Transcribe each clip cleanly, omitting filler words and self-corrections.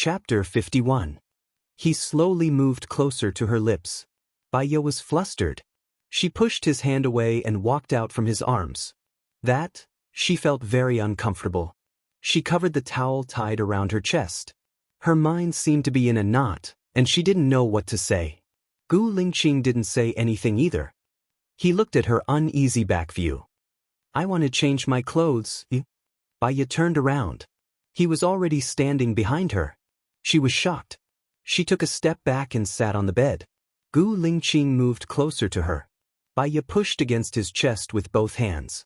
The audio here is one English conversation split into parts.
Chapter 51. He slowly moved closer to her lips. Baya was flustered. She pushed his hand away and walked out from his arms. She felt very uncomfortable. She covered the towel tied around her chest. Her mind seemed to be in a knot, and she didn't know what to say. Gu Lingqing didn't say anything either. He looked at her uneasy back view. "I want to change my clothes." Baya turned around. He was already standing behind her. She was shocked. She took a step back and sat on the bed. Gu Lingqing moved closer to her. Baya pushed against his chest with both hands.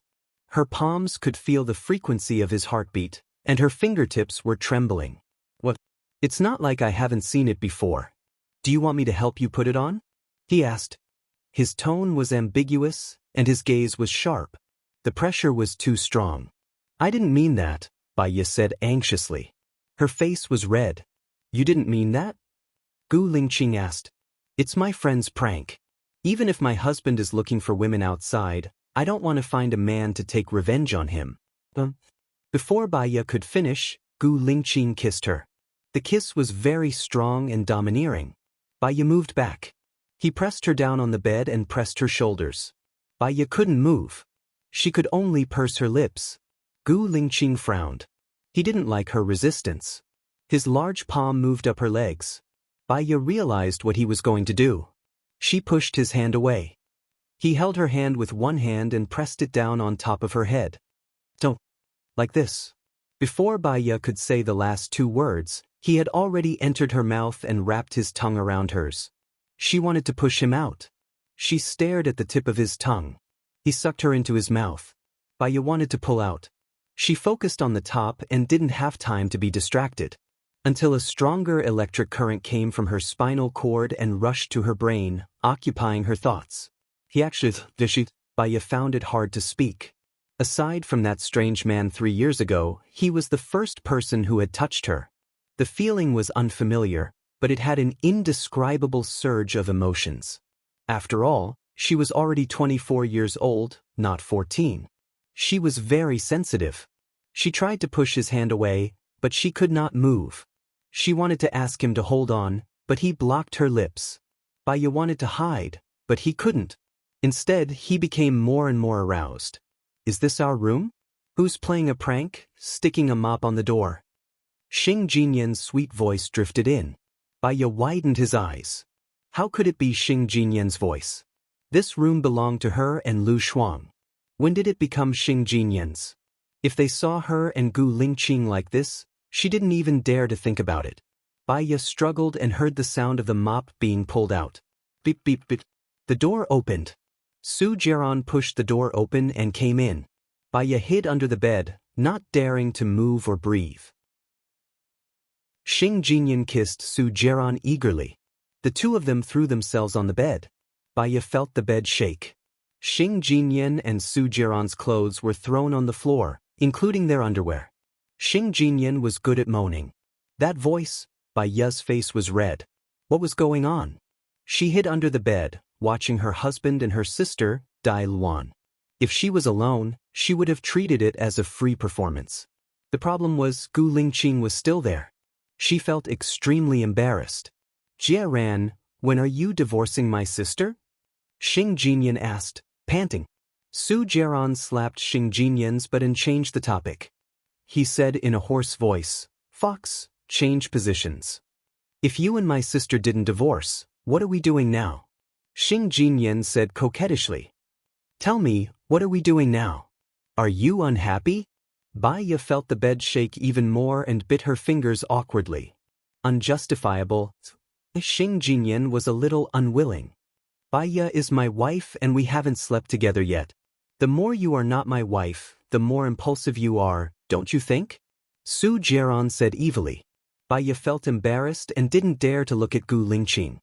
Her palms could feel the frequency of his heartbeat, and her fingertips were trembling. "What? It's not like I haven't seen it before. Do you want me to help you put it on?" he asked. His tone was ambiguous, and his gaze was sharp. The pressure was too strong. "I didn't mean that," Baya said anxiously. Her face was red. "You didn't mean that?" Gu Lingqing asked. "It's my friend's prank. Even if my husband is looking for women outside, I don't want to find a man to take revenge on him." Before Baya could finish, Gu Lingqing kissed her. The kiss was very strong and domineering. Baya moved back. He pressed her down on the bed and pressed her shoulders. Baya couldn't move. She could only purse her lips. Gu Lingqing frowned. He didn't like her resistance. His large palm moved up her legs. Baya realized what he was going to do. She pushed his hand away. He held her hand with one hand and pressed it down on top of her head. "Don't. Like this." Before Baya could say the last two words, he had already entered her mouth and wrapped his tongue around hers. She wanted to push him out. She stared at the tip of his tongue. He sucked her into his mouth. Baya wanted to pull out. She focused on the top and didn't have time to be distracted. Until a stronger electric current came from her spinal cord and rushed to her brain, occupying her thoughts. Baya found it hard to speak. Aside from that strange man 3 years ago, he was the first person who had touched her. The feeling was unfamiliar, but it had an indescribable surge of emotions. After all, she was already 24 years old, not 14. She was very sensitive. She tried to push his hand away, but she could not move. She wanted to ask him to hold on, but he blocked her lips. Baya wanted to hide, but he couldn't. Instead, he became more and more aroused. "Is this our room? Who's playing a prank, sticking a mop on the door?" Xing Jinyan's sweet voice drifted in. Baya widened his eyes. How could it be Xing Jinyan's voice? This room belonged to her and Lu Shuang. When did it become Xing Jinyan's? If they saw her and Gu Lingqing like this, she didn't even dare to think about it. Baya struggled and heard the sound of the mop being pulled out. Beep beep beep. The door opened. Su Jiaran pushed the door open and came in. Baya hid under the bed, not daring to move or breathe. Xing Jinyan kissed Su Jiaran eagerly. The two of them threw themselves on the bed. Baya felt the bed shake. Xing Jinyan and Su Jiaran's clothes were thrown on the floor, including their underwear. Xing Jinyan was good at moaning. That voice, Baya's face was red. What was going on? She hid under the bed, watching her husband and her sister, Dai Luan. If she was alone, she would have treated it as a free performance. The problem was Gu Lingqing was still there. She felt extremely embarrassed. "Jiaran, when are you divorcing my sister?" Xing Jinyan asked, panting. Su Jiaran slapped Xing Jinyan's butt and changed the topic. He said in a hoarse voice, "Fox, change positions. If you and my sister didn't divorce, what are we doing now?" Xing Jinyan said coquettishly. "Tell me, what are we doing now? Are you unhappy?" Baya felt the bed shake even more and bit her fingers awkwardly. Unjustifiable. Xing Jinyan was a little unwilling. "Baya is my wife and we haven't slept together yet. The more you are not my wife, the more impulsive you are, don't you think?" Su Jiaran said evilly. Baya felt embarrassed and didn't dare to look at Gu Lingqing.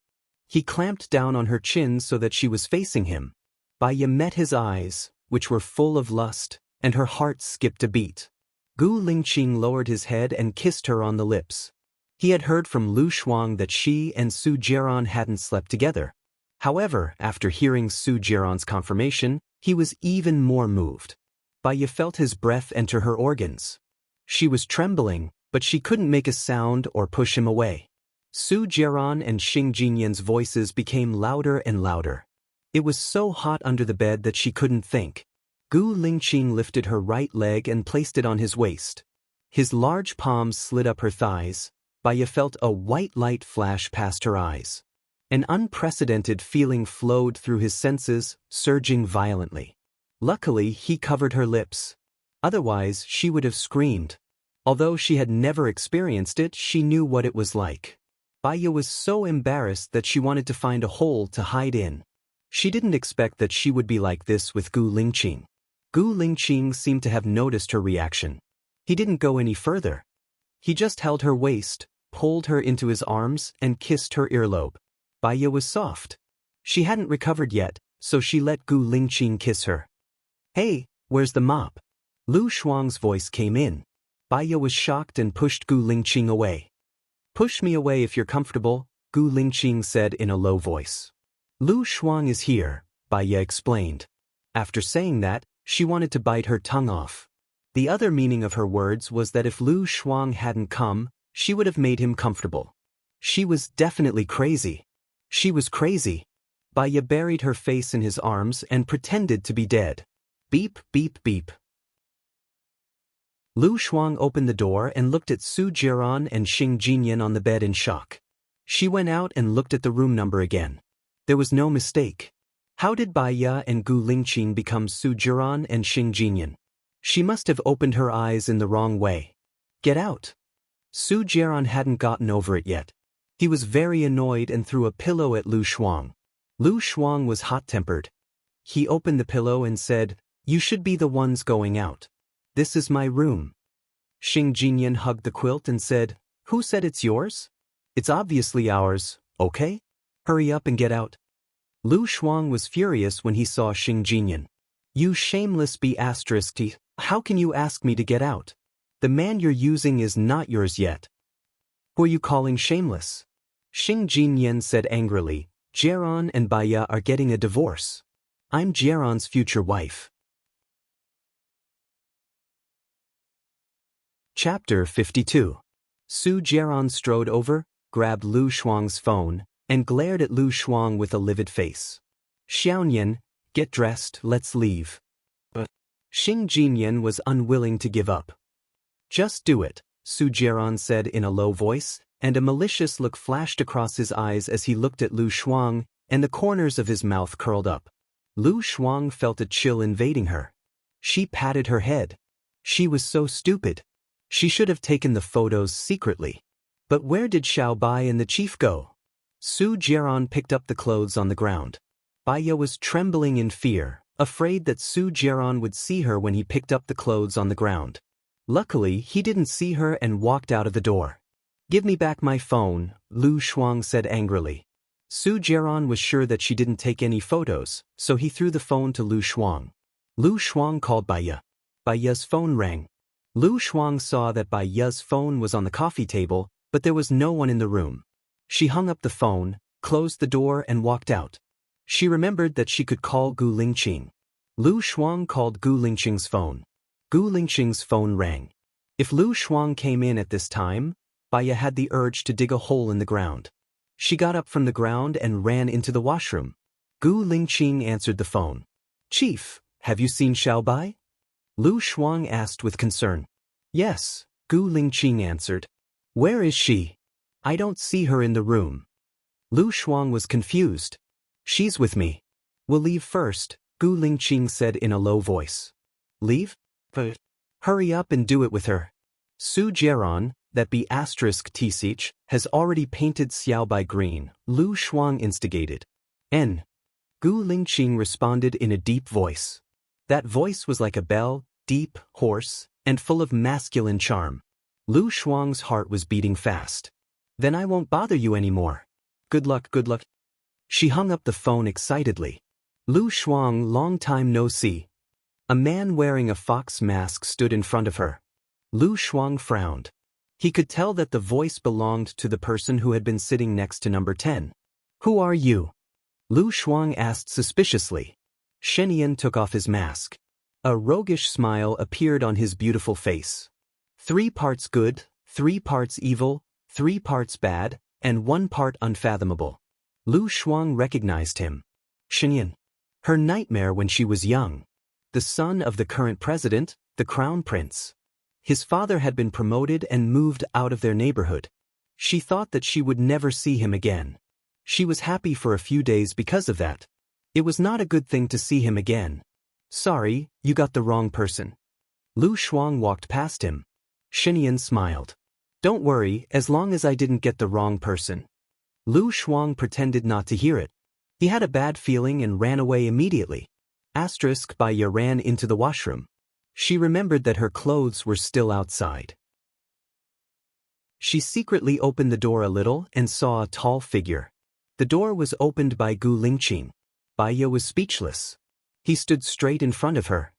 He clamped down on her chin so that she was facing him. Baya met his eyes, which were full of lust, and her heart skipped a beat. Gu Lingqing lowered his head and kissed her on the lips. He had heard from Lu Shuang that she and Su Jiaran hadn't slept together. However, after hearing Su Jiaran's confirmation, he was even more moved. Baya felt his breath enter her organs. She was trembling, but she couldn't make a sound or push him away. Su Jiaran and Xing Jinyan's voices became louder and louder. It was so hot under the bed that she couldn't think. Gu Lingqing lifted her right leg and placed it on his waist. His large palms slid up her thighs. Baya felt a white light flash past her eyes. An unprecedented feeling flowed through his senses, surging violently. Luckily, he covered her lips. Otherwise, she would have screamed. Although she had never experienced it, she knew what it was like. Baya was so embarrassed that she wanted to find a hole to hide in. She didn't expect that she would be like this with Gu Lingqing. Gu Lingqing seemed to have noticed her reaction. He didn't go any further. He just held her waist, pulled her into his arms, and kissed her earlobe. Baya was soft. She hadn't recovered yet, so she let Gu Lingqing kiss her. "Hey, where's the mop?" Lu Shuang's voice came in. Baya was shocked and pushed Gu Lingqing away. "Push me away if you're comfortable," Gu Lingqing said in a low voice. "Lu Shuang is here," Baya explained. After saying that, she wanted to bite her tongue off. The other meaning of her words was that if Lu Shuang hadn't come, she would have made him comfortable. She was definitely crazy. She was crazy. Baya buried her face in his arms and pretended to be dead. Beep, beep, beep. Lu Shuang opened the door and looked at Su Jiaran and Xing Jinyan on the bed in shock. She went out and looked at the room number again. There was no mistake. How did Baya and Gu Lingqing become Su Jiaran and Xing Jinyan? She must have opened her eyes in the wrong way. "Get out." Su Jiaran hadn't gotten over it yet. He was very annoyed and threw a pillow at Lu Shuang. Lu Shuang was hot-tempered. He opened the pillow and said, "You should be the ones going out. This is my room." Xing Jinyan hugged the quilt and said, "Who said it's yours? It's obviously ours, okay? Hurry up and get out." Lu Shuang was furious when he saw Xing Jinyan. "You shameless B****, how can you ask me to get out? The man you're using is not yours yet. Who are you calling shameless?" Xing Jinyan said angrily, "Jiaran and Baya are getting a divorce. I'm Jiaran's future wife." Chapter 52. Su Jiaran strode over, grabbed Lu Shuang's phone, and glared at Lu Shuang with a livid face. "Xiaonian, get dressed, let's leave." But Xing Jinyan was unwilling to give up. "Just do it," Su Jiaran said in a low voice, and a malicious look flashed across his eyes as he looked at Lu Shuang, and the corners of his mouth curled up. Lu Shuang felt a chill invading her. She patted her head. She was so stupid. She should have taken the photos secretly. But where did Xiao Bai and the chief go? Su Jiaran picked up the clothes on the ground. Baya was trembling in fear, afraid that Su Jiaran would see her when he picked up the clothes on the ground. Luckily, he didn't see her and walked out of the door. "Give me back my phone," Lu Shuang said angrily. Su Jiaran was sure that she didn't take any photos, so he threw the phone to Lu Shuang. Lu Shuang called Baya. Baya's phone rang. Lu Shuang saw that Baya's phone was on the coffee table, but there was no one in the room. She hung up the phone, closed the door and walked out. She remembered that she could call Gu Lingqing. Lu Shuang called Gu Lingqing's phone. Gu Lingqing's phone rang. If Lu Shuang came in at this time, Baya had the urge to dig a hole in the ground. She got up from the ground and ran into the washroom. Gu Lingqing answered the phone. "Chief, have you seen Xiao Bai?" Lu Shuang asked with concern. "Yes," Gu Lingqing answered. "Where is she? I don't see her in the room." Lu Shuang was confused. "She's with me." "We'll leave first," Gu Lingqing said in a low voice. "Leave? But hurry up and do it with her. Su Jiaran, that B****, has already painted Xiao Bai green," Lu Shuang instigated. "N." Gu Lingqing responded in a deep voice. That voice was like a bell, deep, hoarse, and full of masculine charm. Lu Shuang's heart was beating fast. "Then I won't bother you anymore. Good luck, good luck." She hung up the phone excitedly. "Lu Shuang, long time no see." A man wearing a fox mask stood in front of her. Lu Shuang frowned. He could tell that the voice belonged to the person who had been sitting next to number 10. "Who are you?" Lu Shuang asked suspiciously. Shenian took off his mask. A roguish smile appeared on his beautiful face. 3 parts good, 3 parts evil, 3 parts bad, and 1 part unfathomable. Lu Shuang recognized him. Shenyan. Her nightmare when she was young. The son of the current president, the crown prince. His father had been promoted and moved out of their neighborhood. She thought that she would never see him again. She was happy for a few days because of that. It was not a good thing to see him again. Sorry, you got the wrong person. Lu Shuang walked past him. Shenyan smiled. Don't worry, as long as I didn't get the wrong person. Lu Shuang pretended not to hear it. He had a bad feeling and ran away immediately. Baya ran into the washroom. She remembered that her clothes were still outside. She secretly opened the door a little and saw a tall figure. The door was opened by Gu Lingqing. Baya was speechless. He stood straight in front of her.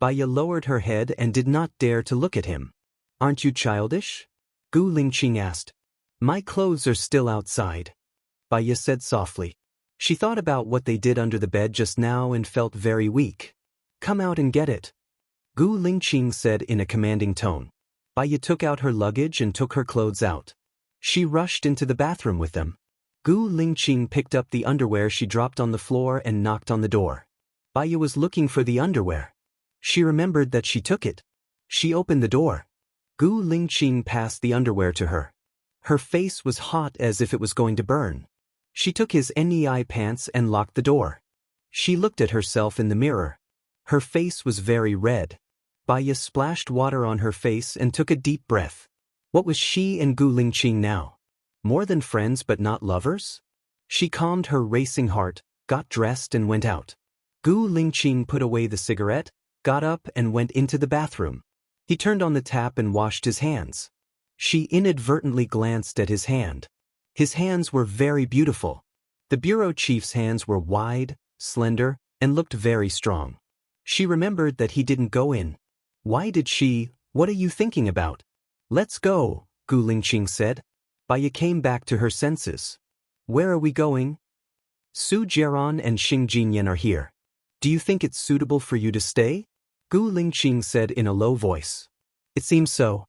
Baya lowered her head and did not dare to look at him. Aren't you childish? Gu Lingqing asked. My clothes are still outside. Baya said softly. She thought about what they did under the bed just now and felt very weak. Come out and get it. Gu Lingqing said in a commanding tone. Baya took out her luggage and took her clothes out. She rushed into the bathroom with them. Gu Lingqing picked up the underwear she dropped on the floor and knocked on the door. Baya was looking for the underwear. She remembered that she took it. She opened the door. Gu Lingqing passed the underwear to her. Her face was hot as if it was going to burn. She took his NEI pants and locked the door. She looked at herself in the mirror. Her face was very red. Baya splashed water on her face and took a deep breath. What was she and Gu Lingqing now? More than friends but not lovers? She calmed her racing heart, got dressed and went out. Gu Lingqing put away the cigarette, got up and went into the bathroom. He turned on the tap and washed his hands. She inadvertently glanced at his hand. His hands were very beautiful. The bureau chief's hands were wide, slender, and looked very strong. She remembered that he didn't go in. Why did she? What are you thinking about? Let's go, Gu Lingqing said. Baya came back to her senses. Where are we going? Su Jiaran and Xing Jinyan are here. Do you think it's suitable for you to stay? Gu Lingqing said in a low voice. It seems so.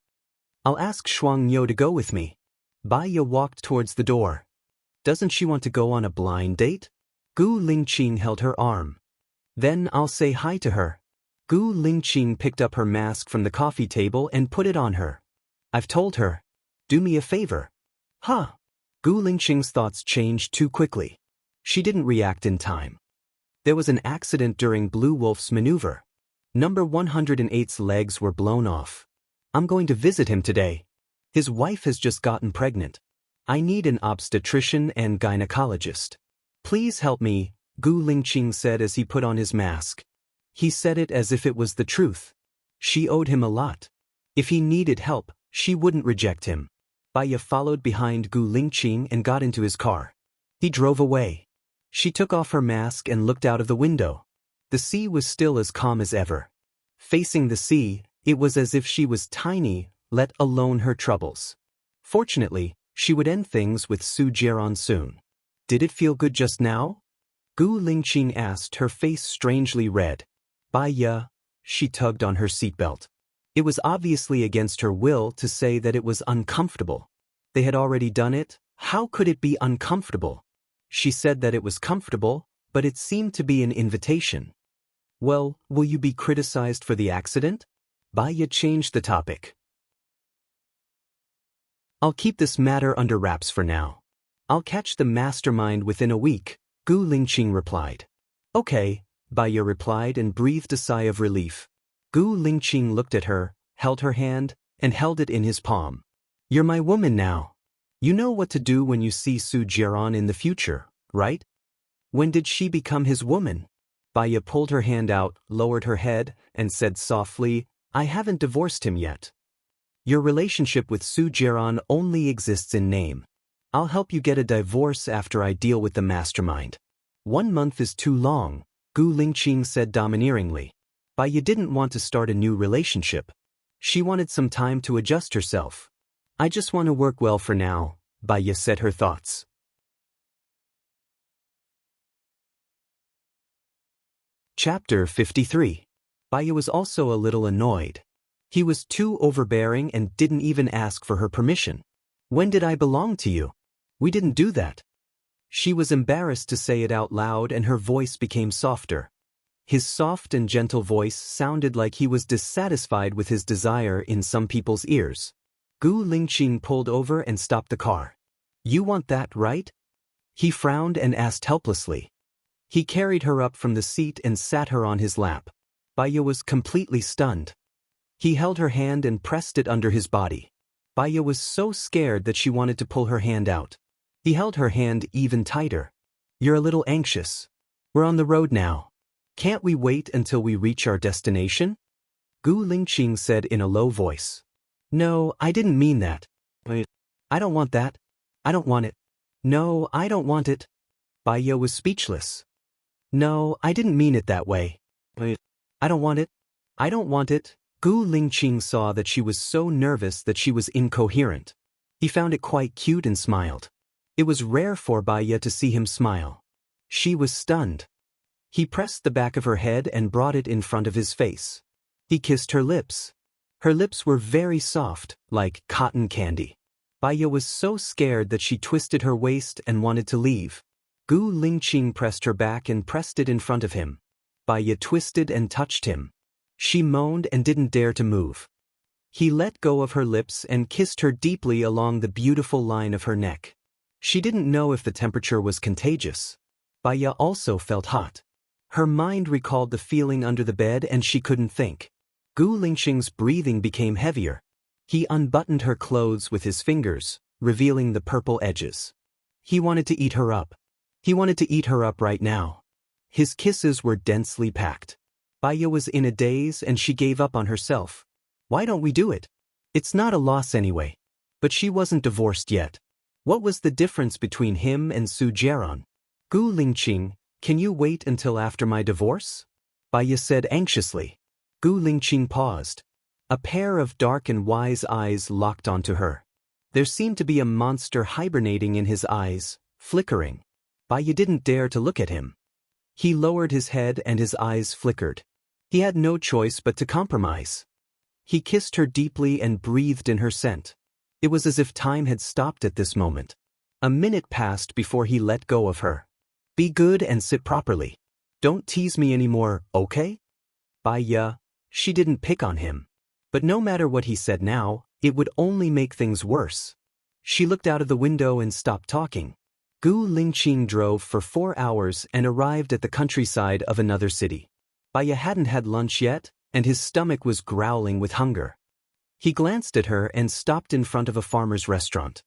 I'll ask Shuang Yo to go with me. Baya walked towards the door. Doesn't she want to go on a blind date? Gu Lingqing held her arm. Then I'll say hi to her. Gu Lingqing picked up her mask from the coffee table and put it on her. I've told her. Do me a favor. Huh? Gu Lingqing's thoughts changed too quickly. She didn't react in time. There was an accident during Blue Wolf's maneuver. Number 108's legs were blown off. I'm going to visit him today. His wife has just gotten pregnant. I need an obstetrician and gynecologist. Please help me, Gu Lingqing said as he put on his mask. He said it as if it was the truth. She owed him a lot. If he needed help, she wouldn't reject him. Baya followed behind Gu Lingqing and got into his car. He drove away. She took off her mask and looked out of the window. The sea was still as calm as ever. Facing the sea, it was as if she was tiny, let alone her troubles. Fortunately, she would end things with Su Jiaran soon. Did it feel good just now? Gu Lingqing asked, her face strangely red. Baya, she tugged on her seatbelt. It was obviously against her will to say that it was uncomfortable. They had already done it. How could it be uncomfortable? She said that it was comfortable, but it seemed to be an invitation. Well, will you be criticized for the accident? Baya changed the topic. I'll keep this matter under wraps for now. I'll catch the mastermind within a week, Gu Lingqing replied. Okay, Baya replied and breathed a sigh of relief. Gu Lingqing looked at her, held her hand, and held it in his palm. You're my woman now. You know what to do when you see Su Jiaran in the future, right? When did she become his woman? Baya pulled her hand out, lowered her head, and said softly, I haven't divorced him yet. Your relationship with Su Jiaran only exists in name. I'll help you get a divorce after I deal with the mastermind. 1 month is too long, Gu Lingqing said domineeringly. Baya didn't want to start a new relationship. She wanted some time to adjust herself. I just want to work well for now, Baya said her thoughts. Chapter 53. Baya was also a little annoyed. He was too overbearing and didn't even ask for her permission. When did I belong to you? We didn't do that. She was embarrassed to say it out loud and her voice became softer. His soft and gentle voice sounded like he was dissatisfied with his desire in some people's ears. Gu Lingqing pulled over and stopped the car. You want that, right? He frowned and asked helplessly. He carried her up from the seat and sat her on his lap. Baya was completely stunned. He held her hand and pressed it under his body. Baya was so scared that she wanted to pull her hand out. He held her hand even tighter. You're a little anxious. We're on the road now. Can't we wait until we reach our destination? Gu Lingqing said in a low voice. No, I didn't mean that. Wait. I don't want that. I don't want it. No, I don't want it. Baya was speechless. No, I didn't mean it that way. Wait. I don't want it. I don't want it. Gu Lingqing saw that she was so nervous that she was incoherent. He found it quite cute and smiled. It was rare for Baya to see him smile. She was stunned. He pressed the back of her head and brought it in front of his face. He kissed her lips. Her lips were very soft, like cotton candy. Baya was so scared that she twisted her waist and wanted to leave. Gu Lingqing pressed her back and pressed it in front of him. Baya twisted and touched him. She moaned and didn't dare to move. He let go of her lips and kissed her deeply along the beautiful line of her neck. She didn't know if the temperature was contagious. Baya also felt hot. Her mind recalled the feeling under the bed and she couldn't think. Gu Lingqing's breathing became heavier. He unbuttoned her clothes with his fingers, revealing the purple edges. He wanted to eat her up. He wanted to eat her up right now. His kisses were densely packed. Baya was in a daze and she gave up on herself. Why don't we do it? It's not a loss anyway. But she wasn't divorced yet. What was the difference between him and Su Jiaran? Gu Lingqing, can you wait until after my divorce? Baya said anxiously. Gu Lingqing paused. A pair of dark and wise eyes locked onto her. There seemed to be a monster hibernating in his eyes, flickering. Baya didn't dare to look at him. He lowered his head and his eyes flickered. He had no choice but to compromise. He kissed her deeply and breathed in her scent. It was as if time had stopped at this moment. A minute passed before he let go of her. Be good and sit properly. Don't tease me anymore, okay? Baya. She didn't pick on him. But no matter what he said now, it would only make things worse. She looked out of the window and stopped talking. Gu Lingqing drove for 4 hours and arrived at the countryside of another city. Baya hadn't had lunch yet, and his stomach was growling with hunger. He glanced at her and stopped in front of a farmer's restaurant.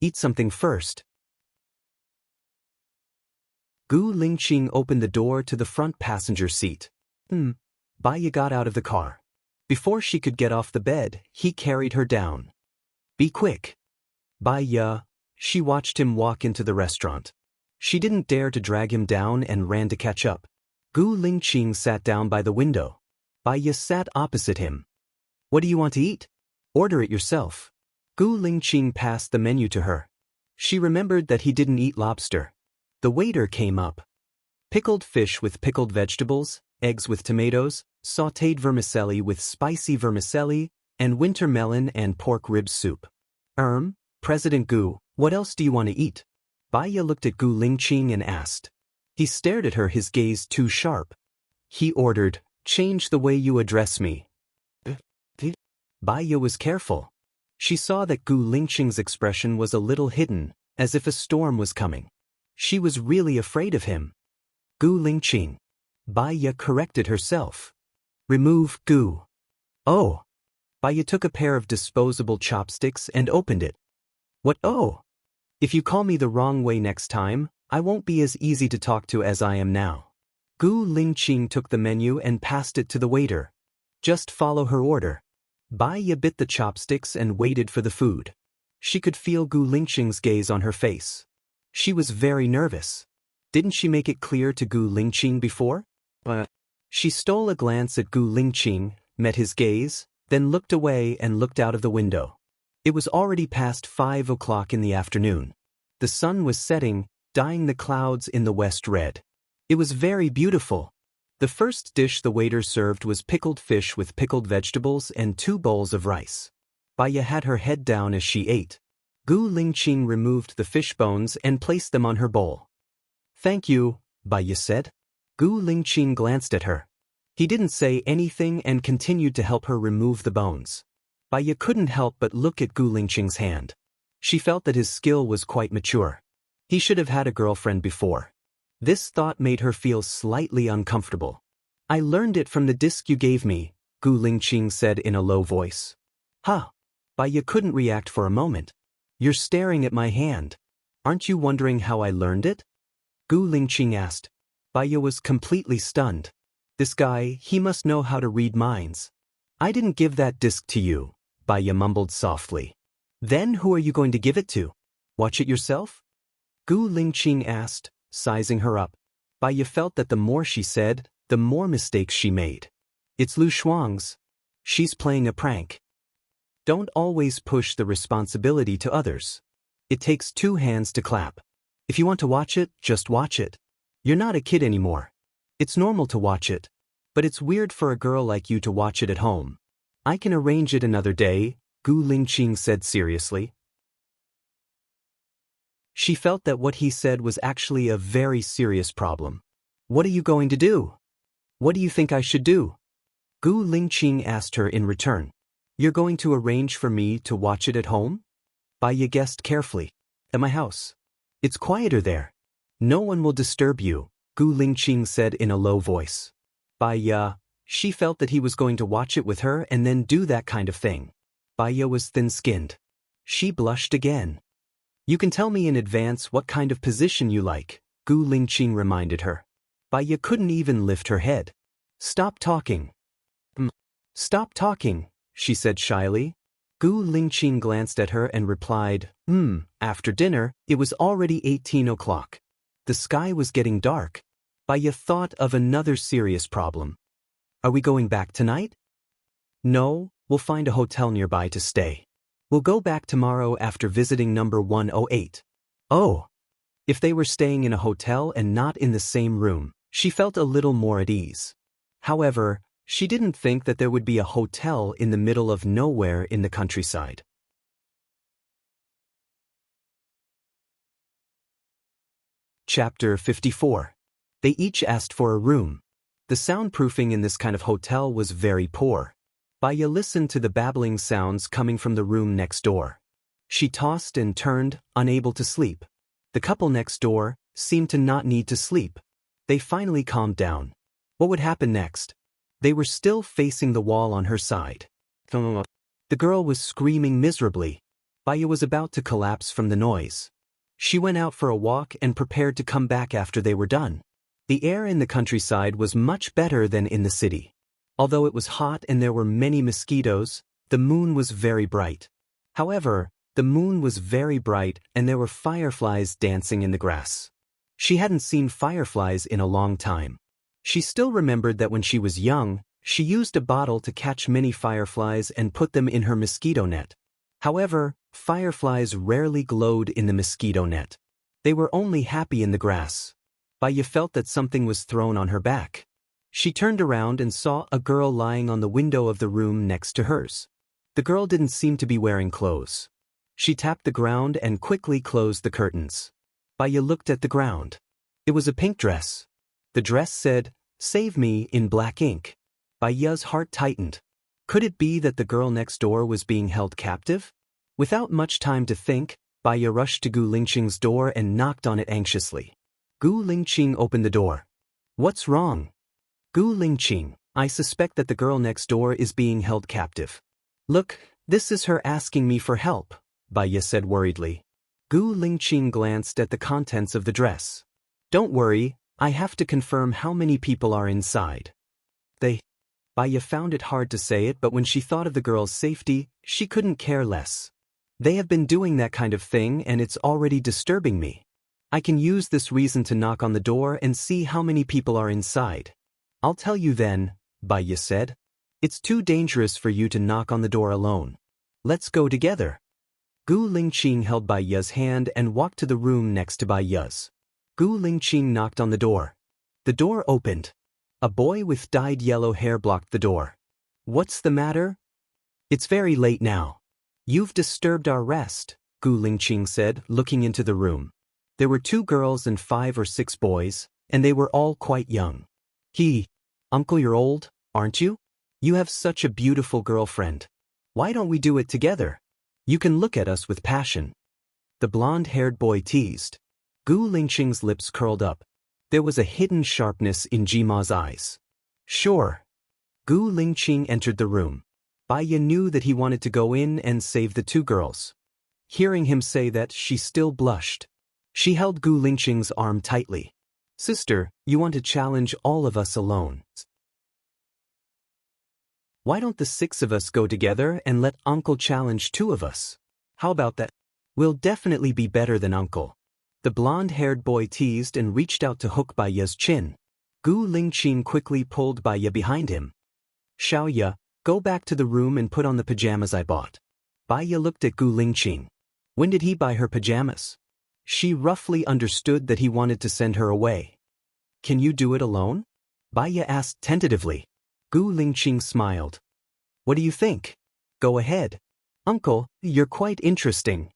Eat something first. Gu Lingqing opened the door to the front passenger seat. Baya got out of the car. Before she could get off the bed, he carried her down. Be quick. Baya. She watched him walk into the restaurant. She didn't dare to drag him down and ran to catch up. Gu Lingqing sat down by the window. Baya sat opposite him. What do you want to eat? Order it yourself. Gu Lingqing passed the menu to her. She remembered that he didn't eat lobster. The waiter came up. Pickled fish with pickled vegetables, eggs with tomatoes, sautéed vermicelli with spicy vermicelli, and winter melon and pork rib soup. President Gu, what else do you want to eat? Baya looked at Gu Lingqing and asked. He stared at her, his gaze too sharp. He ordered, change the way you address me. Baya was careful. She saw that Gu Lingqing's expression was a little hidden, as if a storm was coming. She was really afraid of him. Gu Lingqing. Baya corrected herself. Remove Gu. Oh. Baya took a pair of disposable chopsticks and opened it. What oh? If you call me the wrong way next time, I won't be as easy to talk to as I am now. Gu Lingqing took the menu and passed it to the waiter. Just follow her order. Baya bit the chopsticks and waited for the food. She could feel Gu Lingqing's gaze on her face. She was very nervous. Didn't she make it clear to Gu Lingqing before? She stole a glance at Gu Lingqing, met his gaze, then looked away and looked out of the window. It was already past 5 o'clock in the afternoon. The sun was setting, dyeing the clouds in the west red. It was very beautiful. The first dish the waiter served was pickled fish with pickled vegetables and 2 bowls of rice. Baya had her head down as she ate. Gu Lingqing removed the fish bones and placed them on her bowl. "Thank you," Baya said. Gu Lingqing glanced at her. He didn't say anything and continued to help her remove the bones. Baya couldn't help but look at Gu Lingqing's hand. She felt that his skill was quite mature. He should have had a girlfriend before. This thought made her feel slightly uncomfortable. "I learned it from the disc you gave me," Gu Lingqing said in a low voice. "Huh?" Baya couldn't react for a moment. "You're staring at my hand. Aren't you wondering how I learned it?" Gu Lingqing asked. Baya was completely stunned. This guy, he must know how to read minds. "I didn't give that disc to you," Baya mumbled softly. "Then who are you going to give it to? Watch it yourself?" Gu Lingqing asked, sizing her up. Baya felt that the more she said, the more mistakes she made. "It's Lu Shuang's. She's playing a prank. Don't always push the responsibility to others. It takes 2 hands to clap. If you want to watch it, just watch it. You're not a kid anymore. It's normal to watch it. But it's weird for a girl like you to watch it at home. I can arrange it another day," Gu Lingqing said seriously. She felt that what he said was actually a very serious problem. "What are you going to do? What do you think I should do?" Gu Lingqing asked her in return. "You're going to arrange for me to watch it at home?" Baya guessed carefully. "At my house. It's quieter there. No one will disturb you," Gu Lingqing said in a low voice. Baya, she felt that he was going to watch it with her and then do that kind of thing. Baya was thin-skinned. She blushed again. "You can tell me in advance what kind of position you like," Gu Lingqing reminded her. Baya couldn't even lift her head. "Stop talking." Stop talking," she said shyly. Gu Lingqing glanced at her and replied, After dinner, it was already 18 o'clock. The sky was getting dark. Baya thought of another serious problem. "Are we going back tonight?" "No, we'll find a hotel nearby to stay. We'll go back tomorrow after visiting number 108. Oh. If they were staying in a hotel and not in the same room, she felt a little more at ease. However, she didn't think that there would be a hotel in the middle of nowhere in the countryside. Chapter 54. They each asked for a room. The soundproofing in this kind of hotel was very poor. Baya listened to the babbling sounds coming from the room next door. She tossed and turned, unable to sleep. The couple next door seemed to not need to sleep. They finally calmed down. What would happen next? They were still facing the wall on her side. The girl was screaming miserably. Baya was about to collapse from the noise. She went out for a walk and prepared to come back after they were done. The air in the countryside was much better than in the city. Although it was hot and there were many mosquitoes, the moon was very bright. However, the moon was very bright and there were fireflies dancing in the grass. She hadn't seen fireflies in a long time. She still remembered that when she was young, she used a bottle to catch many fireflies and put them in her mosquito net. However, fireflies rarely glowed in the mosquito net. They were only happy in the grass. Baya felt that something was thrown on her back. She turned around and saw a girl lying on the window of the room next to hers. The girl didn't seem to be wearing clothes. She tapped the ground and quickly closed the curtains. Baya looked at the ground. It was a pink dress. The dress said, "Save me," in black ink. Baya's heart tightened. Could it be that the girl next door was being held captive? Without much time to think, Baya rushed to Gu Lingqing's door and knocked on it anxiously. Gu Lingqing opened the door. "What's wrong?" "Gu Lingqing, I suspect that the girl next door is being held captive." "Look, this is her asking me for help," Baya said worriedly. Gu Lingqing glanced at the contents of the dress. "Don't worry, I have to confirm how many people are inside." Baya found it hard to say it, but when she thought of the girl's safety, she couldn't care less. "They have been doing that kind of thing and it's already disturbing me. I can use this reason to knock on the door and see how many people are inside. I'll tell you then," Baya said. "It's too dangerous for you to knock on the door alone. Let's go together." Gu Lingqing held Baya's hand and walked to the room next to Baya's. Gu Lingqing knocked on the door. The door opened. A boy with dyed yellow hair blocked the door. What's the matter? It's very late now. You've disturbed our rest, Gu Lingqing said, looking into the room. There were 2 girls and 5 or 6 boys, and they were all quite young. Uncle, you're old, aren't you? You have such a beautiful girlfriend. Why don't we do it together? You can look at us with passion. The blonde-haired boy teased. Gu Lingqing's lips curled up. There was a hidden sharpness in Jima's eyes. Sure. Gu Lingqing entered the room. Baiya knew that he wanted to go in and save the 2 girls. Hearing him say that, she still blushed. She held Gu Lingqing's arm tightly. Sister, you want to challenge all of us alone. Why don't the 6 of us go together and let Uncle challenge 2 of us? How about that? We'll definitely be better than Uncle. The blonde-haired boy teased and reached out to hook Baiya's chin. Gu Lingqing quickly pulled Baiya behind him. Xiaoya, go back to the room and put on the pajamas I bought. Baiya looked at Gu Lingqing. When did he buy her pajamas? She roughly understood that he wanted to send her away. Can you do it alone? Baiya asked tentatively. Gu Lingqing smiled. What do you think? Go ahead. Uncle, you're quite interesting.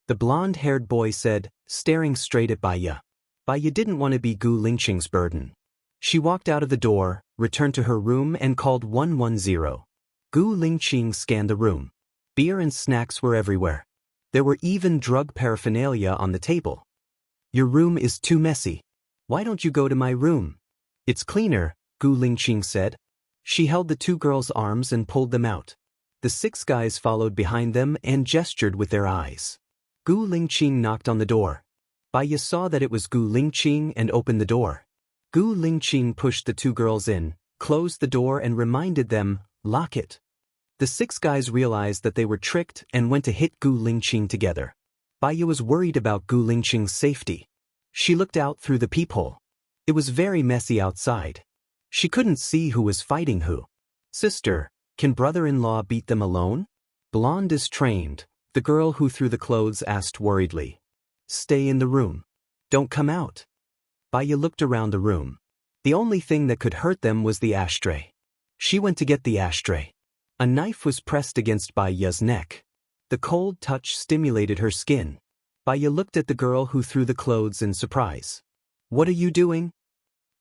The blonde-haired boy said, staring straight at Baiya. Baiya didn't want to be Gu Lingqing's burden. She walked out of the door, returned to her room and called 110. Gu Lingqing scanned the room. Beer and snacks were everywhere. There were even drug paraphernalia on the table. Your room is too messy. Why don't you go to my room? It's cleaner, Gu Lingqing said. She held the 2 girls' arms and pulled them out. The 6 guys followed behind them and gestured with their eyes. Gu Lingqing knocked on the door. Baiya saw that it was Gu Lingqing and opened the door. Gu Lingqing pushed the 2 girls in, closed the door and reminded them, lock it. The 6 guys realized that they were tricked and went to hit Gu Lingqing together. Baiya was worried about Gu Lingqing's safety. She looked out through the peephole. It was very messy outside. She couldn't see who was fighting who. Sister, can brother-in-law beat them alone? Blonde is trained, the girl who threw the clothes asked worriedly. Stay in the room. Don't come out. Baiya looked around the room. The only thing that could hurt them was the ashtray. She went to get the ashtray. A knife was pressed against Baiya's neck. The cold touch stimulated her skin. Baiya looked at the girl who threw the clothes in surprise. What are you doing?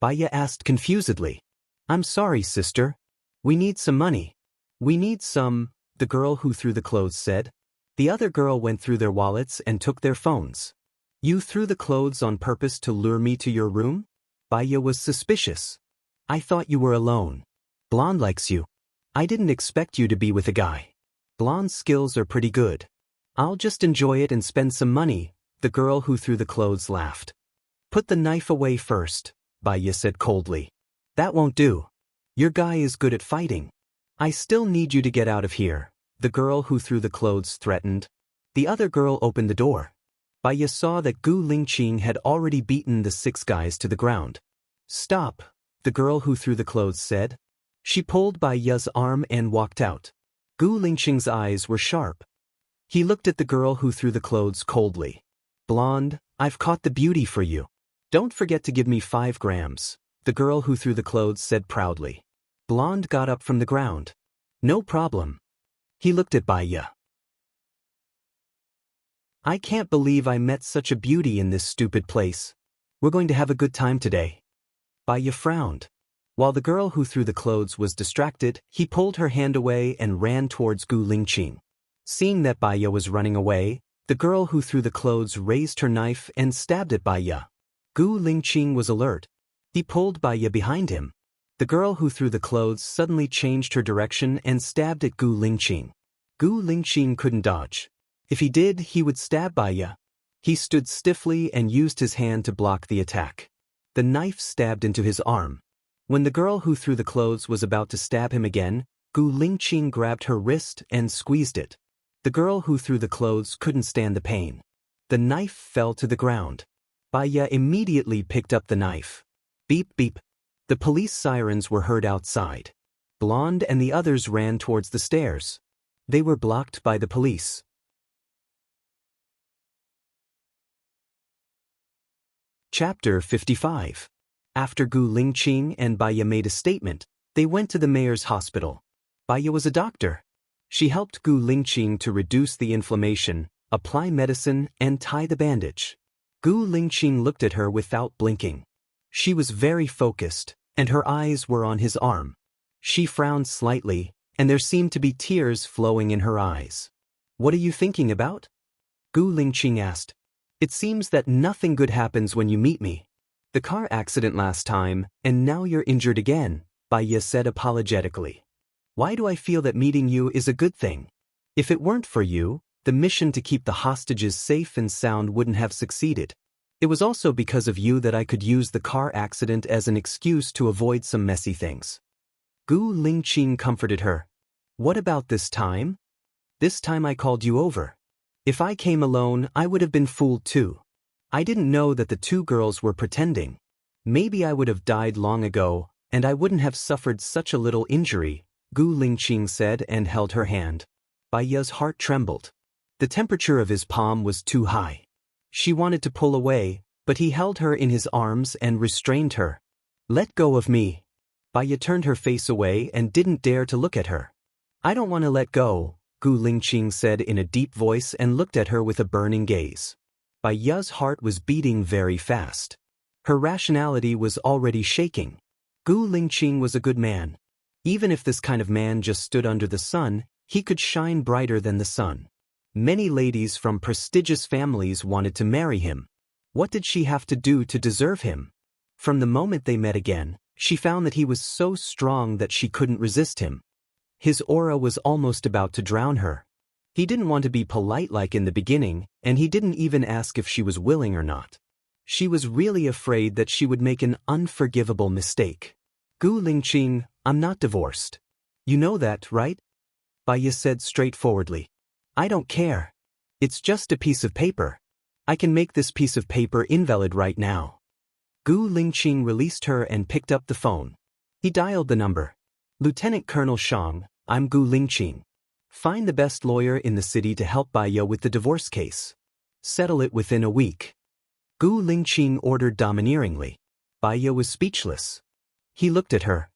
Baiya asked confusedly. I'm sorry, sister. We need some money. We need some, the girl who threw the clothes said. The other girl went through their wallets and took their phones. You threw the clothes on purpose to lure me to your room? Baiya was suspicious. I thought you were alone. Blonde likes you. I didn't expect you to be with a guy. Blonde's skills are pretty good. I'll just enjoy it and spend some money, the girl who threw the clothes laughed. Put the knife away first, Baiya said coldly. That won't do. Your guy is good at fighting. I still need you to get out of here, the girl who threw the clothes threatened. The other girl opened the door. Baiya saw that Gu Lingqing had already beaten the 6 guys to the ground. Stop, the girl who threw the clothes said. She pulled Baiya's arm and walked out. Gu Lingqing's eyes were sharp. He looked at the girl who threw the clothes coldly. Blonde, I've caught the beauty for you. Don't forget to give me 5 grams, the girl who threw the clothes said proudly. Blonde got up from the ground. No problem. He looked at Baiya. I can't believe I met such a beauty in this stupid place. We're going to have a good time today. Baiya frowned. While the girl who threw the clothes was distracted, he pulled her hand away and ran towards Gu Lingqing. Seeing that Baiya was running away, the girl who threw the clothes raised her knife and stabbed at Baiya. Gu Lingqing was alert. He pulled Baiya behind him. The girl who threw the clothes suddenly changed her direction and stabbed at Gu Lingqing. Gu Lingqing couldn't dodge. If he did, he would stab Baiya. He stood stiffly and used his hand to block the attack. The knife stabbed into his arm. When the girl who threw the clothes was about to stab him again, Gu Lingqing grabbed her wrist and squeezed it. The girl who threw the clothes couldn't stand the pain. The knife fell to the ground. Baiya immediately picked up the knife. Beep beep. The police sirens were heard outside. Blonde and the others ran towards the stairs. They were blocked by the police. Chapter 55. After Gu Lingqing and Baya made a statement, they went to the mayor's hospital. Baya was a doctor. She helped Gu Lingqing to reduce the inflammation, apply medicine, and tie the bandage. Gu Lingqing looked at her without blinking. She was very focused, and her eyes were on his arm. She frowned slightly, and there seemed to be tears flowing in her eyes. "What are you thinking about?" Gu Lingqing asked. "It seems that nothing good happens when you meet me. The car accident last time, and now you're injured again," Baya said apologetically. "Why do I feel that meeting you is a good thing? If it weren't for you, the mission to keep the hostages safe and sound wouldn't have succeeded. It was also because of you that I could use the car accident as an excuse to avoid some messy things." Gu Lingqing comforted her. "What about this time? This time I called you over. If I came alone, I would have been fooled too. I didn't know that the two girls were pretending. Maybe I would have died long ago, and I wouldn't have suffered such a little injury," Gu Lingqing said and held her hand. Baya's heart trembled. The temperature of his palm was too high. She wanted to pull away, but he held her in his arms and restrained her. "Let go of me." Baya turned her face away and didn't dare to look at her. "I don't want to let go," Gu Lingqing said in a deep voice and looked at her with a burning gaze. Baya's heart was beating very fast. Her rationality was already shaking. Gu Lingqing was a good man. Even if this kind of man just stood under the sun, he could shine brighter than the sun. Many ladies from prestigious families wanted to marry him. What did she have to do to deserve him? From the moment they met again, she found that he was so strong that she couldn't resist him. His aura was almost about to drown her. He didn't want to be polite like in the beginning, and he didn't even ask if she was willing or not. She was really afraid that she would make an unforgivable mistake. "Gu Lingqing, I'm not divorced. You know that, right?" Baya said straightforwardly. "I don't care. It's just a piece of paper. I can make this piece of paper invalid right now." Gu Lingqing released her and picked up the phone. He dialed the number. "Lieutenant Colonel Shang, I'm Gu Lingqing. Find the best lawyer in the city to help Baya with the divorce case. Settle it within a week." Gu Lingqing ordered domineeringly. Baya was speechless. He looked at her.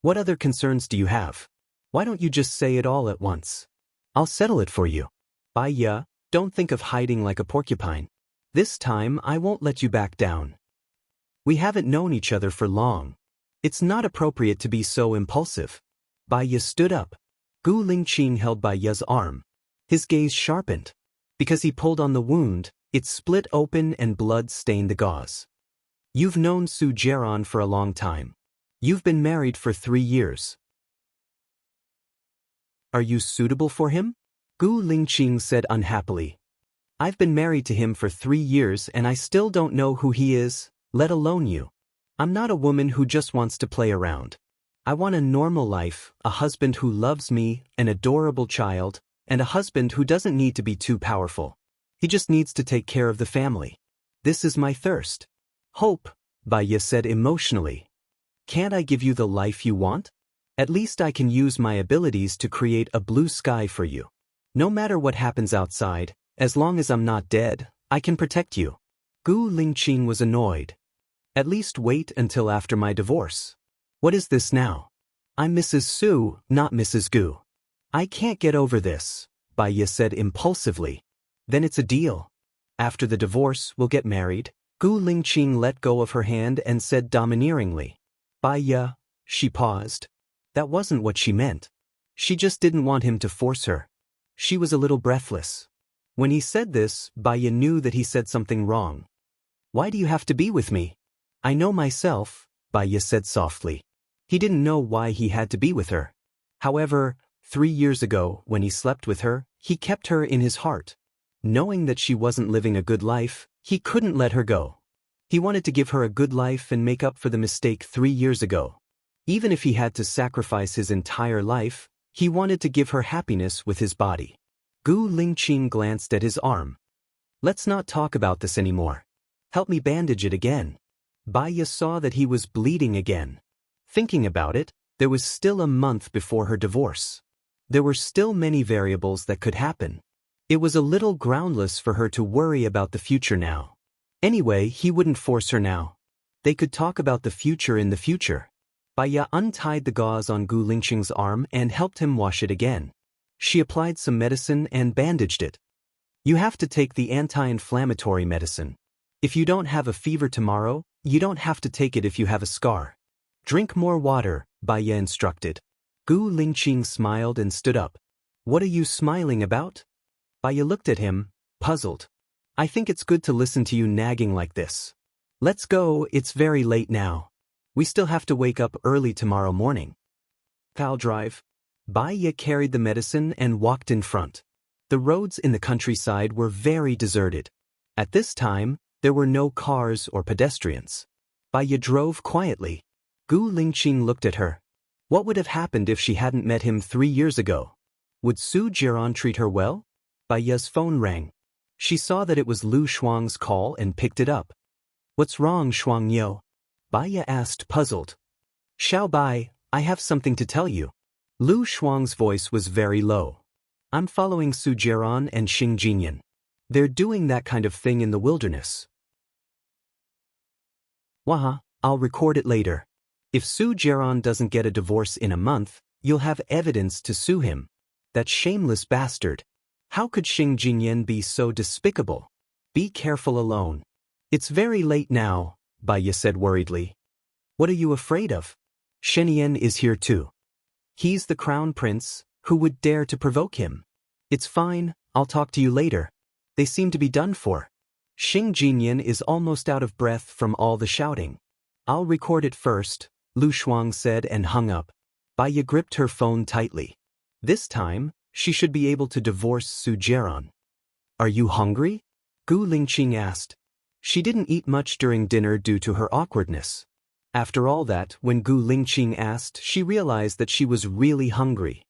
"What other concerns do you have? Why don't you just say it all at once? I'll settle it for you. Baya, don't think of hiding like a porcupine. This time I won't let you back down. We haven't known each other for long. It's not appropriate to be so impulsive." Baya stood up. Gu Lingqing held Baya's arm. His gaze sharpened. Because he pulled on the wound, it split open and blood stained the gauze. "You've known Su Jiran for a long time. You've been married for 3 years. Are you suitable for him?" Gu Lingqing said unhappily. "I've been married to him for 3 years and I still don't know who he is, let alone you. I'm not a woman who just wants to play around. I want a normal life, a husband who loves me, an adorable child, and a husband who doesn't need to be too powerful. He just needs to take care of the family. This is my thirst." "Hope," Baya said emotionally. "Can't I give you the life you want? At least I can use my abilities to create a blue sky for you. No matter what happens outside, as long as I'm not dead, I can protect you." Gu Lingqing was annoyed. "At least wait until after my divorce. What is this now? I'm Mrs. Su, not Mrs. Gu. I can't get over this," Baya said impulsively. "Then it's a deal. After the divorce, we'll get married." Gu Lingqing let go of her hand and said domineeringly. "Baya," she paused. That wasn't what she meant. She just didn't want him to force her. She was a little breathless. When he said this, Baya knew that he said something wrong. "Why do you have to be with me?" "I know myself," Baya said softly. He didn't know why he had to be with her. However, 3 years ago, when he slept with her, he kept her in his heart. Knowing that she wasn't living a good life, he couldn't let her go. He wanted to give her a good life and make up for the mistake 3 years ago. Even if he had to sacrifice his entire life, he wanted to give her happiness with his body. Gu Lingqing glanced at his arm. "Let's not talk about this anymore. Help me bandage it again." Baya saw that he was bleeding again. Thinking about it, there was still a month before her divorce. There were still many variables that could happen. It was a little groundless for her to worry about the future now. Anyway, he wouldn't force her now. They could talk about the future in the future. Baya untied the gauze on Gu Lingqing's arm and helped him wash it again. She applied some medicine and bandaged it. You have to take the anti-inflammatory medicine. If you don't have a fever tomorrow, you don't have to take it if you have a scar. Drink more water, Baya instructed. Gu Lingqing smiled and stood up. What are you smiling about? Baya looked at him, puzzled. I think it's good to listen to you nagging like this. Let's go, it's very late now. We still have to wake up early tomorrow morning. I'll drive. Baya carried the medicine and walked in front. The roads in the countryside were very deserted. At this time, there were no cars or pedestrians. Baya drove quietly. Gu Lingqing looked at her. What would have happened if she hadn't met him 3 years ago? Would Su Jiran treat her well? Baya's phone rang. She saw that it was Lu Shuang's call and picked it up. What's wrong, Shuangyo? Baya asked, puzzled. Xiao Bai, I have something to tell you. Lu Shuang's voice was very low. I'm following Su Jiran and Xing Jinyan. They're doing that kind of thing in the wilderness. Waha, I'll record it later. If Su Jiran doesn't get a divorce in a month, you'll have evidence to sue him. That shameless bastard. How could Xing Jinyan be so despicable? Be careful alone. It's very late now, Baya said worriedly. What are you afraid of? Shenyan is here too. He's the crown prince. Who would dare to provoke him? It's fine, I'll talk to you later. They seem to be done for. Xing Jinyan is almost out of breath from all the shouting. I'll record it first, Lu Shuang said and hung up. Baya gripped her phone tightly. This time, she should be able to divorce Su Jiran. Are you hungry? Gu Lingqing asked. She didn't eat much during dinner due to her awkwardness. After all that, when Gu Lingqing asked, she realized that she was really hungry.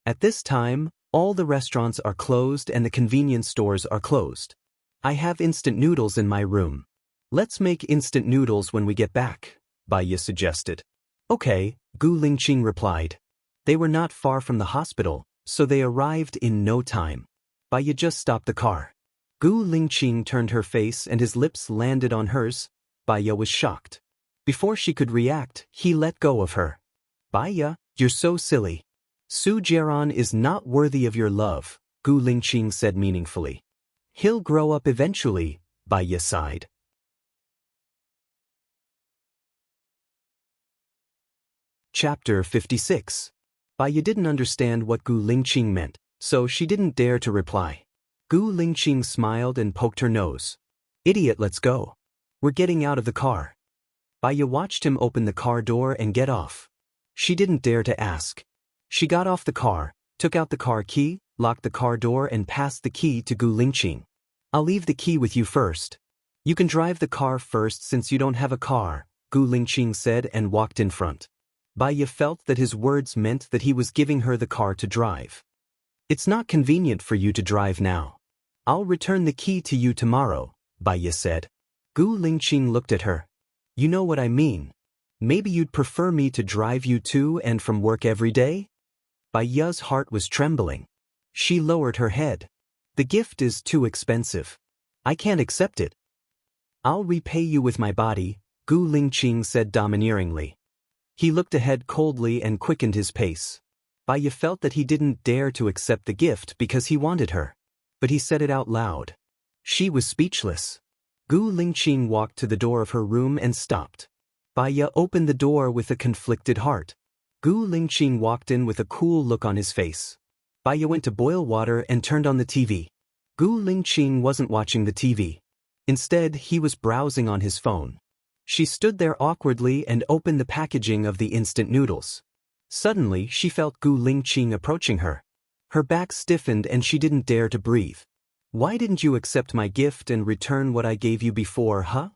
At this time, all the restaurants are closed and the convenience stores are closed. I have instant noodles in my room. Let's make instant noodles when we get back, Baya suggested. Okay, Gu Lingqing replied. They were not far from the hospital, so they arrived in no time. Baya just stopped the car. Gu Lingqing turned her face and his lips landed on hers. Baya was shocked. Before she could react, he let go of her. Baya, you're so silly. Su Jiran is not worthy of your love, Gu Lingqing said meaningfully. He'll grow up eventually, Baya sighed. Chapter 56. Baya didn't understand what Gu Lingqing meant, so she didn't dare to reply. Gu Lingqing smiled and poked her nose. Idiot, let's go. We're getting out of the car. Baya watched him open the car door and get off. She didn't dare to ask. She got off the car, took out the car key, locked the car door and passed the key to Gu Lingqing. I'll leave the key with you first. You can drive the car first since you don't have a car, Gu Lingqing said and walked in front. Baya felt that his words meant that he was giving her the car to drive. It's not convenient for you to drive now. I'll return the key to you tomorrow, Baya said. Gu Lingqing looked at her. You know what I mean. Maybe you'd prefer me to drive you to and from work every day? Baya's heart was trembling. She lowered her head. The gift is too expensive. I can't accept it. I'll repay you with my body, Gu Lingqing said domineeringly. He looked ahead coldly and quickened his pace. Baya felt that he didn't dare to accept the gift because he wanted her. But he said it out loud. She was speechless. Gu Lingqing walked to the door of her room and stopped. Baya opened the door with a conflicted heart. Gu Lingqing walked in with a cool look on his face. Baya went to boil water and turned on the TV. Gu Lingqing wasn't watching the TV. Instead, he was browsing on his phone. She stood there awkwardly and opened the packaging of the instant noodles. Suddenly, she felt Gu Lingqing approaching her. Her back stiffened and she didn't dare to breathe. Why didn't you accept my gift and return what I gave you before, huh?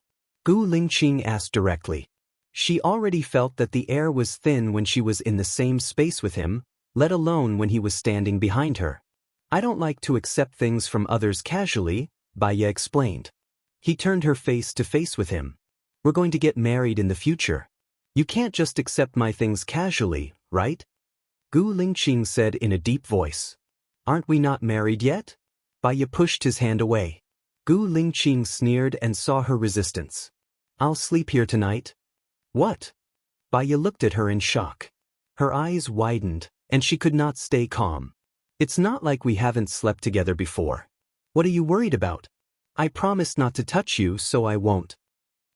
Gu Lingqing asked directly. She already felt that the air was thin when she was in the same space with him, let alone when he was standing behind her. I don't like to accept things from others casually, Baya explained. He turned her face to face with him. We're going to get married in the future. You can't just accept my things casually, right? Gu Lingqing said in a deep voice. Aren't we not married yet? Baya pushed his hand away. Gu Lingqing sneered and saw her resistance. I'll sleep here tonight. What? Baya looked at her in shock. Her eyes widened, and she could not stay calm. It's not like we haven't slept together before. What are you worried about? I promised not to touch you, so I won't.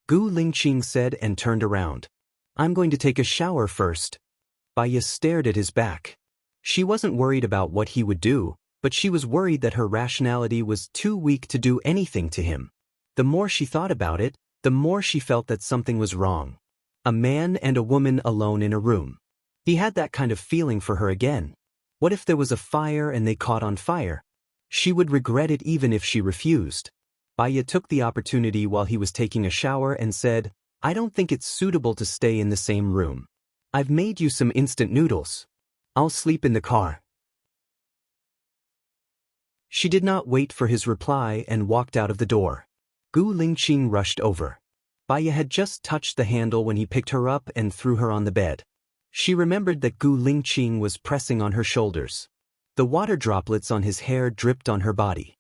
Gu Lingqing said and turned around. I'm going to take a shower first. Baya stared at his back. She wasn't worried about what he would do, but she was worried that her rationality was too weak to do anything to him. The more she thought about it, the more she felt that something was wrong. A man and a woman alone in a room. He had that kind of feeling for her again. What if there was a fire and they caught on fire? She would regret it even if she refused. Baya took the opportunity while he was taking a shower and said, I don't think it's suitable to stay in the same room. I've made you some instant noodles. I'll sleep in the car. She did not wait for his reply and walked out of the door. Gu Lingqing rushed over. Baya had just touched the handle when he picked her up and threw her on the bed. She remembered that Gu Lingqing was pressing on her shoulders. The water droplets on his hair dripped on her body.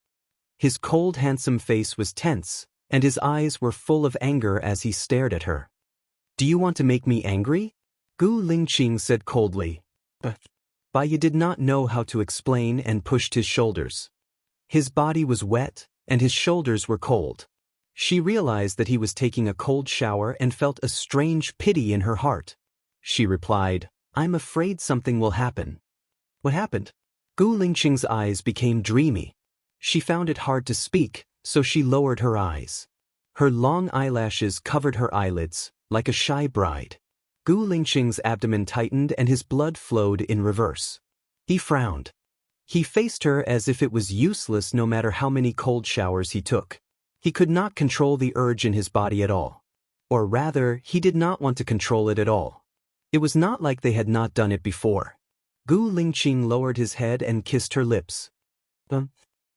His cold, handsome face was tense, and his eyes were full of anger as he stared at her. Do you want to make me angry? Gu Lingqing said coldly. Baya did not know how to explain and pushed his shoulders. His body was wet, and his shoulders were cold. She realized that he was taking a cold shower and felt a strange pity in her heart. She replied, I'm afraid something will happen. What happened? Gu Lingqing's eyes became dreamy. She found it hard to speak, so she lowered her eyes. Her long eyelashes covered her eyelids, like a shy bride. Gu Lingqing's abdomen tightened and his blood flowed in reverse. He frowned. He faced her as if it was useless no matter how many cold showers he took. He could not control the urge in his body at all. Or rather, he did not want to control it at all. It was not like they had not done it before. Gu Lingqing lowered his head and kissed her lips.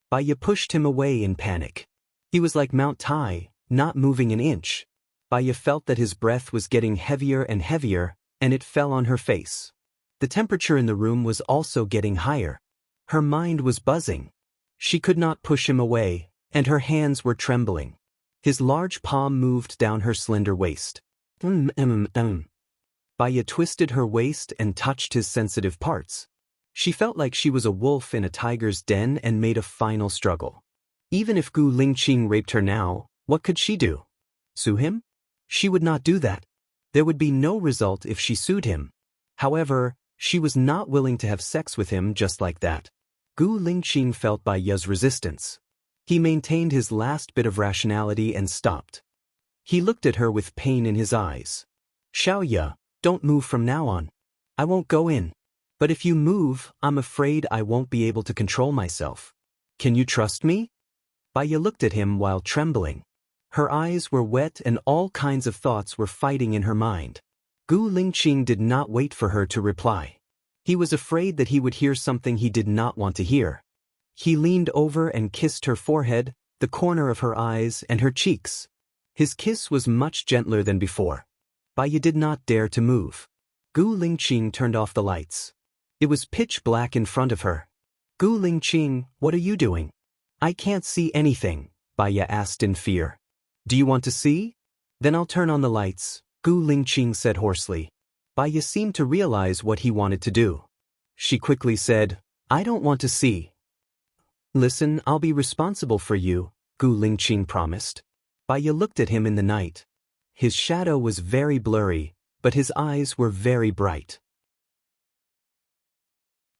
Baya pushed him away in panic. He was like Mount Tai, not moving an inch. Baya felt that his breath was getting heavier and heavier, and it fell on her face. The temperature in the room was also getting higher. Her mind was buzzing. She could not push him away, and her hands were trembling. His large palm moved down her slender waist. Baya twisted her waist and touched his sensitive parts. She felt like she was a wolf in a tiger's den and made a final struggle. Even if Gu Lingqing raped her now, what could she do? Sue him? She would not do that. There would be no result if she sued him. However, she was not willing to have sex with him just like that. Gu Lingqing felt Baya's resistance. He maintained his last bit of rationality and stopped. He looked at her with pain in his eyes. Xiaoya, don't move from now on. I won't go in. But if you move, I'm afraid I won't be able to control myself. Can you trust me? Baya looked at him while trembling. Her eyes were wet and all kinds of thoughts were fighting in her mind. Gu Lingqing did not wait for her to reply. He was afraid that he would hear something he did not want to hear. He leaned over and kissed her forehead, the corner of her eyes, and her cheeks. His kiss was much gentler than before. Baya did not dare to move. Gu Lingqing turned off the lights. It was pitch black in front of her. Gu Lingqing, what are you doing? I can't see anything, Baya asked in fear. Do you want to see? Then I'll turn on the lights, Gu Lingqing said hoarsely. Baya seemed to realize what he wanted to do. She quickly said, I don't want to see. Listen, I'll be responsible for you, Gu Lingqing promised. Baya looked at him in the night. His shadow was very blurry, but his eyes were very bright.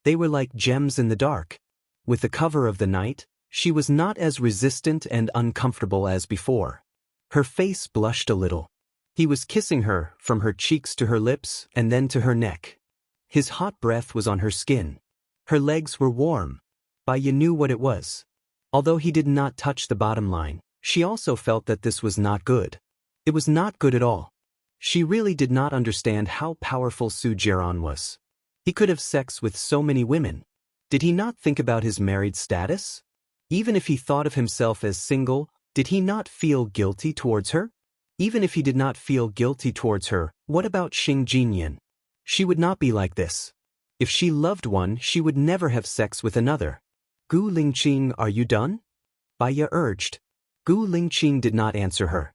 They were like gems in the dark. With the cover of the night, she was not as resistant and uncomfortable as before. Her face blushed a little. He was kissing her, from her cheeks to her lips, and then to her neck. His hot breath was on her skin. Her legs were warm. Baya knew what it was. Although he did not touch the bottom line, she also felt that this was not good. It was not good at all. She really did not understand how powerful Su Jiran was. He could have sex with so many women. Did he not think about his married status? Even if he thought of himself as single, did he not feel guilty towards her? Even if he did not feel guilty towards her, what about Xing Jinyan? She would not be like this. If she loved one, she would never have sex with another. Gu Lingqing, are you done? Baya urged. Gu Lingqing did not answer her.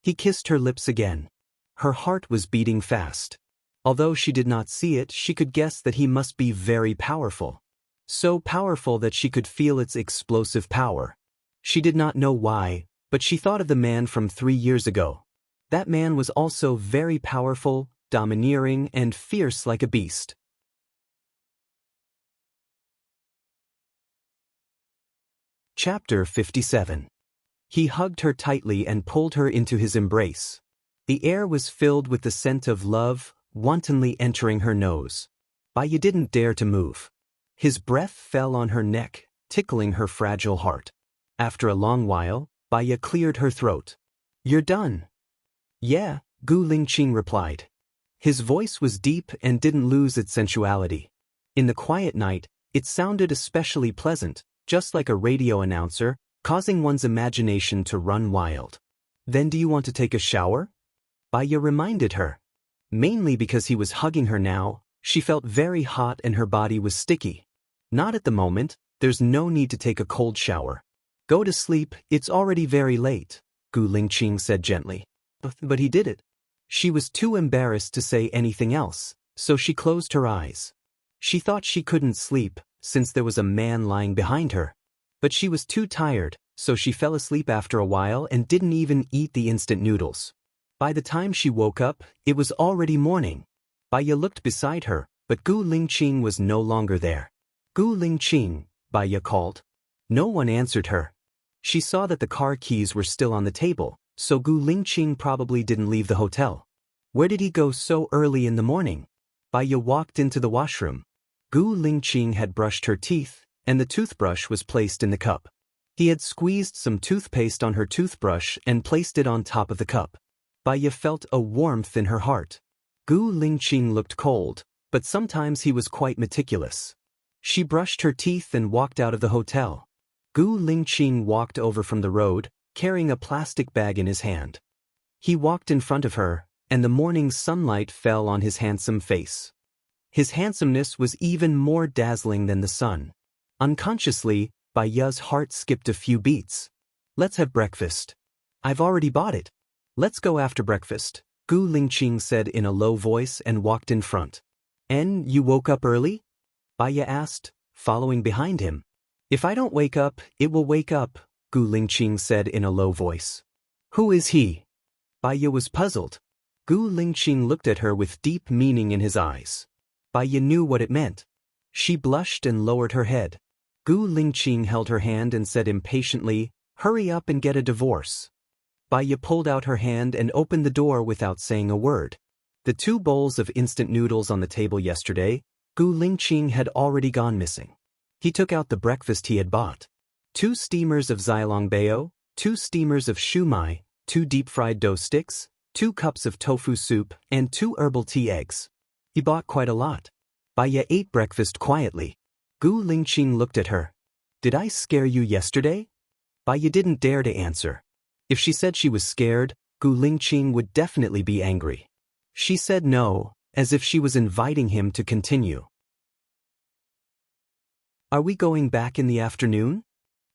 He kissed her lips again. Her heart was beating fast. Although she did not see it, she could guess that he must be very powerful. So powerful that she could feel its explosive power. She did not know why, but she thought of the man from 3 years ago. That man was also very powerful, domineering, and fierce like a beast. Chapter 57. He hugged her tightly and pulled her into his embrace. The air was filled with the scent of love, wantonly entering her nose. Baya didn't dare to move. His breath fell on her neck, tickling her fragile heart. After a long while, Baya cleared her throat. "You're done." "Yeah," Gu Lingqing replied. His voice was deep and didn't lose its sensuality. In the quiet night, it sounded especially pleasant, just like a radio announcer, causing one's imagination to run wild. "Then do you want to take a shower?" Baya reminded her. Mainly because he was hugging her now, she felt very hot and her body was sticky. "Not at the moment, there's no need to take a cold shower. Go to sleep, it's already very late," Gu Lingqing said gently. But he did it. She was too embarrassed to say anything else, so she closed her eyes. She thought she couldn't sleep, since there was a man lying behind her. But she was too tired, so she fell asleep after a while and didn't even eat the instant noodles. By the time she woke up, it was already morning. Baya looked beside her, but Gu Lingqing was no longer there. "Gu Lingqing," Baya called. No one answered her. She saw that the car keys were still on the table, so Gu Lingqing probably didn't leave the hotel. Where did he go so early in the morning? Baya walked into the washroom. Gu Lingqing had brushed her teeth, and the toothbrush was placed in the cup. He had squeezed some toothpaste on her toothbrush and placed it on top of the cup. Baya felt a warmth in her heart. Gu Lingqing looked cold, but sometimes he was quite meticulous. She brushed her teeth and walked out of the hotel. Gu Lingqing walked over from the road, carrying a plastic bag in his hand. He walked in front of her, and the morning sunlight fell on his handsome face. His handsomeness was even more dazzling than the sun. Unconsciously, Baya's heart skipped a few beats. "Let's have breakfast." "I've already bought it." "Let's go after breakfast," Gu Lingqing said in a low voice and walked in front. "And you woke up early?" Baya asked, following behind him. "If I don't wake up, it will wake up," Gu Lingqing said in a low voice. "Who is he?" Baya was puzzled. Gu Lingqing looked at her with deep meaning in his eyes. Baya knew what it meant. She blushed and lowered her head. Gu Lingqing held her hand and said impatiently, "Hurry up and get a divorce." Baya pulled out her hand and opened the door without saying a word. The 2 bowls of instant noodles on the table yesterday, Gu Lingqing had already gone missing. He took out the breakfast he had bought. 2 steamers of zilongbao, 2 steamers of shumai, 2 deep-fried dough sticks, 2 cups of tofu soup, and 2 herbal tea eggs. He bought quite a lot. Baya ate breakfast quietly. Gu Lingqing looked at her. "Did I scare you yesterday?" Baya didn't dare to answer. If she said she was scared, Gu Lingqing would definitely be angry. She said no, as if she was inviting him to continue. "Are we going back in the afternoon?"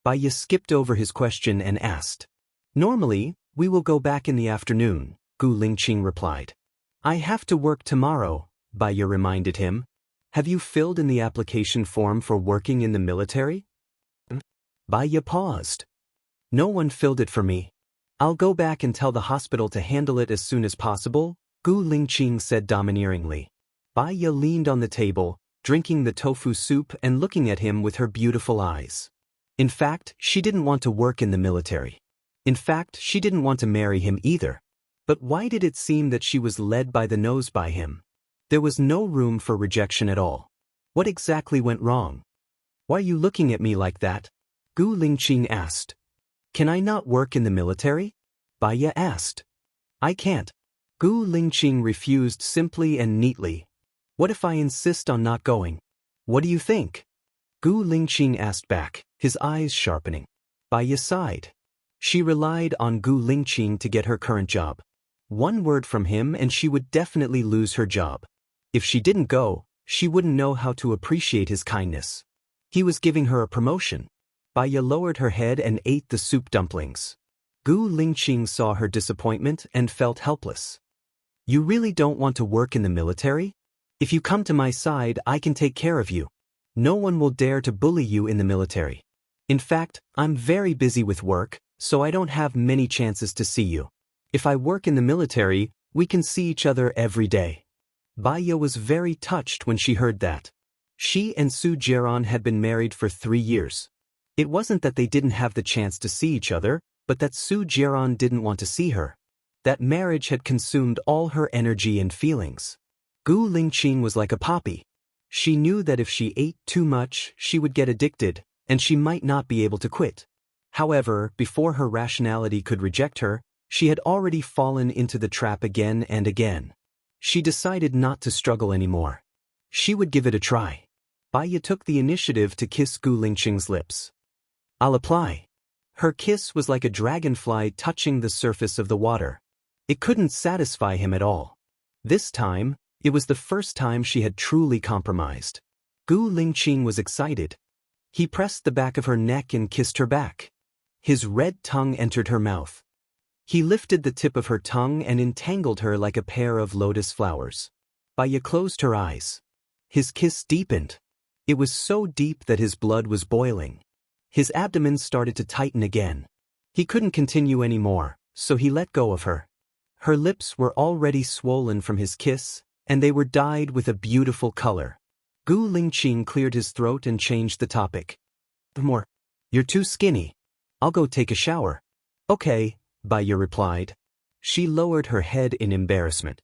Baya skipped over his question and asked. "Normally, we will go back in the afternoon," Gu Lingqing replied. "I have to work tomorrow," Baya reminded him. "Have you filled in the application form for working in the military?" Baya paused. "No one filled it for me. I'll go back and tell the hospital to handle it as soon as possible," Gu Lingqing said domineeringly. Baya leaned on the table, drinking the tofu soup and looking at him with her beautiful eyes. In fact, she didn't want to work in the military. In fact, she didn't want to marry him either. But why did it seem that she was led by the nose by him? There was no room for rejection at all. What exactly went wrong? "Why are you looking at me like that?" Gu Lingqing asked. "Can I not work in the military?" Baya asked. "I can't." Gu Lingqing refused simply and neatly. "What if I insist on not going? What do you think?" Gu Lingqing asked back, his eyes sharpening. Baya sighed. She relied on Gu Lingqing to get her current job. One word from him and she would definitely lose her job. If she didn't go, she wouldn't know how to appreciate his kindness. He was giving her a promotion. Baya lowered her head and ate the soup dumplings. Gu Lingqing saw her disappointment and felt helpless. You really don't want to work in the military? If you come to my side, I can take care of you. No one will dare to bully you in the military. In fact, I'm very busy with work, so I don't have many chances to see you. If I work in the military, we can see each other every day. Baiya was very touched when she heard that. She and Su Jiran had been married for 3 years. It wasn't that they didn't have the chance to see each other, but that Su Jiran didn't want to see her. That marriage had consumed all her energy and feelings. Gu Lingqing was like a poppy. She knew that if she ate too much, she would get addicted, and she might not be able to quit. However, before her rationality could reject her, she had already fallen into the trap again and again. She decided not to struggle anymore. She would give it a try. Baiya took the initiative to kiss Gu Lingqing's lips. I'll apply. Her kiss was like a dragonfly touching the surface of the water. It couldn't satisfy him at all. This time, it was the first time she had truly compromised. Gu Lingqing was excited. He pressed the back of her neck and kissed her back. His red tongue entered her mouth. He lifted the tip of her tongue and entangled her like a pair of lotus flowers. Baiya closed her eyes. His kiss deepened. It was so deep that his blood was boiling. His abdomen started to tighten again. He couldn't continue anymore, so he let go of her. Her lips were already swollen from his kiss, and they were dyed with a beautiful color. Gu Lingqing cleared his throat and changed the topic. More. You're too skinny. I'll go take a shower. Okay, Baiya replied. She lowered her head in embarrassment.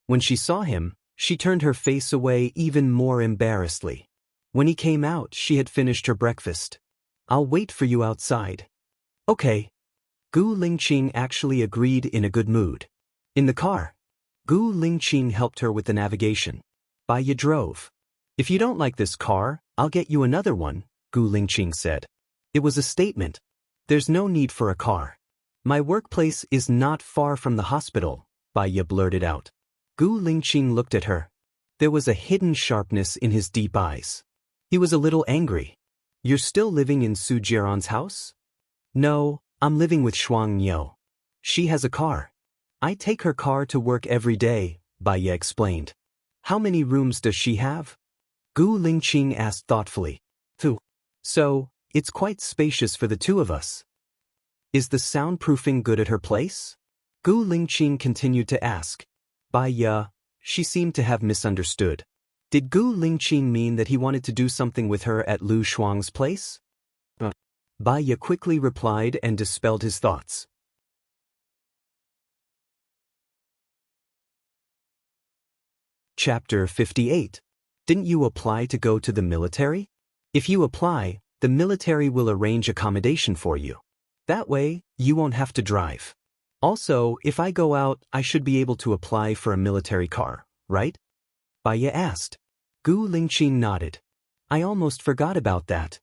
When she saw him, she turned her face away even more embarrassedly. When he came out, she had finished her breakfast. I'll wait for you outside. Okay. Gu Lingqing actually agreed in a good mood. In the car, Gu Lingqing helped her with the navigation. Baiya drove. If you don't like this car, I'll get you another one, Gu Lingqing said. It was a statement. There's no need for a car. My workplace is not far from the hospital, Baiya blurted out. Gu Lingqing looked at her. There was a hidden sharpness in his deep eyes. He was a little angry. You're still living in Su Jiran's house? No, I'm living with Shuang Niu. She has a car. I take her car to work every day, Baiya explained. How many rooms does she have? Gu Lingqing asked thoughtfully. 2. So, it's quite spacious for the two of us. Is the soundproofing good at her place? Gu Lingqing continued to ask. Baiya, she seemed to have misunderstood. Did Gu Lingqing mean that he wanted to do something with her at Lu Shuang's place? Baiya quickly replied and dispelled his thoughts. Chapter 58. Didn't you apply to go to the military? If you apply, the military will arrange accommodation for you. That way, you won't have to drive. Also, if I go out, I should be able to apply for a military car, right? Baiya asked. Gu Lingqing nodded. I almost forgot about that.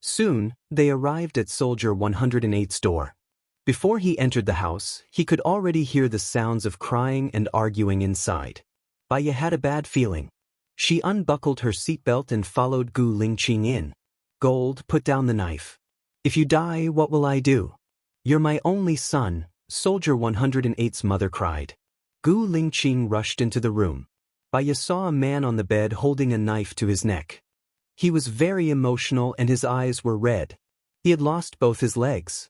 Soon, they arrived at Soldier 108's door. Before he entered the house, he could already hear the sounds of crying and arguing inside. Baiya had a bad feeling. She unbuckled her seatbelt and followed Gu Lingqing in. Gold, put down the knife. If you die, what will I do? You're my only son, Soldier 108's mother cried. Gu Lingqing rushed into the room. Baiya saw a man on the bed holding a knife to his neck. He was very emotional and his eyes were red. He had lost both his legs.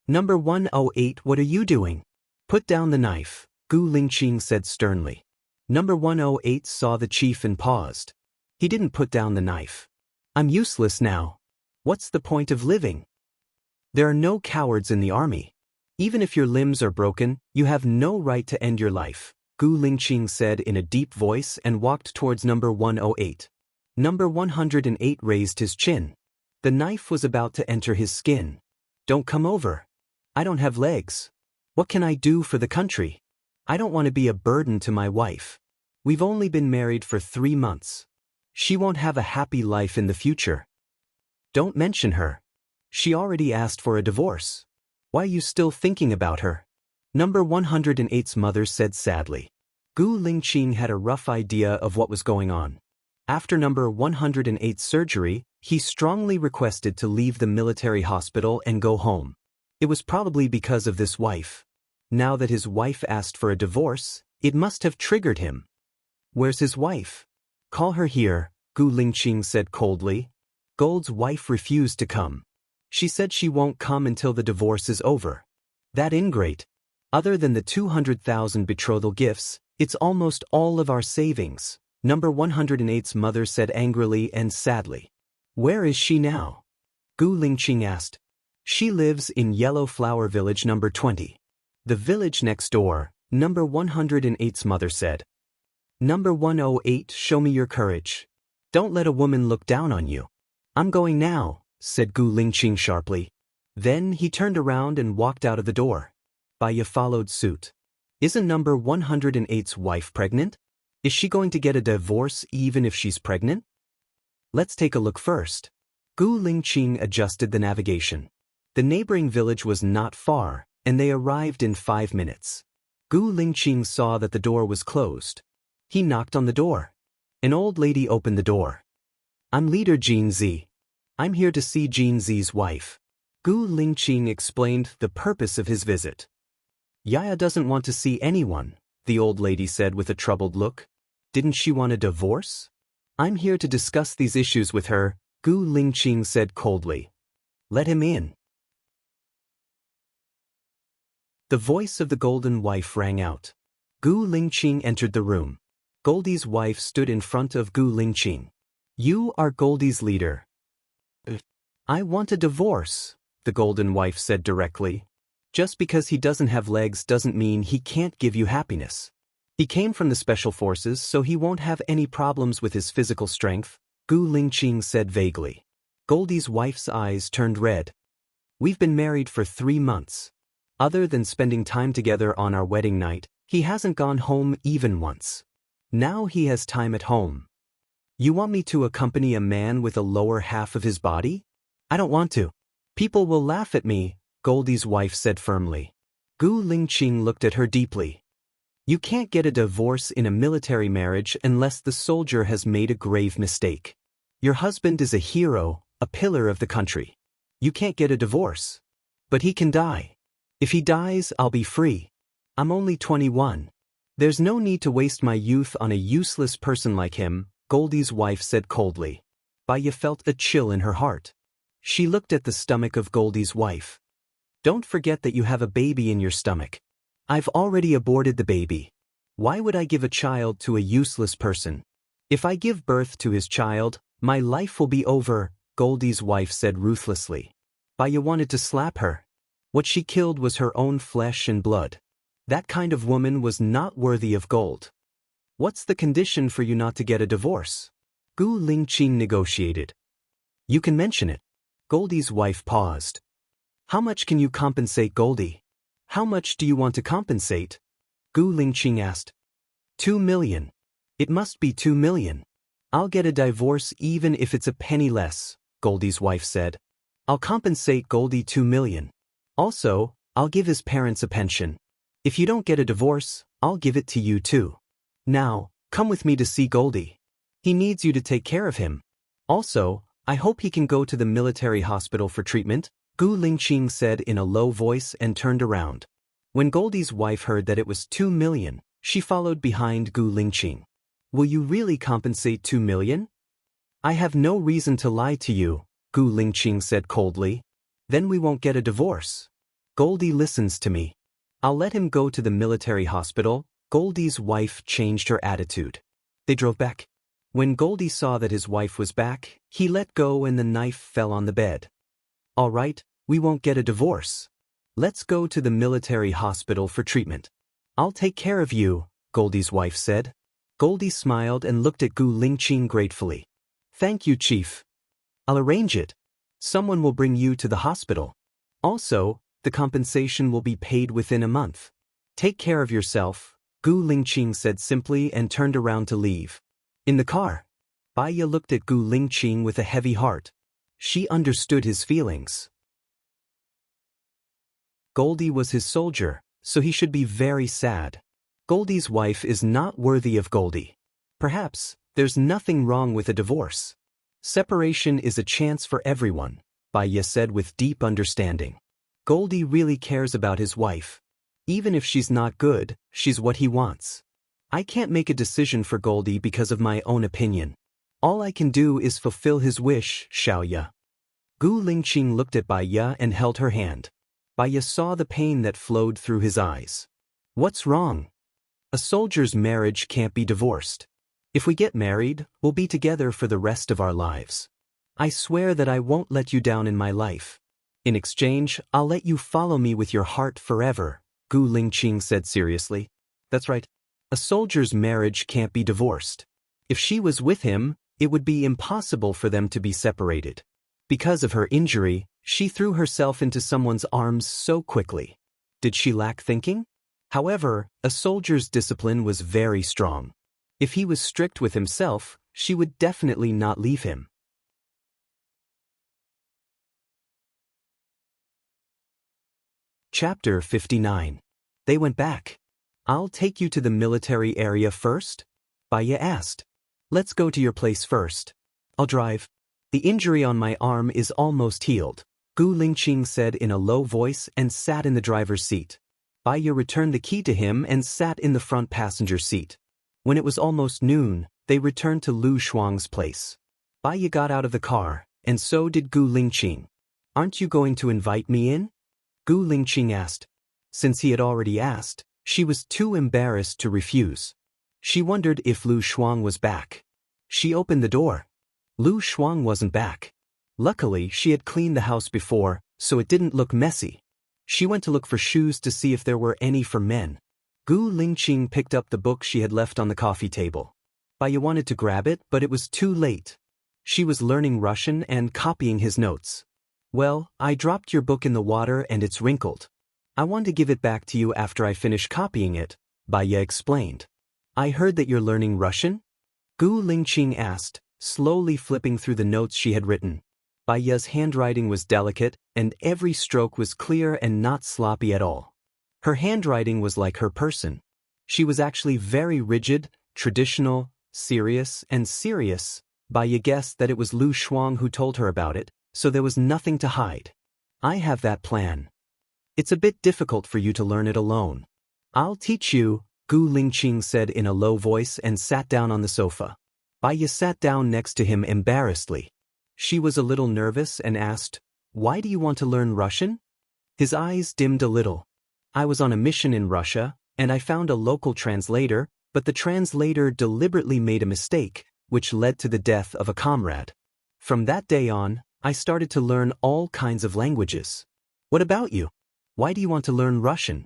Number 108, what are you doing? Put down the knife, Gu Lingqing said sternly. Number 108 saw the chief and paused. He didn't put down the knife. I'm useless now. What's the point of living? There are no cowards in the army. Even if your limbs are broken, you have no right to end your life, Gu Lingqing said in a deep voice and walked towards number 108. Number 108 raised his chin. The knife was about to enter his skin. Don't come over. I don't have legs. What can I do for the country? I don't want to be a burden to my wife. We've only been married for 3 months. She won't have a happy life in the future. Don't mention her. She already asked for a divorce. Why are you still thinking about her? Number 108's mother said sadly. Gu Lingqing had a rough idea of what was going on. After number 108's surgery, he strongly requested to leave the military hospital and go home. It was probably because of this wife. Now that his wife asked for a divorce, it must have triggered him. Where's his wife? Call her here, Gu Lingqing said coldly. Gold's wife refused to come. She said she won't come until the divorce is over. That ingrate. Other than the 200,000 betrothal gifts, it's almost all of our savings, number 108's mother said angrily and sadly. Where is she now? Gu Lingqing asked. She lives in Yellow Flower Village number 20. The village next door, number 108's mother said. Number 108, show me your courage. Don't let a woman look down on you. I'm going now, said Gu Lingqing sharply. Then he turned around and walked out of the door. Baya followed suit. Isn't number 108's wife pregnant? Is she going to get a divorce even if she's pregnant? Let's take a look first. Gu Lingqing adjusted the navigation. The neighboring village was not far, and they arrived in 5 minutes. Gu Lingqing saw that the door was closed. He knocked on the door. An old lady opened the door. I'm leader Jin Zi. I'm here to see Jin Zi's wife. Gu Lingqing explained the purpose of his visit. Yaya doesn't want to see anyone, the old lady said with a troubled look. Didn't she want a divorce? I'm here to discuss these issues with her, Gu Lingqing said coldly. Let him in. The voice of the golden wife rang out. Gu Lingqing entered the room. Goldie's wife stood in front of Gu Lingqing. You are Goldie's leader. I want a divorce, the golden wife said directly. Just because he doesn't have legs doesn't mean he can't give you happiness. He came from the special forces, so he won't have any problems with his physical strength, Gu Lingqing said vaguely. Goldie's wife's eyes turned red. We've been married for 3 months. Other than spending time together on our wedding night, he hasn't gone home even once. Now he has time at home. You want me to accompany a man with a lower half of his body? I don't want to. People will laugh at me, Goldie's wife said firmly. Gu Lingqing looked at her deeply. You can't get a divorce in a military marriage unless the soldier has made a grave mistake. Your husband is a hero, a pillar of the country. You can't get a divorce. But he can die. If he dies, I'll be free. I'm only 21. There's no need to waste my youth on a useless person like him, Goldie's wife said coldly. Baya felt a chill in her heart. She looked at the stomach of Goldie's wife. Don't forget that you have a baby in your stomach. I've already aborted the baby. Why would I give a child to a useless person? If I give birth to his child, my life will be over, Goldie's wife said ruthlessly. Baya wanted to slap her. What she killed was her own flesh and blood. That kind of woman was not worthy of gold. What's the condition for you not to get a divorce? Gu Lingqing negotiated. You can mention it. Goldie's wife paused. How much can you compensate Goldie? How much do you want to compensate? Gu Lingqing asked. 2 million. It must be 2 million. I'll get a divorce even if it's a penny less, Goldie's wife said. I'll compensate Goldie 2 million. Also, I'll give his parents a pension. If you don't get a divorce, I'll give it to you too. Now, come with me to see Goldie. He needs you to take care of him. Also, I hope he can go to the military hospital for treatment, Gu Lingqing said in a low voice and turned around. When Goldie's wife heard that it was 2 million, she followed behind Gu Lingqing. Will you really compensate 2 million? I have no reason to lie to you, Gu Lingqing said coldly. Then we won't get a divorce. Goldie listens to me. I'll let him go to the military hospital. Goldie's wife changed her attitude. They drove back. When Goldie saw that his wife was back, he let go and the knife fell on the bed. All right, we won't get a divorce. Let's go to the military hospital for treatment. I'll take care of you, Goldie's wife said. Goldie smiled and looked at Gu Lingqing gratefully. Thank you, Chief. I'll arrange it. Someone will bring you to the hospital. Also, the compensation will be paid within a month. Take care of yourself, Gu Lingqing said simply and turned around to leave. In the car, Baya looked at Gu Lingqing with a heavy heart. She understood his feelings. Goldie was his soldier, so he should be very sad. Goldie's wife is not worthy of Goldie. Perhaps, There's nothing wrong with a divorce. Separation is a chance for everyone, Baya said with deep understanding. Goldie really cares about his wife. Even if she's not good, she's what he wants. I can't make a decision for Goldie because of my own opinion. All I can do is fulfill his wish, Xiaoya. Gu Lingqing looked at Baya and held her hand. Baya saw the pain that flowed through his eyes. What's wrong? A soldier's marriage can't be divorced. If we get married, we'll be together for the rest of our lives. I swear that I won't let you down in my life. In exchange, I'll let you follow me with your heart forever, Gu Lingqing said seriously. That's right. A soldier's marriage can't be divorced. If she was with him, it would be impossible for them to be separated. Because of her injury, she threw herself into someone's arms so quickly. Did she lack thinking? However, a soldier's discipline was very strong. If he was strict with himself, she would definitely not leave him. Chapter 59. They went back. I'll take you to the military area first? Baya asked. Let's go to your place first. I'll drive. The injury on my arm is almost healed, Gu Lingqing said in a low voice and sat in the driver's seat. Baya returned the key to him and sat in the front passenger seat. When it was almost noon, they returned to Lu Shuang's place. Baya got out of the car, and so did Gu Lingqing. Aren't you going to invite me in? Gu Lingqing asked. Since he had already asked, she was too embarrassed to refuse. She wondered if Lu Shuang was back. She opened the door. Lu Shuang wasn't back. Luckily, she had cleaned the house before, so it didn't look messy. She went to look for shoes to see if there were any for men. Gu Lingqing picked up the book she had left on the coffee table. Baya wanted to grab it, but it was too late. She was learning Russian and copying his notes. Well, I dropped your book in the water and it's wrinkled. I want to give it back to you after I finish copying it, Baya explained. I heard that you're learning Russian? Gu Lingqing asked, slowly flipping through the notes she had written. Baya's handwriting was delicate, and every stroke was clear and not sloppy at all. Her handwriting was like her person. She was actually very rigid, traditional, serious, and serious. Baya guessed that it was Lu Shuang who told her about it, so there was nothing to hide. I have that plan. It's a bit difficult for you to learn it alone. I'll teach you, Gu Lingqing said in a low voice and sat down on the sofa. Baya sat down next to him embarrassedly. She was a little nervous and asked, Why do you want to learn Russian? His eyes dimmed a little. I was on a mission in Russia, and I found a local translator, but the translator deliberately made a mistake, which led to the death of a comrade. From that day on, I started to learn all kinds of languages. What about you? Why do you want to learn Russian?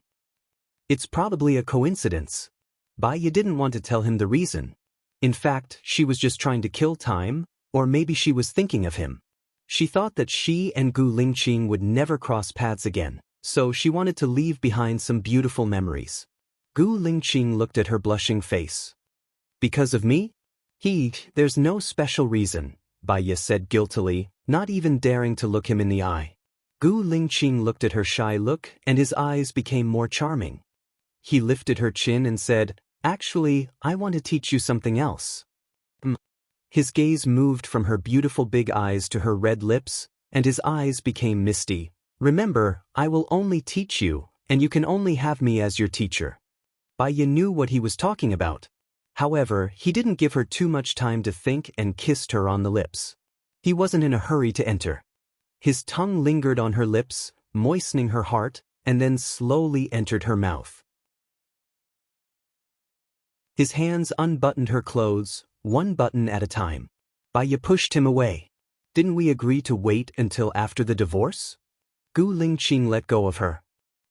It's probably a coincidence. Baya didn't want to tell him the reason. In fact, she was just trying to kill time, or maybe she was thinking of him. She thought that she and Gu Lingqing would never cross paths again, so she wanted to leave behind some beautiful memories. Gu Lingqing looked at her blushing face. Because of me? There's no special reason, Baya said guiltily, not even daring to look him in the eye. Gu Lingqing looked at her shy look, and his eyes became more charming. He lifted her chin and said, Actually, I want to teach you something else. His gaze moved from her beautiful big eyes to her red lips, and his eyes became misty. Remember, I will only teach you, and you can only have me as your teacher. Baya knew what he was talking about. However, he didn't give her too much time to think and kissed her on the lips. He wasn't in a hurry to enter. His tongue lingered on her lips, moistening her heart, and then slowly entered her mouth. His hands unbuttoned her clothes, one button at a time. Baya pushed him away. Didn't we agree to wait until after the divorce? Gu Lingqing let go of her.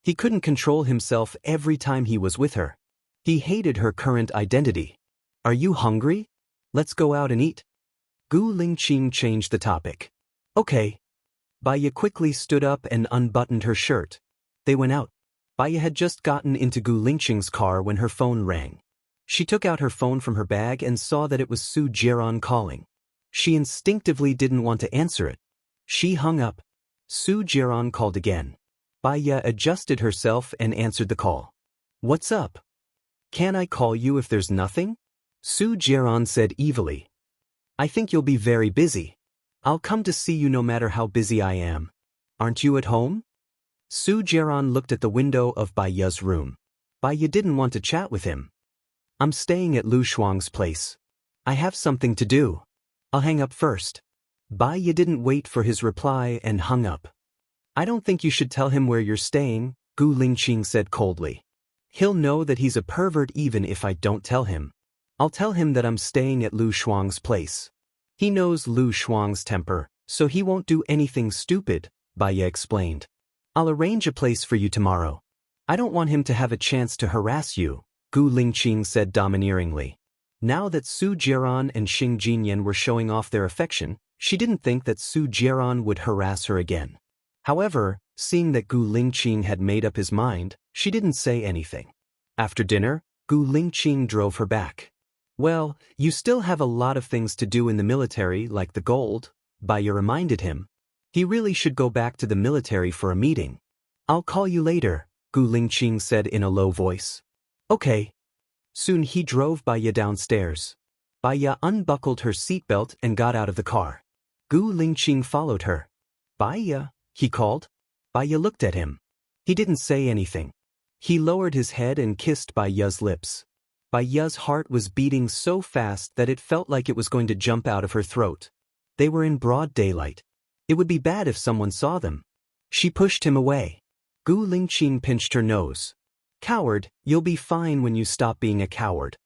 He couldn't control himself every time he was with her. He hated her current identity. Are you hungry? Let's go out and eat. Gu Lingqing changed the topic. Okay. Baya quickly stood up and unbuttoned her shirt. They went out. Baya had just gotten into Gu Lingqing's car when her phone rang. She took out her phone from her bag and saw that it was Su Jiran calling. She instinctively didn't want to answer it. She hung up. Su Jiran called again. Baya adjusted herself and answered the call. What's up? Can I call you if there's nothing? Su Jiran said evilly. I think you'll be very busy. I'll come to see you no matter how busy I am. Aren't you at home? Su Jiran looked at the window of Bai Ye's room. Bai Ye didn't want to chat with him. I'm staying at Lu Shuang's place. I have something to do. I'll hang up first. Bai Ye didn't wait for his reply and hung up. I don't think you should tell him where you're staying, Gu Lingqing said coldly. He'll know that he's a pervert even if I don't tell him. I'll tell him that I'm staying at Lu Shuang's place. He knows Lu Shuang's temper, so he won't do anything stupid, Bai Ye explained. I'll arrange a place for you tomorrow. I don't want him to have a chance to harass you, Gu Lingqing said domineeringly. Now that Su Jiran and Xing Jinyan were showing off their affection, she didn't think that Su Jiran would harass her again. However, seeing that Gu Lingqing had made up his mind, she didn't say anything. After dinner, Gu Lingqing drove her back. Well, you still have a lot of things to do in the military like the gold, Bai Ye reminded him. He really should go back to the military for a meeting. I'll call you later, Gu Lingqing said in a low voice. Okay. Soon he drove Bai Ye downstairs. Bai Ye unbuckled her seatbelt and got out of the car. Gu Lingqing followed her. Bai Ye, he called. Bai Ye looked at him. He didn't say anything. He lowered his head and kissed Bai Ye's lips. Bai Ye's heart was beating so fast that it felt like it was going to jump out of her throat. They were in broad daylight. It would be bad if someone saw them. She pushed him away. Gu Lingqing pinched her nose. Coward, you'll be fine when you stop being a coward.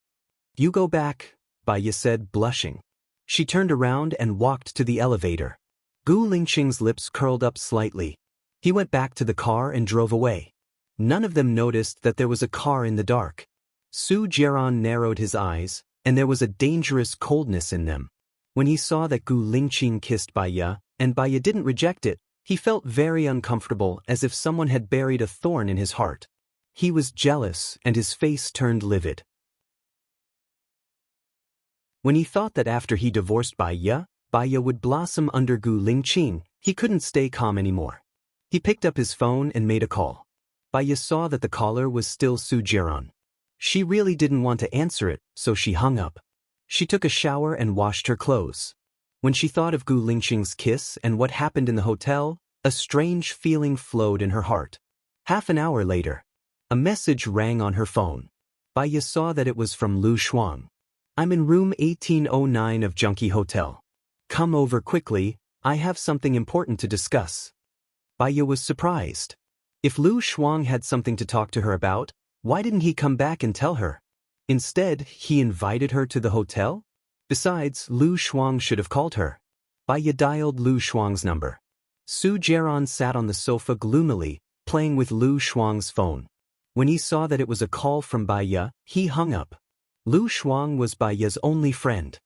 You go back, Bai Ye said, blushing. She turned around and walked to the elevator. Gu Lingqing's lips curled up slightly. He went back to the car and drove away. None of them noticed that there was a car in the dark. Su Jiran narrowed his eyes, and there was a dangerous coldness in them. When he saw that Gu Lingqing kissed Bai Ye, and Bai Ye didn't reject it, he felt very uncomfortable, as if someone had buried a thorn in his heart. He was jealous, and his face turned livid. When he thought that after he divorced Bai Ye would blossom under Gu Lingqing, he couldn't stay calm anymore. He picked up his phone and made a call. Bai Ye saw that the caller was still Su Jiran. She really didn't want to answer it, so she hung up. She took a shower and washed her clothes. When she thought of Gu Lingqing's kiss and what happened in the hotel, a strange feeling flowed in her heart. Half an hour later, a message rang on her phone. Bai Ye saw that it was from Lu Shuang. I'm in room 1809 of Junkie Hotel. Come over quickly, I have something important to discuss. Bai Ye was surprised. If Lu Shuang had something to talk to her about, why didn't he come back and tell her? Instead, he invited her to the hotel? Besides, Lu Shuang should have called her. Bai Ye dialed Lu Shuang's number. Su Jiran sat on the sofa gloomily, playing with Lu Shuang's phone. When he saw that it was a call from Bai Ye, he hung up. Lu Shuang was Bai Ye's only friend.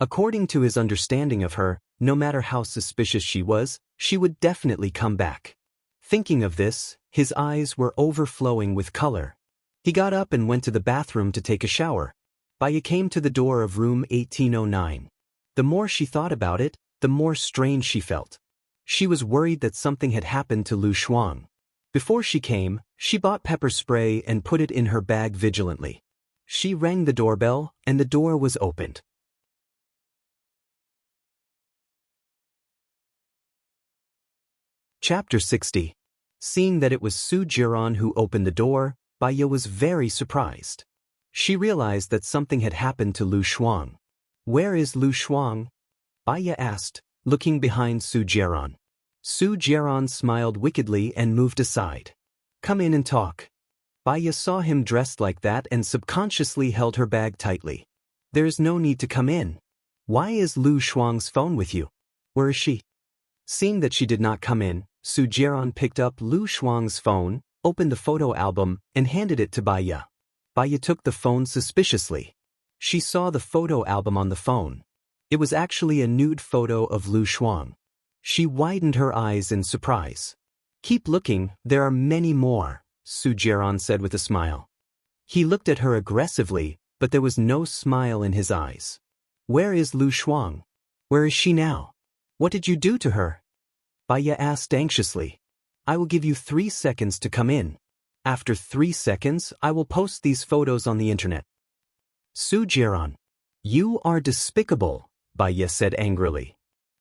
According to his understanding of her, no matter how suspicious she was, she would definitely come back. Thinking of this, his eyes were overflowing with color. He got up and went to the bathroom to take a shower. Bai Ye came to the door of room 1809. The more she thought about it, the more strange she felt. She was worried that something had happened to Lu Shuang. Before she came, she bought pepper spray and put it in her bag vigilantly. She rang the doorbell, and the door was opened. Chapter 60. Seeing that it was Su Jiran who opened the door, Bai Ye was very surprised. She realized that something had happened to Lu Shuang. Where is Lu Shuang? Bai Ye asked, looking behind Su Jiran. Su Jiran smiled wickedly and moved aside. Come in and talk. Bai Ye saw him dressed like that and subconsciously held her bag tightly. There is no need to come in. Why is Lu Shuang's phone with you? Where is she? Seeing that she did not come in, Su Jiran picked up Lu Shuang's phone, opened the photo album, and handed it to Bai Ye. Bai Ye took the phone suspiciously. She saw the photo album on the phone. It was actually a nude photo of Lu Shuang. She widened her eyes in surprise. Keep looking, there are many more, Su Jiran said with a smile. He looked at her aggressively, but there was no smile in his eyes. Where is Lu Shuang? Where is she now? What did you do to her? Bai Ye asked anxiously. I will give you 3 seconds to come in. After 3 seconds, I will post these photos on the internet. Su Jiran. You are despicable, Baya said angrily.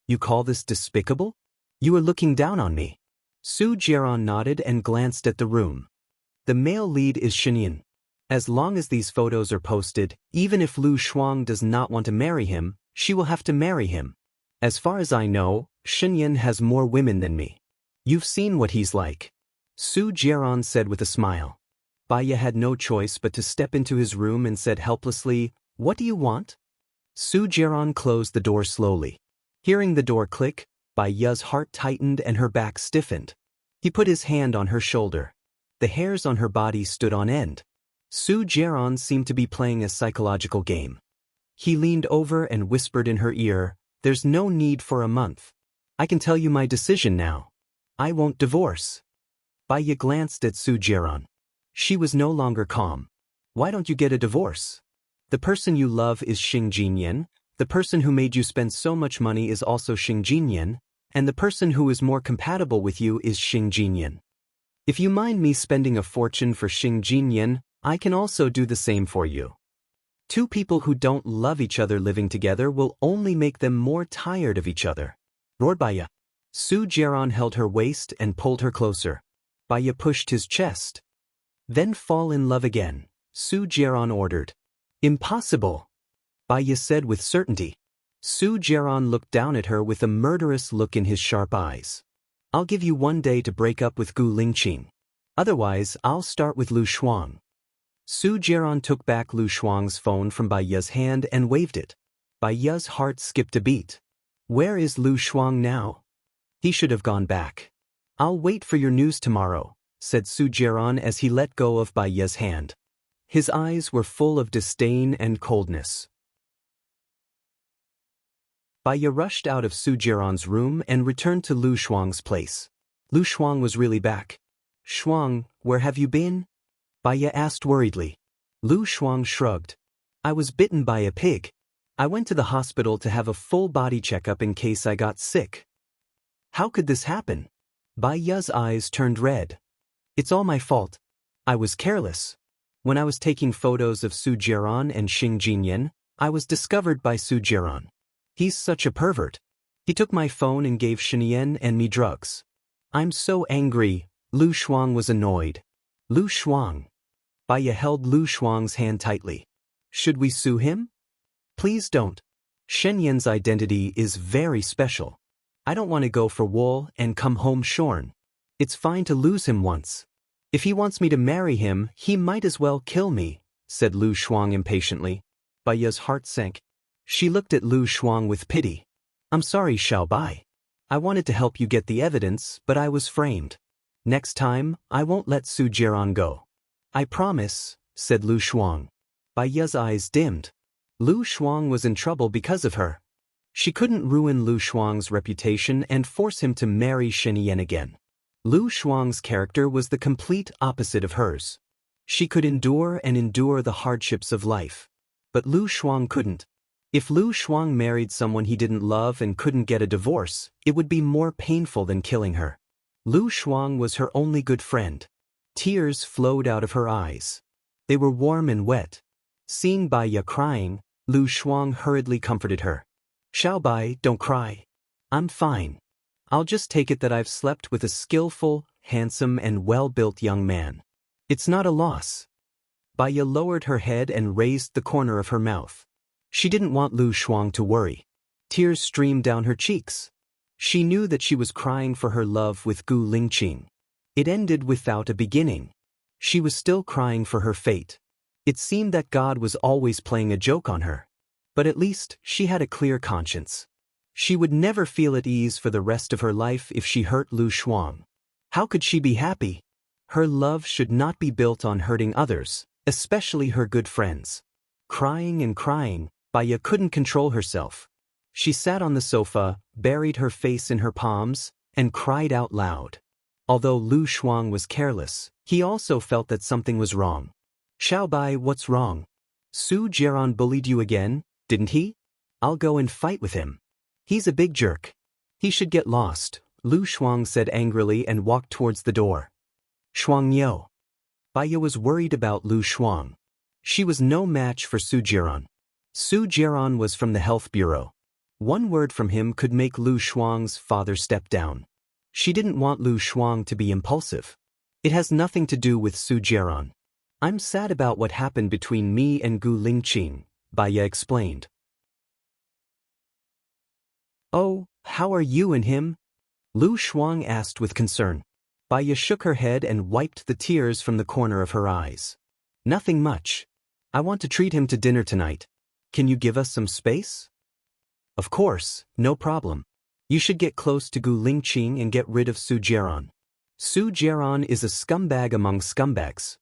You call this despicable? You are looking down on me. Su Jiaran nodded and glanced at the room. The male lead is Shenyan. As long as these photos are posted, even if Lu Shuang does not want to marry him, she will have to marry him. As far as I know, Shenyan has more women than me. You've seen what he's like. Su Jiaran said with a smile. Baya had no choice but to step into his room and said helplessly, "What do you want?" Su Jiaran closed the door slowly. Hearing the door click, Baya's heart tightened and her back stiffened. He put his hand on her shoulder. The hairs on her body stood on end. Su Jiaran seemed to be playing a psychological game. He leaned over and whispered in her ear, "There's no need for a month. I can tell you my decision now. I won't divorce." Baya glanced at Su Jiaran. She was no longer calm. "Why don't you get a divorce? The person you love is Xing Jinyan, the person who made you spend so much money is also Xing Jinyan, and the person who is more compatible with you is Xing Jinyan. If you mind me spending a fortune for Xing Jinyan, I can also do the same for you. Two people who don't love each other living together will only make them more tired of each other," roared Baya. Su Jiaran held her waist and pulled her closer. Baya pushed his chest. "Then fall in love again," Su Jiaran ordered. "Impossible," Baya said with certainty. Su Jiaran looked down at her with a murderous look in his sharp eyes. "I'll give you 1 day to break up with Gu Lingqing. Otherwise, I'll start with Lu Shuang." Su Jiaran took back Lu Shuang's phone from Baya's hand and waved it. Baya's heart skipped a beat. Where is Lu Shuang now? He should have gone back. "I'll wait for your news tomorrow," said Su Jiaran as he let go of Baya's hand. His eyes were full of disdain and coldness. Baya rushed out of Su Jiaran's room and returned to Lu Shuang's place. Lu Shuang was really back. "Shuang, where have you been?" Baya asked worriedly. Lu Shuang shrugged. "I was bitten by a pig. I went to the hospital to have a full body checkup in case I got sick." "How could this happen?" Baya's eyes turned red. "It's all my fault. I was careless. When I was taking photos of Su Jiaran and Xing Jinyan, I was discovered by Su Jiaran. He's such a pervert. He took my phone and gave Shenyan and me drugs. I'm so angry." Lu Shuang was annoyed. "Lu Shuang." Baya held Lu Shuang's hand tightly. "Should we sue him?" "Please don't. Shenyan's identity is very special. I don't want to go for wool and come home shorn. It's fine to lose him once. If he wants me to marry him, he might as well kill me," said Lu Shuang impatiently. Baya's heart sank. She looked at Lu Shuang with pity. "I'm sorry, Xiao Bai. I wanted to help you get the evidence, but I was framed. Next time, I won't let Su Jiaran go." "I promise," said Lu Shuang. Baya's eyes dimmed. Lu Shuang was in trouble because of her. She couldn't ruin Lu Shuang's reputation and force him to marry Shenyan again. Lu Shuang's character was the complete opposite of hers. She could endure and endure the hardships of life. But Lu Shuang couldn't. If Lu Shuang married someone he didn't love and couldn't get a divorce, it would be more painful than killing her. Lu Shuang was her only good friend. Tears flowed out of her eyes. They were warm and wet. Seeing Baya crying, Lu Shuang hurriedly comforted her. "Xiao Bai, don't cry. I'm fine. I'll just take it that I've slept with a skillful, handsome and well-built young man. It's not a loss." Baya lowered her head and raised the corner of her mouth. She didn't want Lu Shuang to worry. Tears streamed down her cheeks. She knew that she was crying for her love with Gu Lingqing. It ended without a beginning. She was still crying for her fate. It seemed that God was always playing a joke on her. But at least she had a clear conscience. She would never feel at ease for the rest of her life if she hurt Lu Shuang. How could she be happy? Her love should not be built on hurting others, especially her good friends. Crying and crying, Baya couldn't control herself. She sat on the sofa, buried her face in her palms, and cried out loud. Although Lu Shuang was careless, he also felt that something was wrong. "Xiao Bai, what's wrong? Su Jiaran bullied you again, didn't he? I'll go and fight with him. He's a big jerk. He should get lost," Lu Shuang said angrily and walked towards the door. "Shuang Niu." Baya was worried about Lu Shuang. She was no match for Su Jiaran. Su Jiaran was from the health bureau. One word from him could make Lu Shuang's father step down. She didn't want Lu Shuang to be impulsive. It has nothing to do with Su Jiaran. I'm sad about what happened between me and Gu Lingqing, Baya explained. Oh, how are you and him? Lu Shuang asked with concern. Baya shook her head and wiped the tears from the corner of her eyes. Nothing much. I want to treat him to dinner tonight. Can you give us some space? Of course, no problem. You should get close to Gu Lingqing and get rid of Su Jiaran. Su Jiaran is a scumbag among scumbags.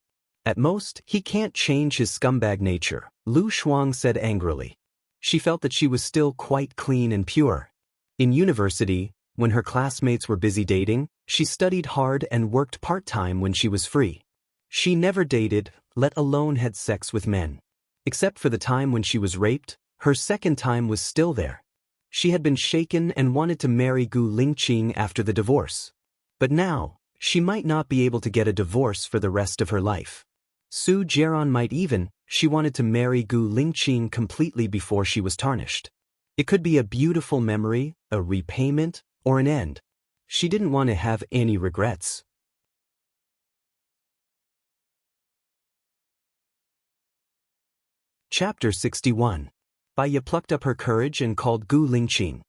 At most, he can't change his scumbag nature, Lu Shuang said angrily. She felt that she was still quite clean and pure. In university, when her classmates were busy dating, she studied hard and worked part-time when she was free. She never dated, let alone had sex with men. Except for the time when she was raped, her second time was still there. She had been shaken and wanted to marry Gu Lingqing after the divorce. But now, she might not be able to get a divorce for the rest of her life. Su Jiaran might even, she wanted to marry Gu Lingqing completely before she was tarnished. It could be a beautiful memory, a repayment, or an end. She didn't want to have any regrets. Chapter 61. Baya plucked up her courage and called Gu Lingqing.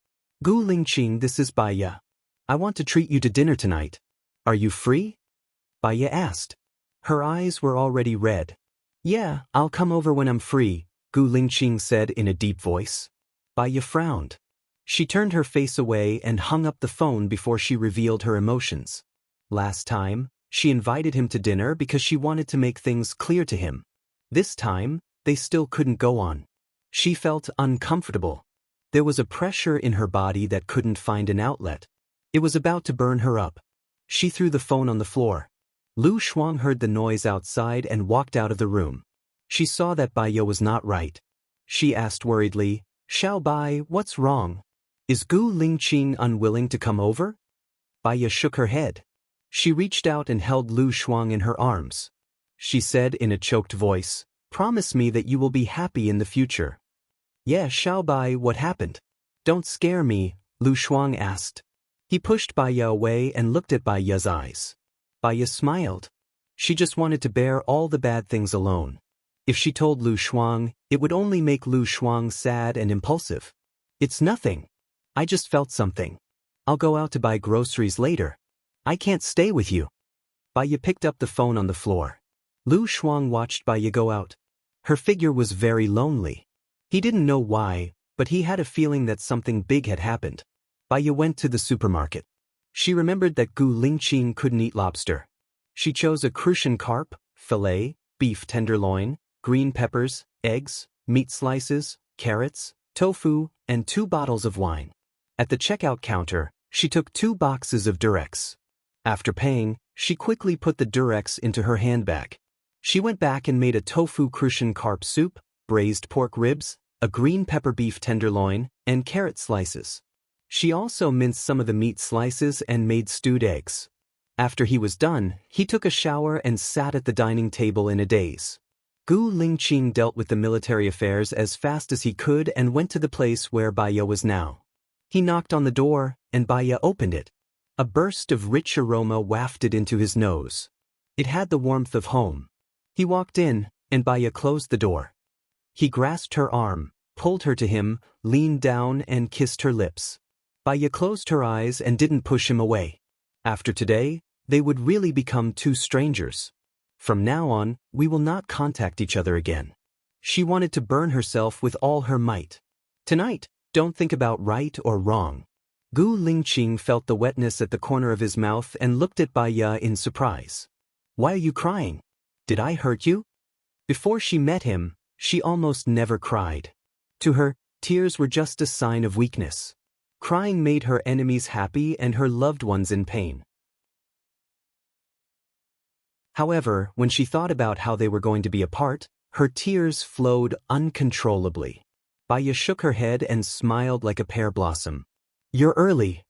Gu Lingqing, this is Baya. I want to treat you to dinner tonight. Are you free? Baya asked. Her eyes were already red. Yeah, I'll come over when I'm free, Gu Lingqing said in a deep voice. Baya frowned. She turned her face away and hung up the phone before she revealed her emotions. Last time, she invited him to dinner because she wanted to make things clear to him. This time, they still couldn't go on. She felt uncomfortable. There was a pressure in her body that couldn't find an outlet. It was about to burn her up. She threw the phone on the floor. Lu Shuang heard the noise outside and walked out of the room. She saw that Baya was not right. She asked worriedly, Xiao Bai, what's wrong? Is Gu Lingqing unwilling to come over? Baya shook her head. She reached out and held Lu Shuang in her arms. She said in a choked voice, Promise me that you will be happy in the future. Yeah, Xiao Bai, what happened? Don't scare me, Lu Shuang asked. He pushed Baya away and looked at Baya's eyes. Baya smiled. She just wanted to bear all the bad things alone. If she told Lu Shuang, it would only make Lu Shuang sad and impulsive. It's nothing. I just felt something. I'll go out to buy groceries later. I can't stay with you. Baya picked up the phone on the floor. Lu Shuang watched Baya go out. Her figure was very lonely. He didn't know why, but he had a feeling that something big had happened. Baya went to the supermarket. She remembered that Gu Lingqing couldn't eat lobster. She chose a crucian carp, fillet, beef tenderloin, green peppers, eggs, meat slices, carrots, tofu, and 2 bottles of wine. At the checkout counter, she took 2 boxes of Durex. After paying, she quickly put the Durex into her handbag. She went back and made a tofu crucian carp soup, braised pork ribs, a green pepper beef tenderloin, and carrot slices. She also minced some of the meat slices and made stewed eggs. After he was done, he took a shower and sat at the dining table in a daze. Gu Lingqing dealt with the military affairs as fast as he could and went to the place where Baya was now. He knocked on the door, and Baya opened it. A burst of rich aroma wafted into his nose. It had the warmth of home. He walked in, and Baya closed the door. He grasped her arm, pulled her to him, leaned down and kissed her lips. Baya closed her eyes and didn't push him away. After today, they would really become 2 strangers. From now on, we will not contact each other again. She wanted to burn herself with all her might. Tonight, don't think about right or wrong. Gu Lingqing felt the wetness at the corner of his mouth and looked at Baya in surprise. Why are you crying? Did I hurt you? Before she met him, she almost never cried. To her, tears were just a sign of weakness. Crying made her enemies happy and her loved ones in pain. However, when she thought about how they were going to be apart, her tears flowed uncontrollably. Baya shook her head and smiled like a pear blossom. You're early.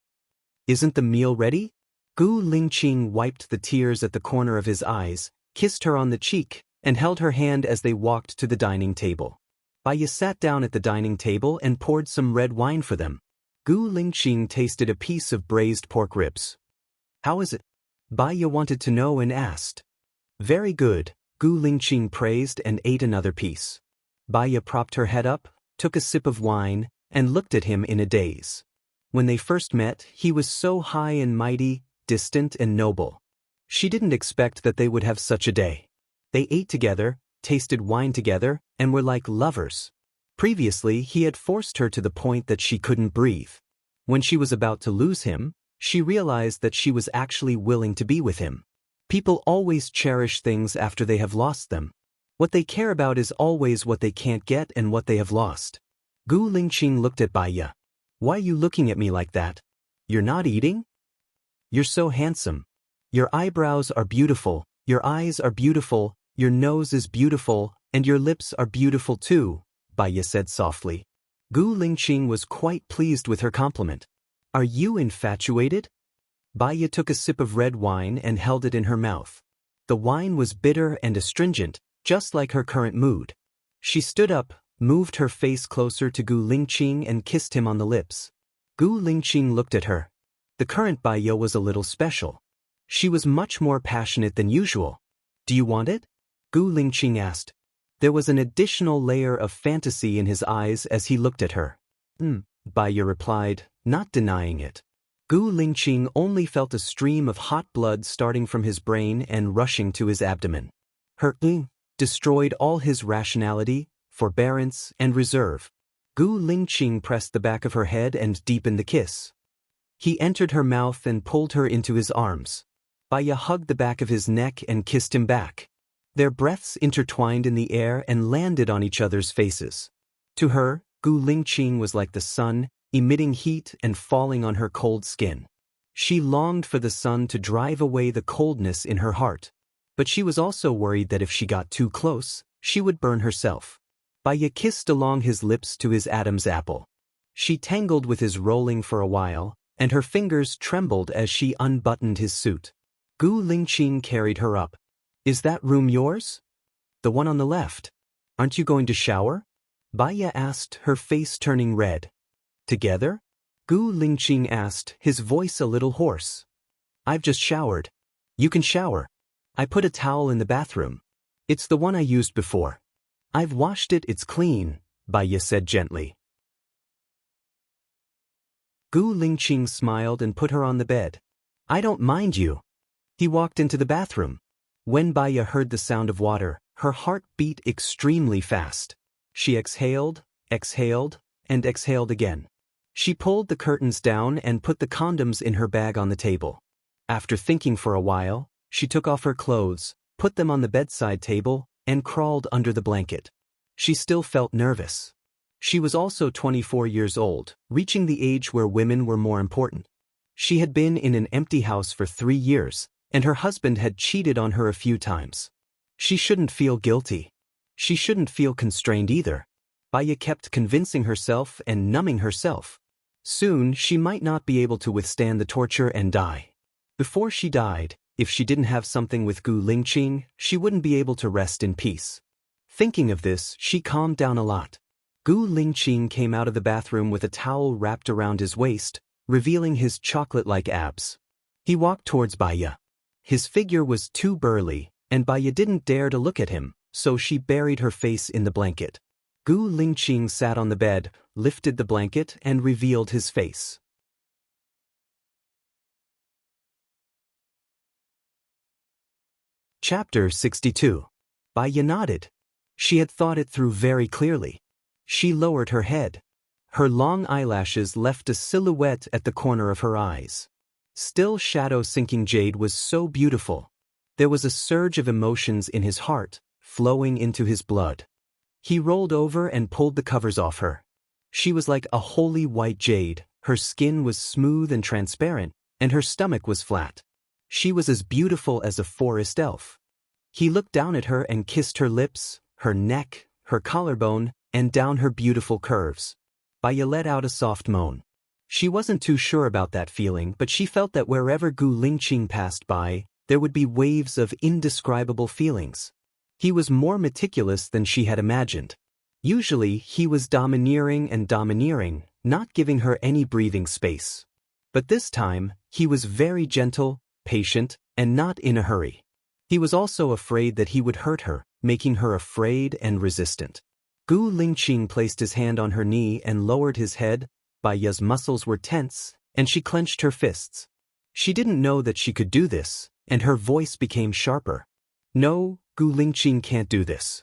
Isn't the meal ready? Gu Lingqing wiped the tears at the corner of his eyes, kissed her on the cheek, and held her hand as they walked to the dining table. Baya sat down at the dining table and poured some red wine for them. Gu Lingqing tasted a piece of braised pork ribs. How is it? Baya wanted to know and asked. Very good, Gu Lingqing praised and ate another piece. Baya propped her head up, took a sip of wine, and looked at him in a daze. When they first met, he was so high and mighty, distant and noble. She didn't expect that they would have such a day. They ate together, tasted wine together, and were like lovers. Previously, he had forced her to the point that she couldn't breathe. When she was about to lose him, she realized that she was actually willing to be with him. People always cherish things after they have lost them. What they care about is always what they can't get and what they have lost. Gu Lingqing looked at Baya. Why are you looking at me like that? You're not eating? You're so handsome. Your eyebrows are beautiful, your eyes are beautiful, your nose is beautiful, and your lips are beautiful too, Baya said softly. Gu Lingqing was quite pleased with her compliment. Are you infatuated? Baya took a sip of red wine and held it in her mouth. The wine was bitter and astringent, just like her current mood. She stood up, moved her face closer to Gu Lingqing and kissed him on the lips. Gu Lingqing looked at her. The current Baya was a little special. She was much more passionate than usual. Do you want it? Gu Lingqing asked. There was an additional layer of fantasy in his eyes as he looked at her. Baya replied, not denying it. Gu Lingqing only felt a stream of hot blood starting from his brain and rushing to his abdomen. Her destroyed all his rationality, forbearance, and reserve. Gu Lingqing pressed the back of her head and deepened the kiss. He entered her mouth and pulled her into his arms. Baya hugged the back of his neck and kissed him back. Their breaths intertwined in the air and landed on each other's faces. To her, Gu Lingqing was like the sun, emitting heat and falling on her cold skin. She longed for the sun to drive away the coldness in her heart. But she was also worried that if she got too close, she would burn herself. Baya kissed along his lips to his Adam's apple. She tangled with his rolling for a while, and her fingers trembled as she unbuttoned his suit. Gu Lingqing carried her up. Is that room yours? The one on the left. Aren't you going to shower? Baya asked, her face turning red. Together? Gu Lingqing asked, his voice a little hoarse. I've just showered. You can shower. I put a towel in the bathroom. It's the one I used before. I've washed it, it's clean, Baya said gently. Gu Lingqing smiled and put her on the bed. I don't mind you. He walked into the bathroom. When Baya heard the sound of water, her heart beat extremely fast. She exhaled, and exhaled again. She pulled the curtains down and put the condoms in her bag on the table. After thinking for a while, she took off her clothes, put them on the bedside table, and crawled under the blanket. She still felt nervous. She was also 24 years old, reaching the age where women were more important. She had been in an empty house for 3 years, and her husband had cheated on her a few times. She shouldn't feel guilty. She shouldn't feel constrained either. Baya kept convincing herself and numbing herself. Soon she might not be able to withstand the torture and die. Before she died, if she didn't have something with Gu Lingqing, she wouldn't be able to rest in peace. Thinking of this, she calmed down a lot. Gu Lingqing came out of the bathroom with a towel wrapped around his waist, revealing his chocolate-like abs. He walked towards Baya. His figure was too burly, and Baya didn't dare to look at him, so she buried her face in the blanket. Gu Lingqing sat on the bed, lifted the blanket, and revealed his face. Chapter 62. Baya nodded. She had thought it through very clearly. She lowered her head. Her long eyelashes left a silhouette at the corner of her eyes. Still shadow-sinking jade was so beautiful. There was a surge of emotions in his heart, flowing into his blood. He rolled over and pulled the covers off her. She was like a holy white jade, her skin was smooth and transparent, and her stomach was flat. She was as beautiful as a forest elf. He looked down at her and kissed her lips, her neck, her collarbone, and down her beautiful curves. Baya let out a soft moan. She wasn't too sure about that feeling, but she felt that wherever Gu Lingqing passed by, there would be waves of indescribable feelings. He was more meticulous than she had imagined. Usually, he was domineering and domineering, not giving her any breathing space. But this time, he was very gentle, patient, and not in a hurry. He was also afraid that he would hurt her, making her afraid and resistant. Gu Lingqing placed his hand on her knee and lowered his head. Baiya's muscles were tense, and she clenched her fists. She didn't know that she could do this, and her voice became sharper. No, Gu Lingqing can't do this.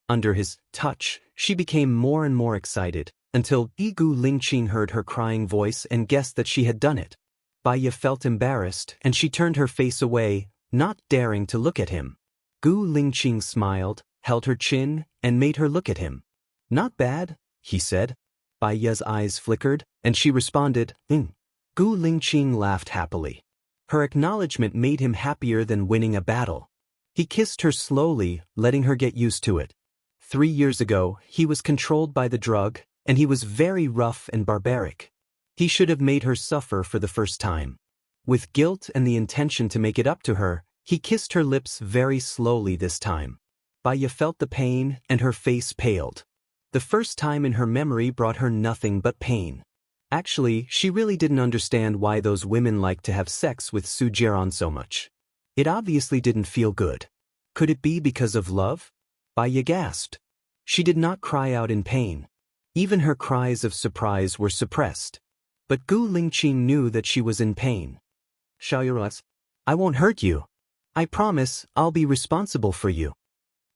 Under his touch, she became more and more excited, until Gu Lingqing heard her crying voice and guessed that she had done it. Baiya felt embarrassed, and she turned her face away, not daring to look at him. Gu Lingqing smiled, held her chin, and made her look at him. Not bad, he said. Baiya's eyes flickered, and she responded, Gu Lingqing laughed happily. Her acknowledgement made him happier than winning a battle. He kissed her slowly, letting her get used to it. 3 years ago, he was controlled by the drug, and he was very rough and barbaric. He should have made her suffer for the first time. With guilt and the intention to make it up to her, he kissed her lips very slowly this time. Baiya felt the pain, and her face paled. The first time in her memory brought her nothing but pain. Actually, she really didn't understand why those women liked to have sex with Su Jiran so much. It obviously didn't feel good. Could it be because of love? Baiya gasped. She did not cry out in pain. Even her cries of surprise were suppressed. But Gu Lingqing knew that she was in pain. Xiaoyuras, I won't hurt you. I promise I'll be responsible for you.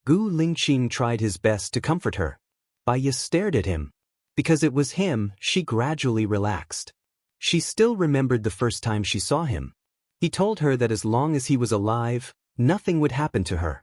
Gu Lingqing tried his best to comfort her. Baiya stared at him. Because it was him, she gradually relaxed. She still remembered the first time she saw him. He told her that as long as he was alive, nothing would happen to her.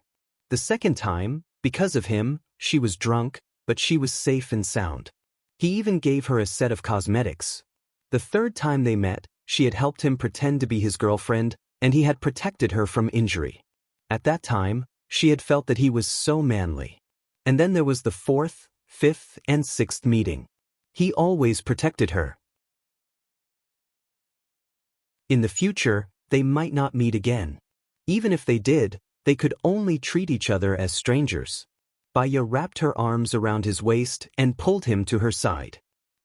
The second time, because of him, she was drunk, but she was safe and sound. He even gave her a set of cosmetics. The third time they met, she had helped him pretend to be his girlfriend, and he had protected her from injury. At that time, she had felt that he was so manly. And then there was the 4th, 5th, and 6th meeting. He always protected her. In the future, they might not meet again. Even if they did, they could only treat each other as strangers. Baiya wrapped her arms around his waist and pulled him to her side.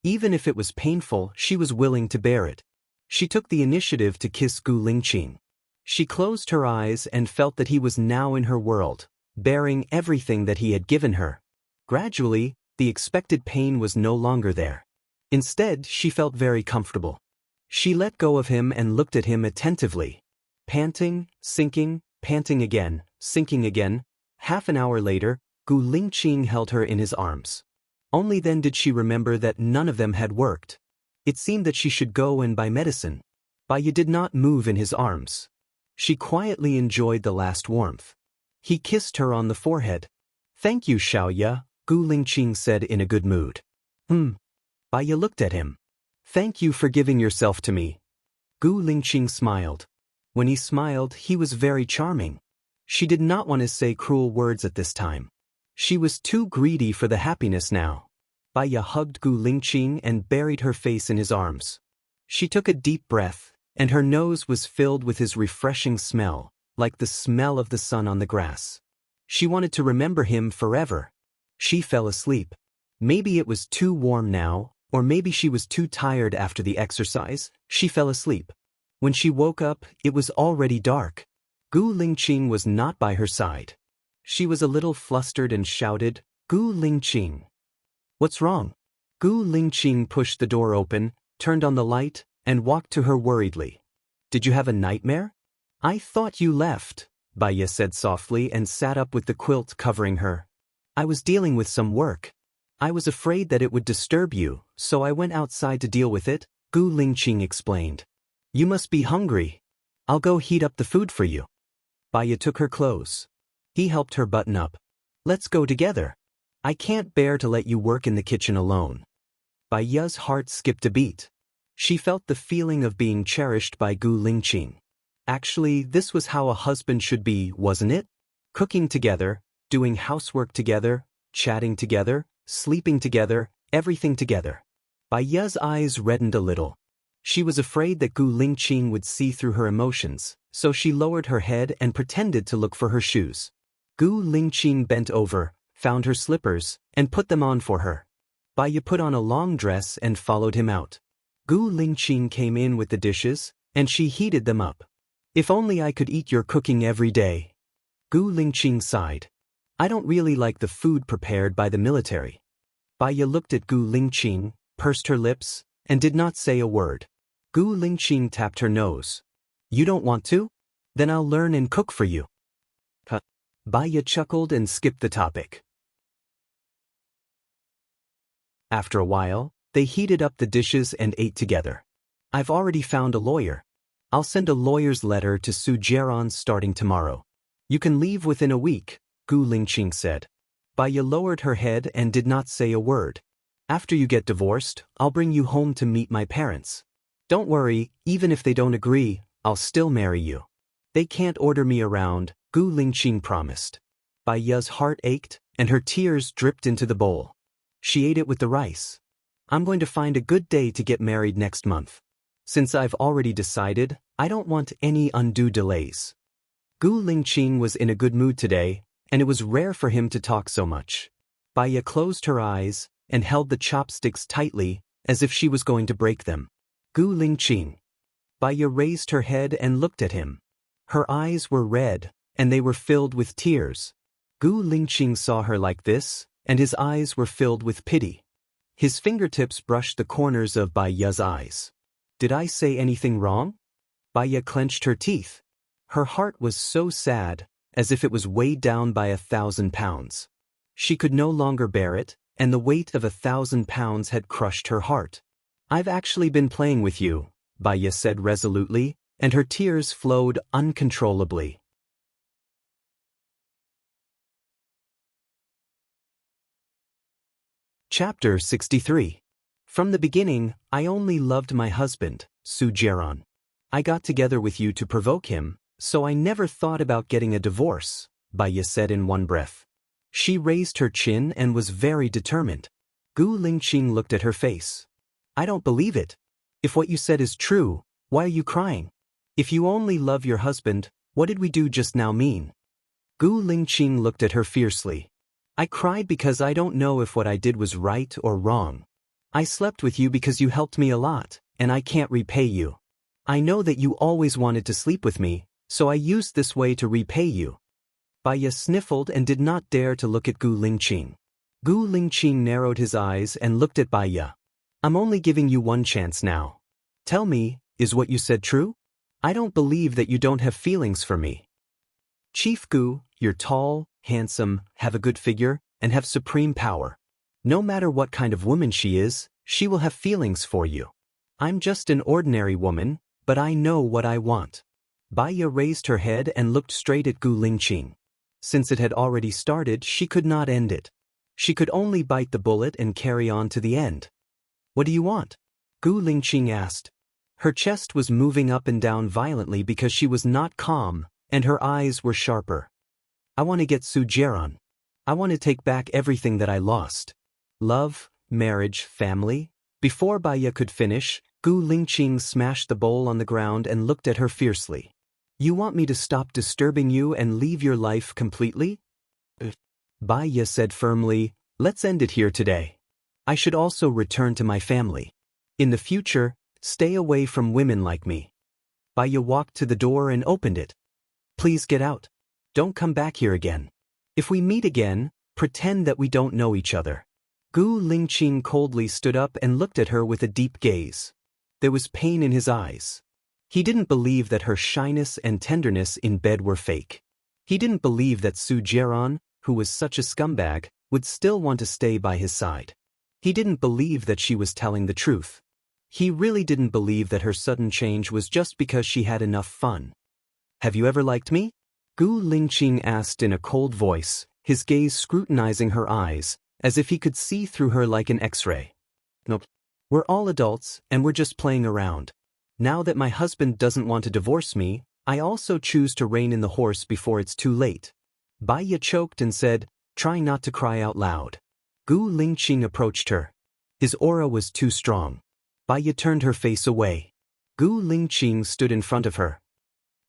Even if it was painful, she was willing to bear it. She took the initiative to kiss Gu Lingqing. She closed her eyes and felt that he was now in her world, bearing everything that he had given her. Gradually, the expected pain was no longer there. Instead, she felt very comfortable. She let go of him and looked at him attentively. Panting, sinking, panting again, sinking again. Half an hour later, Gu Lingqing held her in his arms. Only then did she remember that none of them had worked. It seemed that she should go and buy medicine. Baiya did not move in his arms. She quietly enjoyed the last warmth. He kissed her on the forehead. Thank you, Xiaoya, Gu Lingqing said in a good mood. Baiya looked at him. Thank you for giving yourself to me. Gu Lingqing smiled. When he smiled, he was very charming. She did not want to say cruel words at this time. She was too greedy for the happiness now. Baiya hugged Gu Lingqing and buried her face in his arms. She took a deep breath, and her nose was filled with his refreshing smell, like the smell of the sun on the grass. She wanted to remember him forever. She fell asleep. Maybe it was too warm now, or maybe she was too tired after the exercise. She fell asleep. When she woke up, it was already dark. Gu Lingqing was not by her side. She was a little flustered and shouted, Gu Lingqing. What's wrong? Gu Lingqing pushed the door open, turned on the light, and walked to her worriedly. Did you have a nightmare? I thought you left, Baiya said softly and sat up with the quilt covering her. I was dealing with some work. I was afraid that it would disturb you, so I went outside to deal with it, Gu Lingqing explained. You must be hungry. I'll go heat up the food for you. Baiya took her clothes. He helped her button up. Let's go together. I can't bear to let you work in the kitchen alone. Baiya's heart skipped a beat. She felt the feeling of being cherished by Gu Lingqing. Actually, this was how a husband should be, wasn't it? Cooking together, doing housework together, chatting together, sleeping together, everything together. Baiya's eyes reddened a little. She was afraid that Gu Lingqing would see through her emotions, so she lowered her head and pretended to look for her shoes. Gu Lingqing bent over, found her slippers, and put them on for her. Baya put on a long dress and followed him out. Gu Lingqing came in with the dishes, and she heated them up. If only I could eat your cooking every day. Gu Lingqing sighed. I don't really like the food prepared by the military. Baya looked at Gu Lingqing, pursed her lips, and did not say a word. Gu Lingqing tapped her nose. You don't want to? Then I'll learn and cook for you. Baya chuckled and skipped the topic. After a while, they heated up the dishes and ate together. I've already found a lawyer. I'll send a lawyer's letter to Su Jiaran starting tomorrow. You can leave within a week, Gu Lingqing said. Baya lowered her head and did not say a word. After you get divorced, I'll bring you home to meet my parents. Don't worry, even if they don't agree, I'll still marry you. They can't order me around, Gu Lingqing promised. Baya's heart ached, and her tears dripped into the bowl. She ate it with the rice. I'm going to find a good day to get married next month. Since I've already decided, I don't want any undue delays. Gu Lingqing was in a good mood today, and it was rare for him to talk so much. Baya closed her eyes and held the chopsticks tightly, as if she was going to break them. Gu Lingqing. Baya raised her head and looked at him. Her eyes were red, and they were filled with tears. Gu Lingqing saw her like this, and his eyes were filled with pity. His fingertips brushed the corners of Baya's eyes. Did I say anything wrong? Baya clenched her teeth. Her heart was so sad, as if it was weighed down by 1,000 pounds. She could no longer bear it, and the weight of 1,000 pounds had crushed her heart. I've actually been playing with you, Baya said resolutely, and her tears flowed uncontrollably. Chapter 63. From the beginning, I only loved my husband, Su Jiaran. I got together with you to provoke him, so I never thought about getting a divorce, Baya said in one breath. She raised her chin and was very determined. Gu Lingqing looked at her face. I don't believe it. If what you said is true, why are you crying? If you only love your husband, what did we do just now mean? Gu Lingqing looked at her fiercely. I cried because I don't know if what I did was right or wrong. I slept with you because you helped me a lot, and I can't repay you. I know that you always wanted to sleep with me, so I used this way to repay you. Baya sniffled and did not dare to look at Gu Lingqing. Gu Lingqing narrowed his eyes and looked at Baya. I'm only giving you one chance now. Tell me, is what you said true? I don't believe that you don't have feelings for me. Chief Gu, you're tall, handsome, have a good figure, and have supreme power. No matter what kind of woman she is, she will have feelings for you. I'm just an ordinary woman, but I know what I want. Baya raised her head and looked straight at Gu Lingqing. Since it had already started, she could not end it. She could only bite the bullet and carry on to the end. What do you want? Gu Lingqing asked. Her chest was moving up and down violently because she was not calm, and her eyes were sharper. I want to get Su Jiaran. I want to take back everything that I lost. Love, marriage, family. Before Baya could finish, Gu Lingqing smashed the bowl on the ground and looked at her fiercely. You want me to stop disturbing you and leave your life completely? Baya said firmly, let's end it here today. I should also return to my family. In the future, stay away from women like me. Baya walked to the door and opened it. Please get out. Don't come back here again. If we meet again, pretend that we don't know each other. Gu Lingqing coldly stood up and looked at her with a deep gaze. There was pain in his eyes. He didn't believe that her shyness and tenderness in bed were fake. He didn't believe that Su Jiaran, who was such a scumbag, would still want to stay by his side. He didn't believe that she was telling the truth. He really didn't believe that her sudden change was just because she had enough fun. Have you ever liked me? Gu Lingqing asked in a cold voice, his gaze scrutinizing her eyes, as if he could see through her like an X-ray. Nope. We're all adults, and we're just playing around. Now that my husband doesn't want to divorce me, I also choose to rein in the horse before it's too late. Baya choked and said, trying not to cry out loud. Gu Lingqing approached her. His aura was too strong. Baya turned her face away. Gu Lingqing stood in front of her.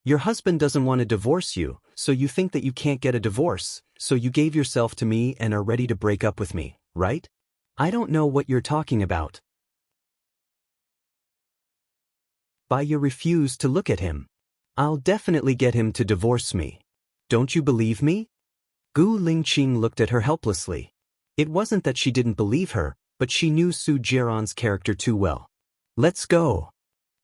Your husband doesn't want to divorce you, so you think that you can't get a divorce, so you gave yourself to me and are ready to break up with me, right? I don't know what you're talking about. Baya refused to look at him. I'll definitely get him to divorce me. Don't you believe me? Gu Lingqing looked at her helplessly. It wasn't that she didn't believe her, but she knew Su Jiran's character too well. Let's go.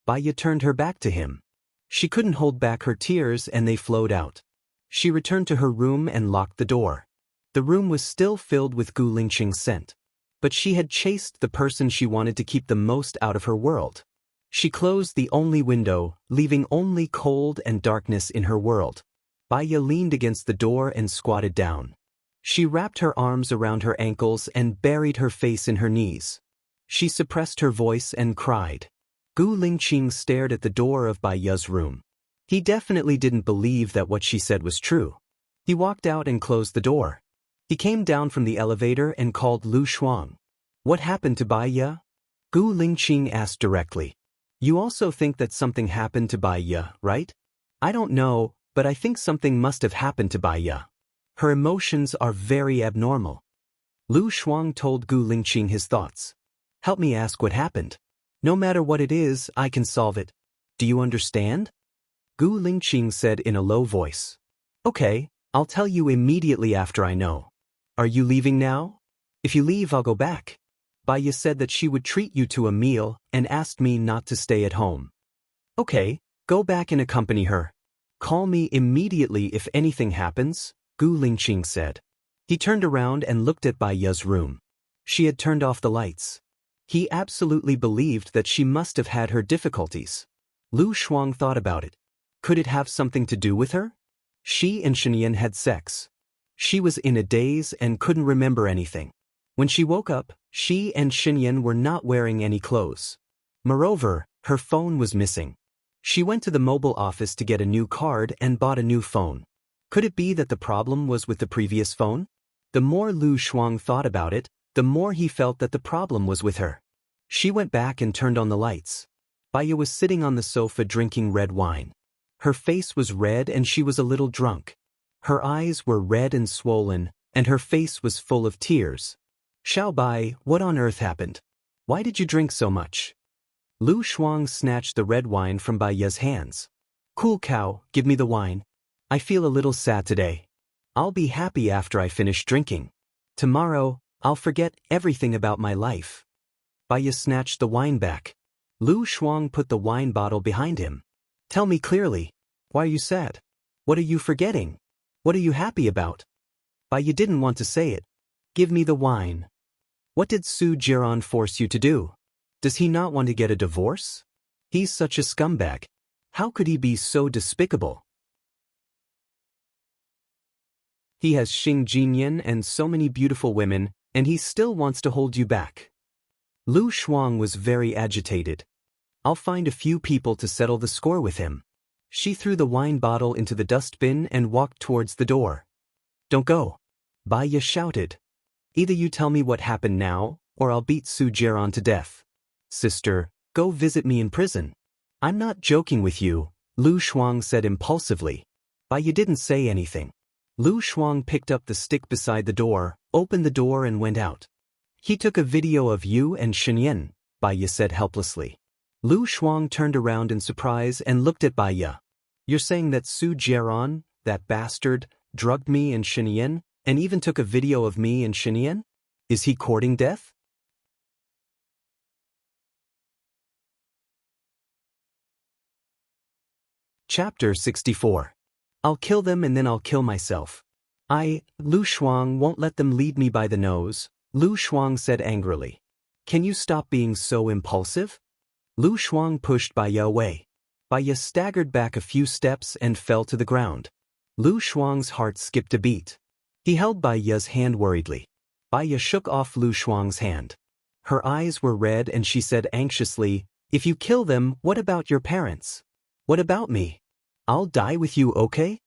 Baya turned her back to him. She couldn't hold back her tears and they flowed out. She returned to her room and locked the door. The room was still filled with Gu Lingqing's scent. But she had chased the person she wanted to keep the most out of her world. She closed the only window, leaving only cold and darkness in her world. Baya leaned against the door and squatted down. She wrapped her arms around her ankles and buried her face in her knees. She suppressed her voice and cried. Gu Lingqing stared at the door of Baya's room. He definitely didn't believe that what she said was true. He walked out and closed the door. He came down from the elevator and called Lu Shuang. What happened to Baya? Gu Lingqing asked directly. You also think that something happened to Baya, right? I don't know, but I think something must have happened to Baya. Her emotions are very abnormal. Lu Shuang told Gu Lingqing his thoughts. Help me ask what happened. No matter what it is, I can solve it. Do you understand? Gu Lingqing said in a low voice. Okay, I'll tell you immediately after I know. Are you leaving now? If you leave, I'll go back. Baya said that she would treat you to a meal and asked me not to stay at home. Okay, go back and accompany her. Call me immediately if anything happens, Gu Lingqing said. He turned around and looked at Baya's room. She had turned off the lights. He absolutely believed that she must have had her difficulties. Lu Shuang thought about it. Could it have something to do with her? She and Shenyan had sex. She was in a daze and couldn't remember anything. When she woke up, she and Shenyan were not wearing any clothes. Moreover, her phone was missing. She went to the mobile office to get a new card and bought a new phone. Could it be that the problem was with the previous phone? The more Lu Shuang thought about it, the more he felt that the problem was with her. She went back and turned on the lights. Baya was sitting on the sofa drinking red wine. Her face was red and she was a little drunk. Her eyes were red and swollen, and her face was full of tears. Xiao Bai, what on earth happened? Why did you drink so much? Lu Shuang snatched the red wine from Baya's hands. Cool cow, give me the wine. I feel a little sad today. I'll be happy after I finish drinking. Tomorrow, I'll forget everything about my life. Baya snatched the wine back. Lu Shuang put the wine bottle behind him. Tell me clearly. Why are you sad? What are you forgetting? What are you happy about? Baya didn't want to say it. Give me the wine. What did Su Jiran force you to do? Does he not want to get a divorce? He's such a scumbag. How could he be so despicable? He has Xing Jinyan and so many beautiful women, and he still wants to hold you back. Lu Shuang was very agitated. I'll find a few people to settle the score with him. She threw the wine bottle into the dustbin and walked towards the door. Don't go. Baya shouted. Either you tell me what happened now, or I'll beat Su Jiran to death. Sister, go visit me in prison. I'm not joking with you, Lu Shuang said impulsively. Baya didn't say anything. Lu Shuang picked up the stick beside the door, opened the door and went out. He took a video of you and Shenyan, Baya said helplessly. Lu Shuang turned around in surprise and looked at Baya. You're saying that Su Jiran, that bastard, drugged me and Shenyan, and even took a video of me and Shenyan? Is he courting death? Chapter 64. I'll kill them and then I'll kill myself. Lu Shuang, won't let them lead me by the nose, Lu Shuang said angrily. Can you stop being so impulsive? Lu Shuang pushed Baya away. Baya staggered back a few steps and fell to the ground. Lu Shuang's heart skipped a beat. He held Baya's hand worriedly. Baya shook off Lu Shuang's hand. Her eyes were red and she said anxiously, if you kill them, what about your parents? What about me? I'll die with you, okay?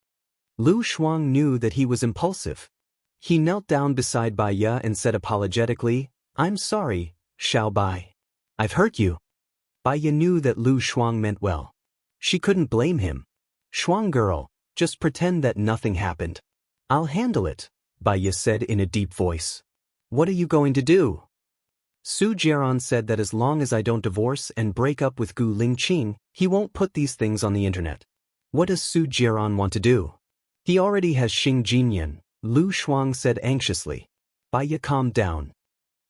Lu Shuang knew that he was impulsive. He knelt down beside Baya and said apologetically, I'm sorry, Xiao Bai. I've hurt you. Baya knew that Lu Shuang meant well. She couldn't blame him. Shuang girl, just pretend that nothing happened. I'll handle it, Bai said in a deep voice. What are you going to do? Su Jiaran said that as long as I don't divorce and break up with Gu Lingqing, he won't put these things on the internet. What does Su Jiaran want to do? He already has Xing Jinyan, Lu Shuang said anxiously. Bai calmed down.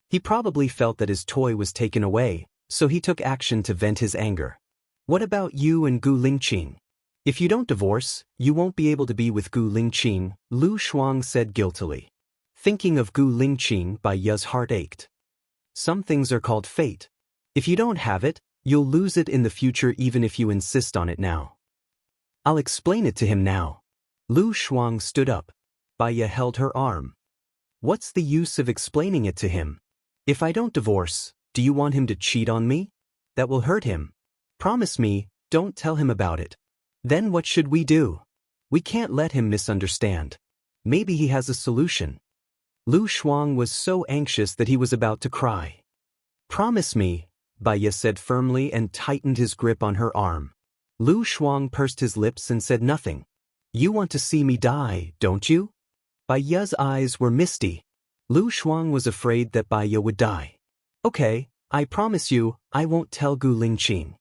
He probably felt that his toy was taken away, so he took action to vent his anger. What about you and Gu Lingqing? If you don't divorce, you won't be able to be with Gu Lingqing, Lu Shuang said guiltily. Thinking of Gu Lingqing, Bai's heart ached. Some things are called fate. If you don't have it, you'll lose it in the future even if you insist on it now. I'll explain it to him now. Lu Shuang stood up. Bai held her arm. What's the use of explaining it to him? If I don't divorce, do you want him to cheat on me? That will hurt him. Promise me, don't tell him about it. Then what should we do? We can't let him misunderstand. Maybe he has a solution. Lu Shuang was so anxious that he was about to cry. Promise me, Bai said firmly and tightened his grip on her arm. Lu Shuang pursed his lips and said nothing. You want to see me die, don't you? Bai's eyes were misty. Lu Shuang was afraid that Bai would die. Okay, I promise you, I won't tell Gu Lingqing.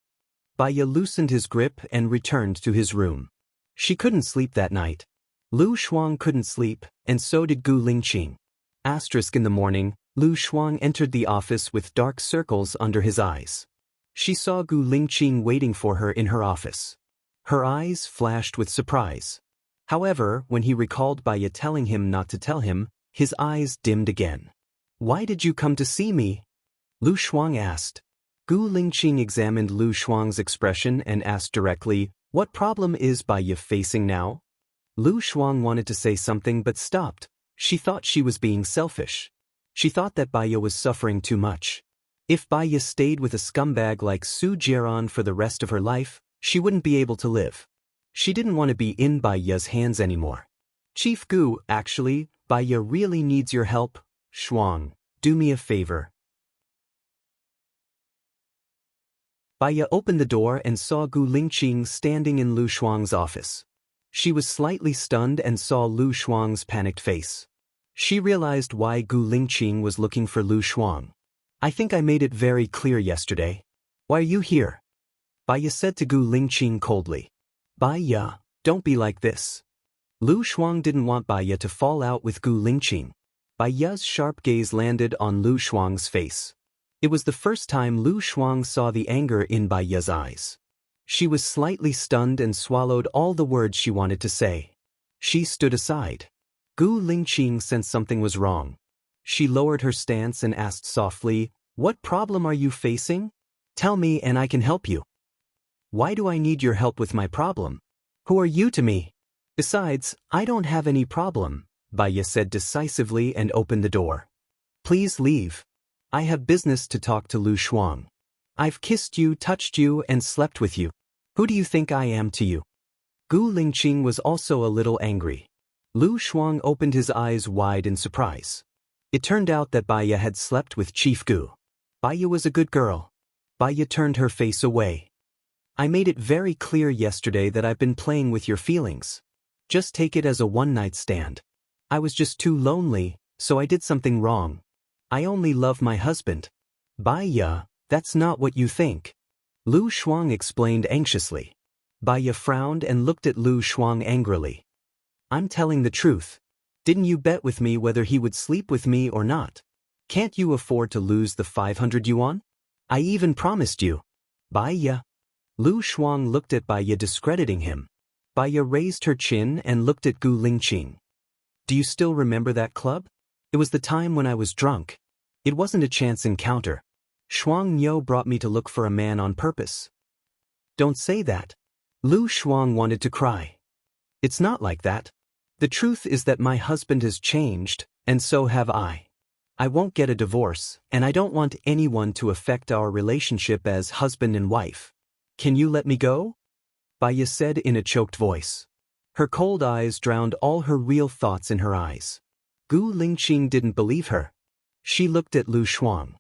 Bai loosened his grip and returned to his room. She couldn't sleep that night. Lu Shuang couldn't sleep, and so did Gu Lingqing. In the morning, Lu Shuang entered the office with dark circles under his eyes. She saw Gu Lingqing waiting for her in her office. Her eyes flashed with surprise. However, when he recalled Bai telling him not to tell him, his eyes dimmed again. Why did you come to see me? Lu Shuang asked. Gu Lingqing examined Lu Shuang's expression and asked directly, what problem is Bai facing now? Lu Shuang wanted to say something but stopped. She thought she was being selfish. She thought that Bai was suffering too much. If Bai stayed with a scumbag like Su Jiaran for the rest of her life, she wouldn't be able to live. She didn't want to be in Bai's hands anymore. Chief Gu, actually, Bai really needs your help. Shuang, do me a favor. Bai opened the door and saw Gu Lingqing standing in Lu Shuang's office. She was slightly stunned and saw Lu Shuang's panicked face. She realized why Gu Lingqing was looking for Lu Shuang. I think I made it very clear yesterday. Why are you here? Bai said to Gu Lingqing coldly. Bai, don't be like this. Lu Shuang didn't want Bai to fall out with Gu Lingqing. Bai's sharp gaze landed on Lu Shuang's face. It was the first time Lu Shuang saw the anger in Bai's eyes. She was slightly stunned and swallowed all the words she wanted to say. She stood aside. Gu Lingqing sensed something was wrong. She lowered her stance and asked softly, what problem are you facing? Tell me and I can help you. Why do I need your help with my problem? Who are you to me? Besides, I don't have any problem, Bai said decisively and opened the door. Please leave. I have business to talk to Lu Shuang. I've kissed you, touched you, and slept with you. Who do you think I am to you? Gu Lingqing was also a little angry. Lu Shuang opened his eyes wide in surprise. It turned out that Bai had slept with Chief Gu. Bai was a good girl. Bai turned her face away. I made it very clear yesterday that I've been playing with your feelings. Just take it as a one-night stand. I was just too lonely, so I did something wrong. I only love my husband. Bai, that's not what you think. Lu Shuang explained anxiously. Bai frowned and looked at Lu Shuang angrily. I'm telling the truth. Didn't you bet with me whether he would sleep with me or not? Can't you afford to lose the 500 yuan? I even promised you. Bai. Lu Shuang looked at Bai discrediting him. Bai raised her chin and looked at Gu Lingqing. Do you still remember that club? It was the time when I was drunk. It wasn't a chance encounter. Shuang Niu brought me to look for a man on purpose. Don't say that. Lu Shuang wanted to cry. It's not like that. The truth is that my husband has changed, and so have I. I won't get a divorce, and I don't want anyone to affect our relationship as husband and wife. Can you let me go? Bai said in a choked voice. Her cold eyes drowned all her real thoughts in her eyes. Gu Lingqing didn't believe her. She looked at Lu Shuang.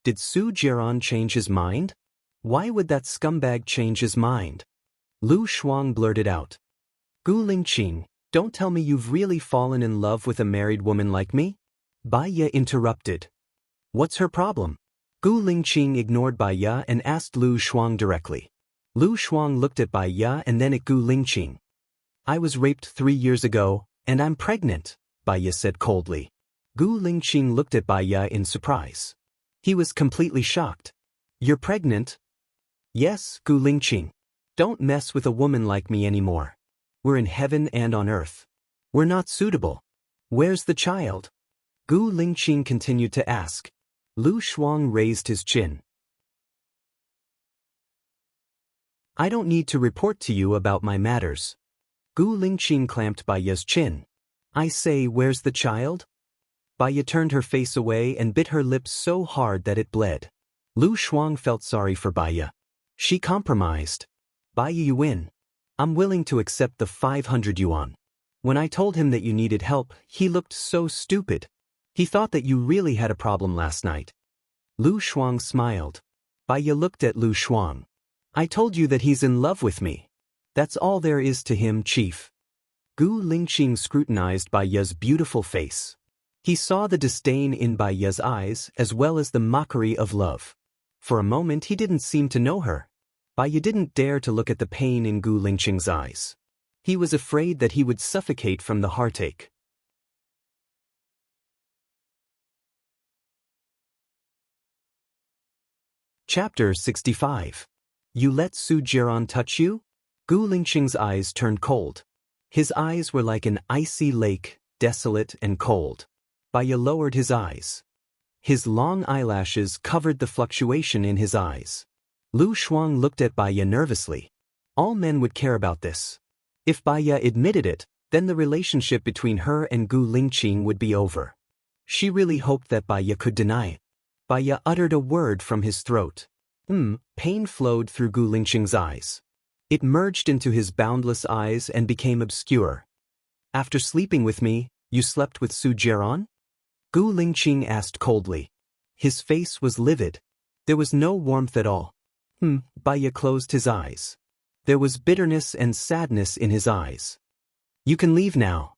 Did Su Jiaran change his mind? Why would that scumbag change his mind? Lu Shuang blurted out. Gu Lingqing, don't tell me you've really fallen in love with a married woman like me? Bai Ye interrupted. What's her problem? Gu Lingqing ignored Bai Ye and asked Lu Shuang directly. Lu Shuang looked at Bai Ye and then at Gu Lingqing. I was raped 3 years ago, and I'm pregnant, Bai Ye said coldly. Gu Lingqing looked at Bai Ye in surprise. He was completely shocked. You're pregnant? Yes, Gu Lingqing. Don't mess with a woman like me anymore. We're in heaven and on earth. We're not suitable. Where's the child? Gu Lingqing continued to ask. Lu Shuang raised his chin. I don't need to report to you about my matters. Gu Lingqing clamped Bai Ye's chin. I say, where's the child? Bai Ye turned her face away and bit her lips so hard that it bled. Lu Shuang felt sorry for Bai Ye. She compromised. Bai Ye, you win. I'm willing to accept the 500 yuan. When I told him that you needed help, he looked so stupid. He thought that you really had a problem last night. Lu Shuang smiled. Bai Ye looked at Lu Shuang. I told you that he's in love with me. That's all there is to him, Chief. Gu Lingqing scrutinized Bai Ye's beautiful face. He saw the disdain in Bai Ye's eyes as well as the mockery of love. For a moment he didn't seem to know her. Bai Ye didn't dare to look at the pain in Gu Lingqing's eyes. He was afraid that he would suffocate from the heartache. Chapter 65. You let Su Jiran touch you? Gu Lingqing's eyes turned cold. His eyes were like an icy lake, desolate and cold. Bai Ye lowered his eyes. His long eyelashes covered the fluctuation in his eyes. Lu Shuang looked at Bai Ye nervously. All men would care about this. If Bai Ye admitted it, then the relationship between her and Gu Lingqing would be over. She really hoped that Bai Ye could deny it. Bai Ye uttered a word from his throat. Pain flowed through Gu Lingqing's eyes. It merged into his boundless eyes and became obscure. After sleeping with me, you slept with Su Jiran? Gu Lingqing asked coldly. His face was livid. There was no warmth at all. Bai Ye closed his eyes. There was bitterness and sadness in his eyes. You can leave now,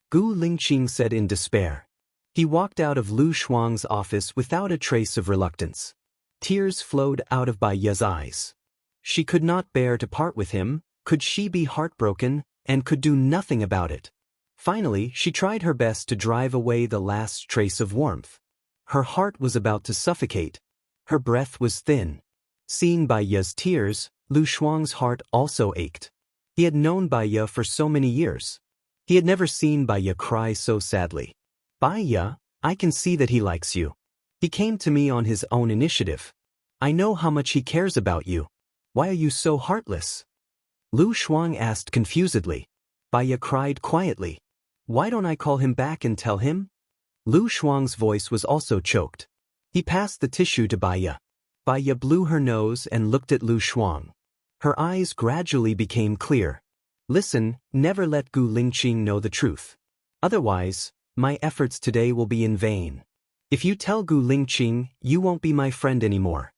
Gu Lingqing said in despair. He walked out of Lu Shuang's office without a trace of reluctance. Tears flowed out of Bai Ye's eyes. She could not bear to part with him, could she be heartbroken, and could do nothing about it. Finally, she tried her best to drive away the last trace of warmth. Her heart was about to suffocate. Her breath was thin. Seeing Bai Ye's tears, Lu Shuang's heart also ached. He had known Bai Ye for so many years. He had never seen Bai Ye cry so sadly. Bai Ye, I can see that he likes you. He came to me on his own initiative. I know how much he cares about you. Why are you so heartless? Lu Shuang asked confusedly. Bai Ye cried quietly. Why don't I call him back and tell him? Lu Shuang's voice was also choked. He passed the tissue to Bai Ye. Bai Ye blew her nose and looked at Lu Shuang. Her eyes gradually became clear. Listen, never let Gu Lingqing know the truth. Otherwise, my efforts today will be in vain. If you tell Gu Lingqing, you won't be my friend anymore.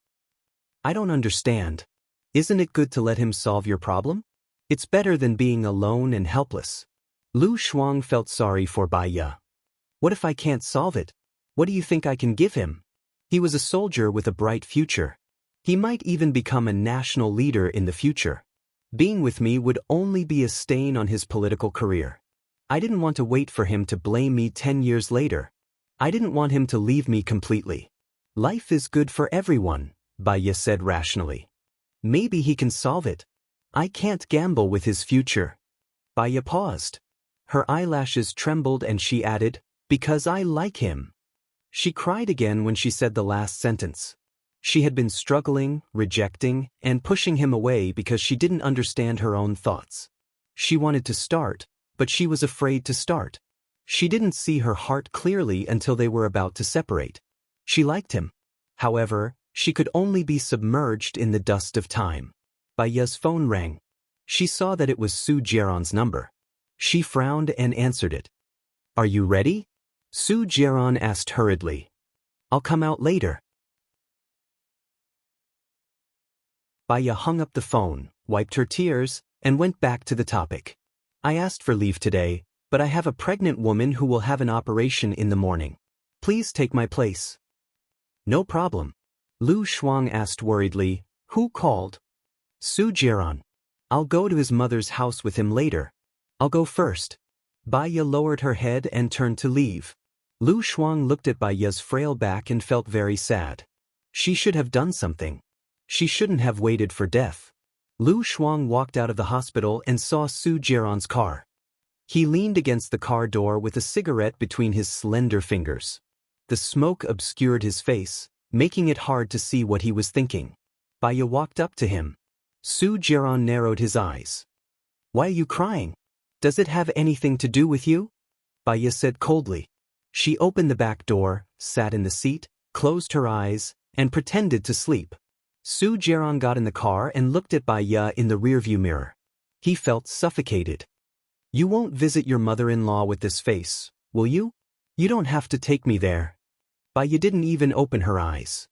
I don't understand. Isn't it good to let him solve your problem? It's better than being alone and helpless. Lu Shuang felt sorry for Bai Ye. What if I can't solve it? What do you think I can give him? He was a soldier with a bright future. He might even become a national leader in the future. Being with me would only be a stain on his political career. I didn't want to wait for him to blame me 10 years later. I didn't want him to leave me completely. Life is good for everyone, Bai Ye said rationally. Maybe he can solve it. I can't gamble with his future. Bai Ye paused. Her eyelashes trembled and she added, because I like him. She cried again when she said the last sentence. She had been struggling, rejecting, and pushing him away because she didn't understand her own thoughts. She wanted to start, but she was afraid to start. She didn't see her heart clearly until they were about to separate. She liked him. However, she could only be submerged in the dust of time. Bai Ye's phone rang. She saw that it was Su Jiran's number. She frowned and answered it. Are you ready? Su Jiran asked hurriedly. I'll come out later. Bai Ye hung up the phone. wiped her tears, and went back to the topic. I asked for leave today, but I have a pregnant woman who will have an operation in the morning. Please take my place. No problem. Lu Shuang asked worriedly, who called? Su Jiran. I'll go to his mother's house with him later. I'll go first. Baiya lowered her head and turned to leave. Lu Shuang looked at Baiya's frail back and felt very sad. She should have done something. She shouldn't have waited for death. Lu Shuang walked out of the hospital and saw Su Jiran's car. He leaned against the car door with a cigarette between his slender fingers. The smoke obscured his face, making it hard to see what he was thinking. Baiya walked up to him. Su Jiran narrowed his eyes. Why are you crying? Does it have anything to do with you? Baiya said coldly. She opened the back door, sat in the seat, closed her eyes, and pretended to sleep. Su Jiran got in the car and looked at Baiya in the rearview mirror. He felt suffocated. You won't visit your mother-in-law with this face, will you? You don't have to take me there. Baiya didn't even open her eyes.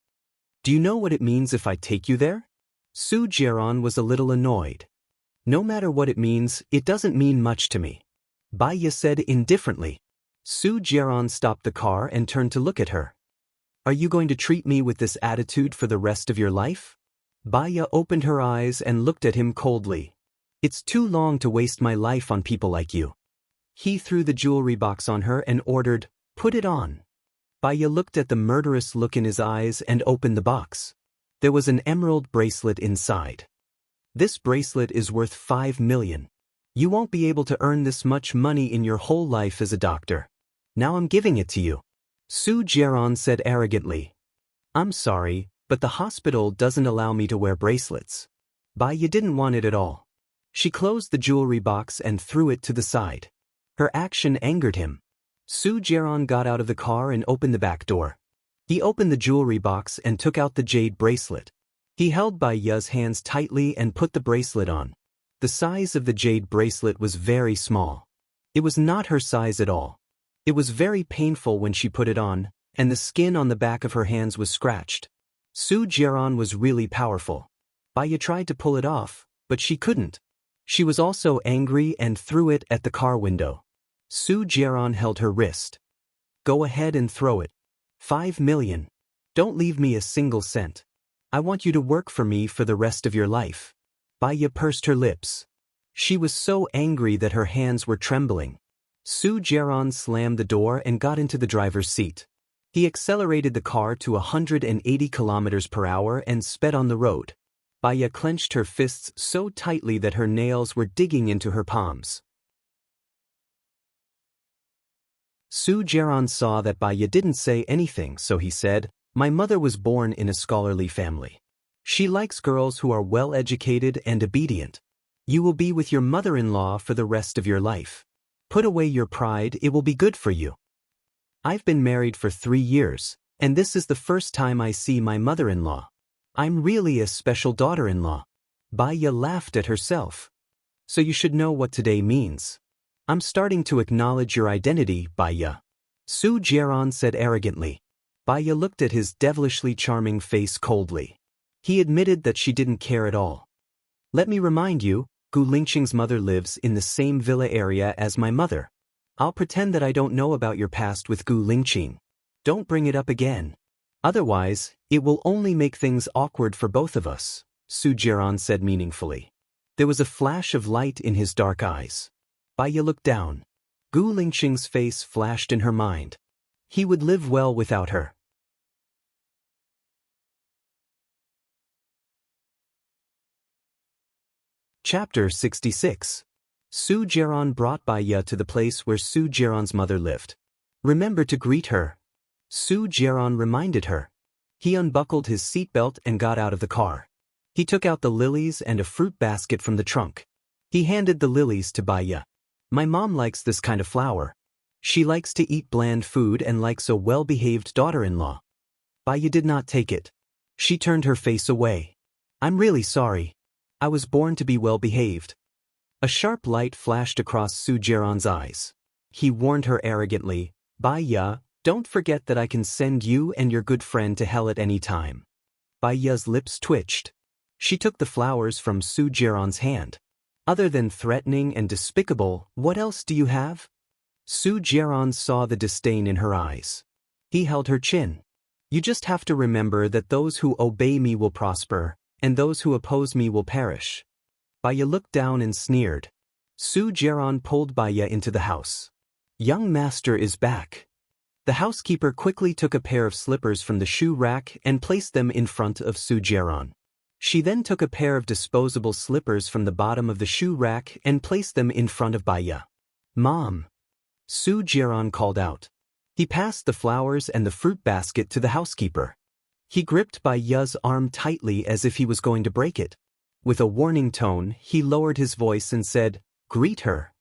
Do you know what it means if I take you there? Su Jiran was a little annoyed. No matter what it means, it doesn't mean much to me. Baiya said indifferently. Su Jiran stopped the car and turned to look at her. Are you going to treat me with this attitude for the rest of your life? Baiya opened her eyes and looked at him coldly. It's too long to waste my life on people like you. He threw the jewelry box on her and ordered, put it on. Baiya looked at the murderous look in his eyes and opened the box. There was an emerald bracelet inside. This bracelet is worth 5 million. You won't be able to earn this much money in your whole life as a doctor. Now I'm giving it to you. Su Jiran said arrogantly. I'm sorry, but the hospital doesn't allow me to wear bracelets. Baiya didn't want it at all. She closed the jewelry box and threw it to the side. Her action angered him. Su Jiran got out of the car and opened the back door. He opened the jewelry box and took out the jade bracelet. He held Baiya's hands tightly and put the bracelet on. The size of the jade bracelet was very small. It was not her size at all. It was very painful when she put it on, and the skin on the back of her hands was scratched. Su Jiran was really powerful. Baiya tried to pull it off, but she couldn't. She was also angry and threw it at the car window. Su Jiran held her wrist. Go ahead and throw it. 5 million. Don't leave me a single cent. I want you to work for me for the rest of your life. Baiya pursed her lips. She was so angry that her hands were trembling. Su Jiran slammed the door and got into the driver's seat. He accelerated the car to 180 kilometers per hour and sped on the road. Baiya clenched her fists so tightly that her nails were digging into her palms. Su Jiran saw that Baiya didn't say anything, so he said, My mother was born in a scholarly family. She likes girls who are well-educated and obedient. You will be with your mother-in-law for the rest of your life. Put away your pride, it will be good for you. I've been married for 3 years, and this is the first time I see my mother-in-law. I'm really a special daughter-in-law. Baiya laughed at herself. So you should know what today means. I'm starting to acknowledge your identity, Baiya. Su Jiran said arrogantly. Baiya looked at his devilishly charming face coldly. He admitted that she didn't care at all. Let me remind you, Gu Lingqing's mother lives in the same villa area as my mother. I'll pretend that I don't know about your past with Gu Lingqing. Don't bring it up again. Otherwise, it will only make things awkward for both of us, Su Jiran said meaningfully. There was a flash of light in his dark eyes. Baiya looked down. Gu Lingqing's face flashed in her mind. He would live well without her. Chapter 66. Su Jiran brought Baiya to the place where Su Jiran's mother lived. Remember to greet her. Su Jiran reminded her. He unbuckled his seatbelt and got out of the car. He took out the lilies and a fruit basket from the trunk. He handed the lilies to Baiya. My mom likes this kind of flower. She likes to eat bland food and likes a well-behaved daughter-in-law. Baiya did not take it. She turned her face away. I'm really sorry. I was born to be well-behaved. A sharp light flashed across Su Jiran's eyes. He warned her arrogantly, Baiya, don't forget that I can send you and your good friend to hell at any time. Baiya's lips twitched. She took the flowers from Su Jiran's hand. Other than threatening and despicable, what else do you have? Su Jiran saw the disdain in her eyes. He held her chin. You just have to remember that those who obey me will prosper, and those who oppose me will perish. Baya looked down and sneered. Su Jiran pulled Baya into the house. Young master is back. The housekeeper quickly took a pair of slippers from the shoe rack and placed them in front of Su Jiran. She then took a pair of disposable slippers from the bottom of the shoe rack and placed them in front of Baya. Mom! Su Jiran called out. He passed the flowers and the fruit basket to the housekeeper. He gripped Baya's arm tightly as if he was going to break it. With a warning tone, he lowered his voice and said, "Greet her."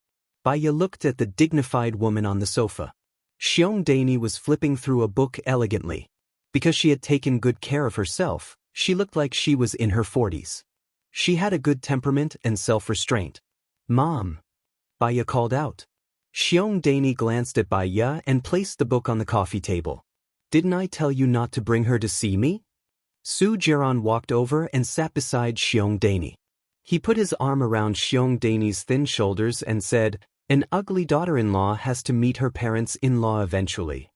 Baya looked at the dignified woman on the sofa. Xiong Daini was flipping through a book elegantly. Because she had taken good care of herself, she looked like she was in her 40s. She had a good temperament and self-restraint. Mom! Baya called out. Xiong Daini glanced at Baya and placed the book on the coffee table. Didn't I tell you not to bring her to see me? Su Jiran walked over and sat beside Xiong Daini. He put his arm around Xiong Daini's thin shoulders and said, "An ugly daughter-in-law has to meet her parents-in-law eventually.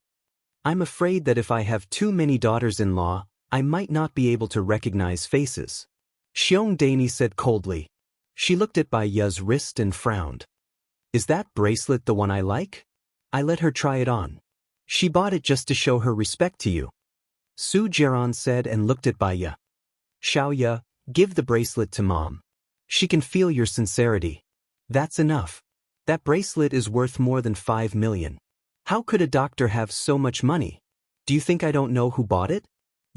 I'm afraid that if I have too many daughters-in-law, I might not be able to recognize faces." Xiong Daini said coldly. She looked at Baya's wrist and frowned. Is that bracelet the one I like? I let her try it on. She bought it just to show her respect to you. Su Jiran said and looked at Baya. Xiaoya, give the bracelet to Mom. She can feel your sincerity. That's enough. That bracelet is worth more than 5 million. How could a doctor have so much money? Do you think I don't know who bought it?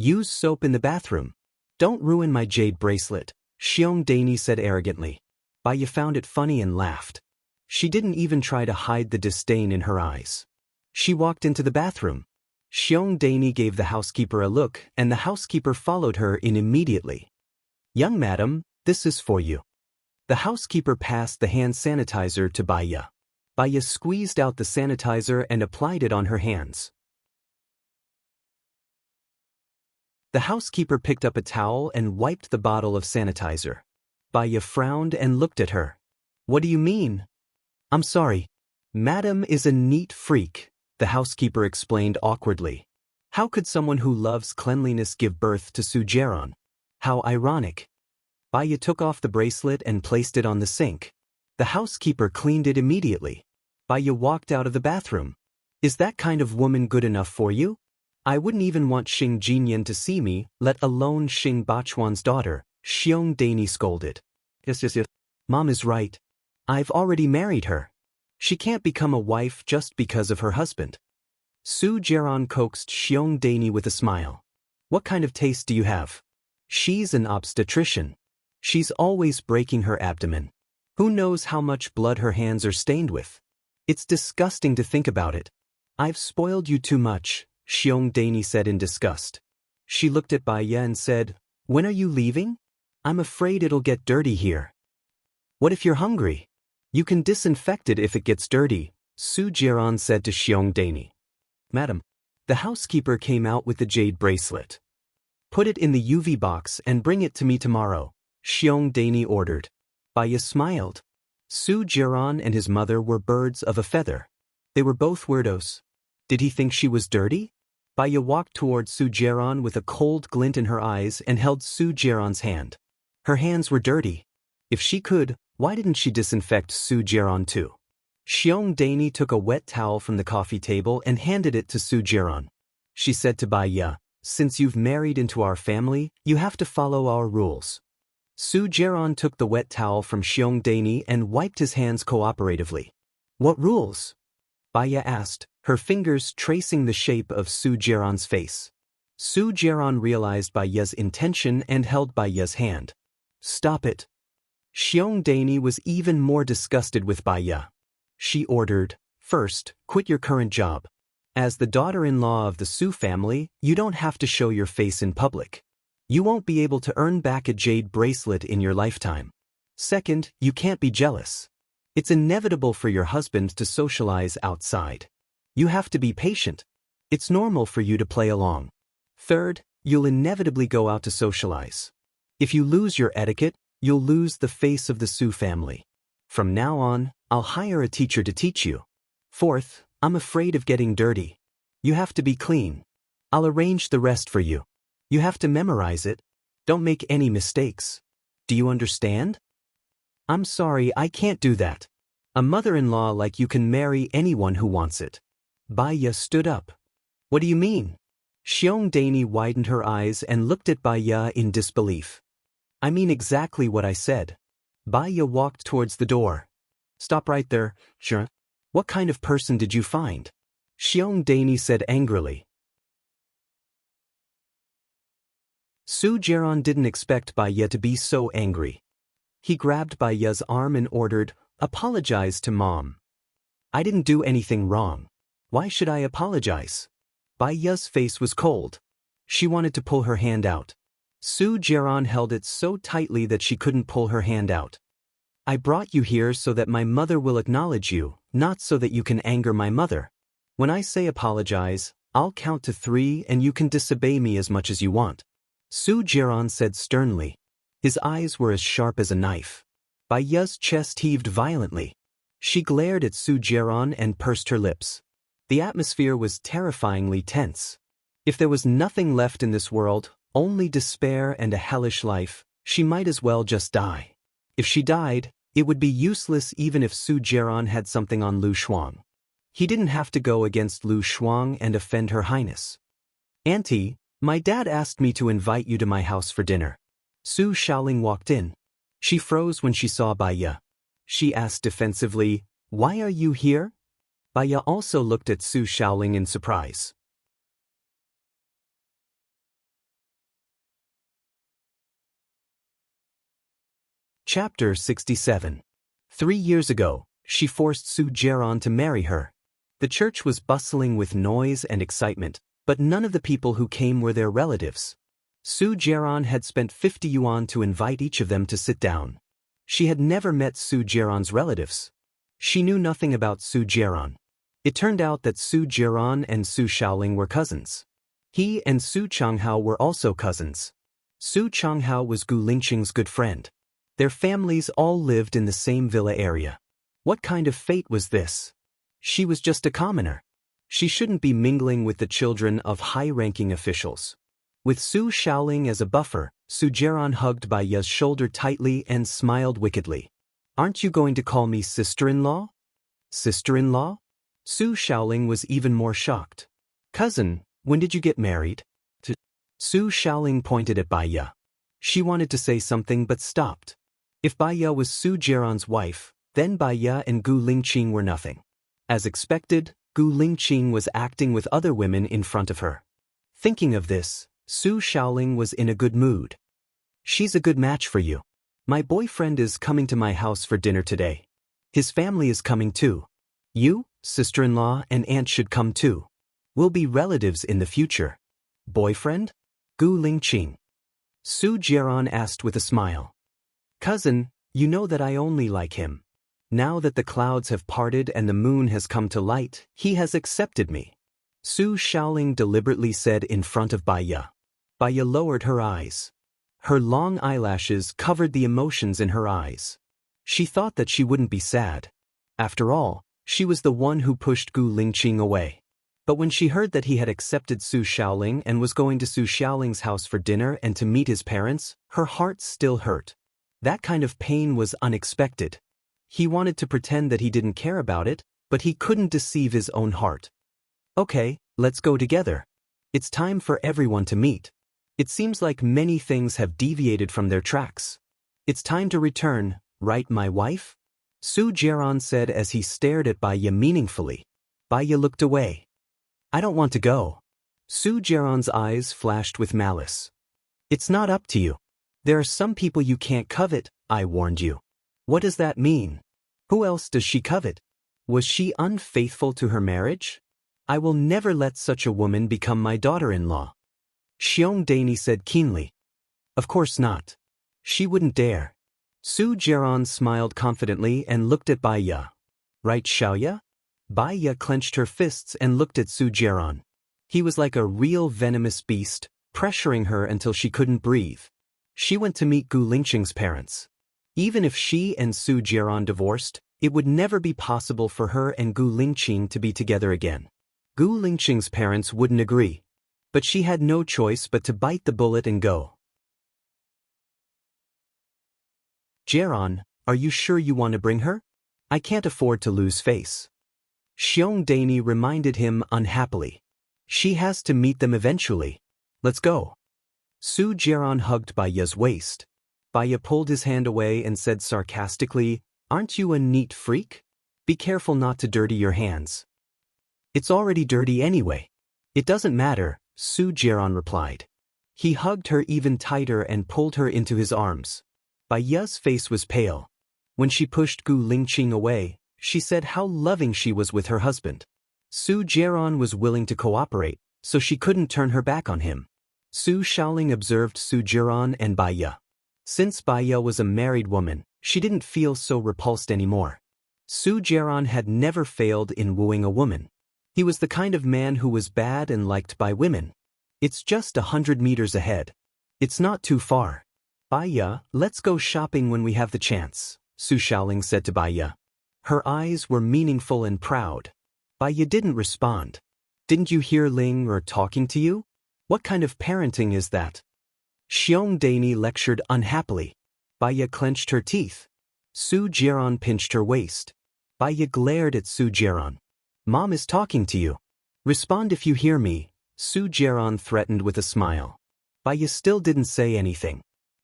Use soap in the bathroom. Don't ruin my jade bracelet, Xiong Daini said arrogantly. Baya found it funny and laughed. She didn't even try to hide the disdain in her eyes. She walked into the bathroom. Xiong Daini gave the housekeeper a look, and the housekeeper followed her in immediately. Young madam, this is for you. The housekeeper passed the hand sanitizer to Baya. Baya squeezed out the sanitizer and applied it on her hands. The housekeeper picked up a towel and wiped the bottle of sanitizer. Baya frowned and looked at her. What do you mean? I'm sorry. Madam is a neat freak, the housekeeper explained awkwardly. How could someone who loves cleanliness give birth to Su Jiran? How ironic. Baya took off the bracelet and placed it on the sink. The housekeeper cleaned it immediately. Baya walked out of the bathroom. Is that kind of woman good enough for you? I wouldn't even want Xing Jinyan to see me, let alone Xing Bachuan's daughter, Xiong Daini scolded. Yes. Mom is right. I've already married her. She can't become a wife just because of her husband. Su Jiran coaxed Xiong Daini with a smile. What kind of taste do you have? She's an obstetrician. She's always breaking her abdomen. Who knows how much blood her hands are stained with? It's disgusting to think about it. I've spoiled you too much, Xiong Daini said in disgust. She looked at Baya and said, When are you leaving? I'm afraid it'll get dirty here. What if you're hungry? You can disinfect it if it gets dirty, Su Jiran said to Xiong Daini. Madam, the housekeeper came out with the jade bracelet. Put it in the UV box and bring it to me tomorrow, Xiong Daini ordered. Baya smiled. Su Jiran and his mother were birds of a feather. They were both weirdos. Did he think she was dirty? Baya walked toward Su Jiran with a cold glint in her eyes and held Su Jiran's hand. Her hands were dirty. If she could, why didn't she disinfect Su Jiran too? Xiong Daini took a wet towel from the coffee table and handed it to Su Jiran. She said to Baya, Since you've married into our family, you have to follow our rules. Su Jiran took the wet towel from Xiong Daini and wiped his hands cooperatively. What rules? Baya asked, her fingers tracing the shape of Su Jiran's face. Su Jiran realized Baya's intention and held Baya's hand. Stop it. Xiong Daini was even more disgusted with Baya. She ordered, First, quit your current job. As the daughter-in-law of the Su family, you don't have to show your face in public. You won't be able to earn back a jade bracelet in your lifetime. Second, you can't be jealous. It's inevitable for your husband to socialize outside. You have to be patient. It's normal for you to play along. Third, you'll inevitably go out to socialize. If you lose your etiquette, you'll lose the face of the Su family. From now on, I'll hire a teacher to teach you. Fourth, I'm afraid of getting dirty. You have to be clean. I'll arrange the rest for you. You have to memorize it. Don't make any mistakes. Do you understand? I'm sorry, I can't do that. A mother-in-law like you can marry anyone who wants it. Baya stood up. What do you mean? Xiong Dani widened her eyes and looked at Baya in disbelief. I mean exactly what I said. Baya walked towards the door. Stop right there, sure. What kind of person did you find? Xiong Dani said angrily. Su Jiran didn't expect Baya to be so angry. He grabbed Baya's arm and ordered, apologize to Mom. I didn't do anything wrong. Why should I apologize? Baya's face was cold. She wanted to pull her hand out. Su Jiran held it so tightly that she couldn't pull her hand out. I brought you here so that my mother will acknowledge you, not so that you can anger my mother. When I say apologize, I'll count to 3 and you can disobey me as much as you want. Su Jiran said sternly. His eyes were as sharp as a knife. Baya's chest heaved violently. She glared at Su Jiran and pursed her lips. The atmosphere was terrifyingly tense. If there was nothing left in this world, only despair and a hellish life, she might as well just die. If she died, it would be useless even if Su Jiran had something on Lu Shuang. He didn't have to go against Lu Shuang and offend Her Highness. Auntie, my dad asked me to invite you to my house for dinner. Su Shaoling walked in. She froze when she saw Baya. She asked defensively, why are you here? Baya also looked at Su Shaoling in surprise. Chapter 67. 3 years ago, she forced Su Jiran to marry her. The church was bustling with noise and excitement, but none of the people who came were their relatives. Su Jiran had spent 50 yuan to invite each of them to sit down. She had never met Su Jiran's relatives. She knew nothing about Su Jiran. It turned out that Su Jiran and Su Shaoling were cousins. He and Su Changhao were also cousins. Su Changhao was Gu Lingqing's good friend. Their families all lived in the same villa area. What kind of fate was this? She was just a commoner. She shouldn't be mingling with the children of high-ranking officials. With Su Shaoling as a buffer, Su Jiran hugged Baya's shoulder tightly and smiled wickedly. Aren't you going to call me sister-in-law? Sister-in-law? Su Shaoling was even more shocked. Cousin, when did you get married? Su Shaoling pointed at Baya. She wanted to say something but stopped. If Baya was Su Jiran's wife, then Baya and Gu Lingqing were nothing. As expected, Gu Lingqing was acting with other women in front of her. Thinking of this, Su Shaoling was in a good mood. She's a good match for you. My boyfriend is coming to my house for dinner today. His family is coming too. You, sister-in-law, and aunt should come too. We'll be relatives in the future. Boyfriend? Gu Lingqing. Su Jiran asked with a smile. Cousin, you know that I only like him. Now that the clouds have parted and the moon has come to light, he has accepted me. Su Shaoling deliberately said in front of Baya. Baya lowered her eyes. Her long eyelashes covered the emotions in her eyes. She thought that she wouldn't be sad. After all, she was the one who pushed Gu Lingqing away. But when she heard that he had accepted Su Shaoling and was going to Su Shaoling's house for dinner and to meet his parents, her heart still hurt. That kind of pain was unexpected. He wanted to pretend that he didn't care about it, but he couldn't deceive his own heart. Okay, let's go together. It's time for everyone to meet. It seems like many things have deviated from their tracks. It's time to return, right, my wife? Su Jiran said as he stared at Baya meaningfully. Baya looked away. I don't want to go. Su Jiran's eyes flashed with malice. It's not up to you. There are some people you can't covet, I warned you. What does that mean? Who else does she covet? Was she unfaithful to her marriage? I will never let such a woman become my daughter-in-law. Xiong Dani said keenly. Of course not. She wouldn't dare. Su Jiran smiled confidently and looked at Baya. Right, Xiaoya? Baya clenched her fists and looked at Su Jiran. He was like a real venomous beast, pressuring her until she couldn't breathe. She went to meet Gu Lingqing's parents. Even if she and Su Jiaran divorced, it would never be possible for her and Gu Lingqing to be together again. Gu Lingqing's parents wouldn't agree. But she had no choice but to bite the bullet and go. Jiaran, are you sure you want to bring her? I can't afford to lose face. Xiong Daini reminded him unhappily. She has to meet them eventually. Let's go. Su Jiaran hugged Baiya's waist. Baiya pulled his hand away and said sarcastically, Aren't you a neat freak? Be careful not to dirty your hands. It's already dirty anyway. It doesn't matter, Su Jiaran replied. He hugged her even tighter and pulled her into his arms. Baiya's face was pale. When she pushed Gu Lingqing away, she said how loving she was with her husband. Su Jiaran was willing to cooperate, so she couldn't turn her back on him. Su Shaoling observed Su Jiaran and Baiya. Since Baiya was a married woman, she didn't feel so repulsed anymore. Su Jiaran had never failed in wooing a woman. He was the kind of man who was bad and liked by women. It's just 100 meters ahead. It's not too far. Baiya, let's go shopping when we have the chance, Su Shaoling said to Baiya. Her eyes were meaningful and proud. Baiya didn't respond. Didn't you hear Ling Er talking to you? What kind of parenting is that? Xiong Daini lectured unhappily. Baiya clenched her teeth. Su Jiaran pinched her waist. Baiya glared at Su Jiaran. Mom is talking to you. Respond if you hear me, Su Jiaran threatened with a smile. Baiya still didn't say anything.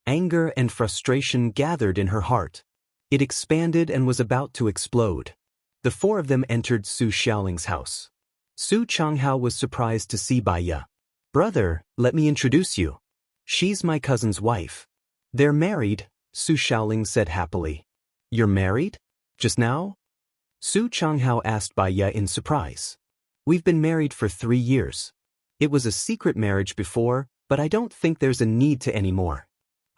Anger and frustration gathered in her heart. It expanded and was about to explode. The four of them entered Su Xiaoling's house. Su Changhao was surprised to see Baiya. Brother, let me introduce you. She's my cousin's wife. They're married, Su Shaoling said happily. You're married? Just now? Su Changhao asked Baiya in surprise. We've been married for 3 years. It was a secret marriage before, but I don't think there's a need to anymore.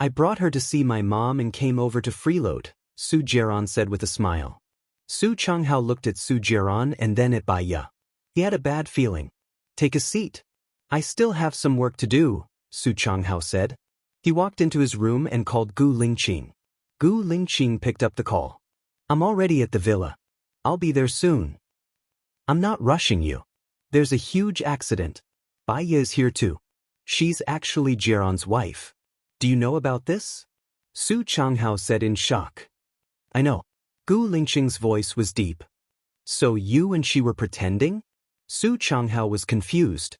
I brought her to see my mom and came over to freeload, Su Jiaran said with a smile. Su Changhao looked at Su Jiaran and then at Baiya. He had a bad feeling. Take a seat. I still have some work to do, Su Changhao said. He walked into his room and called Gu Lingqing. Gu Lingqing picked up the call. I'm already at the villa. I'll be there soon. I'm not rushing you. There's a huge accident. Baiya is here too. She's actually Jiaran's wife. Do you know about this? Su Changhao said in shock. I know. Gu Lingqing's voice was deep. So you and she were pretending? Su Changhao was confused.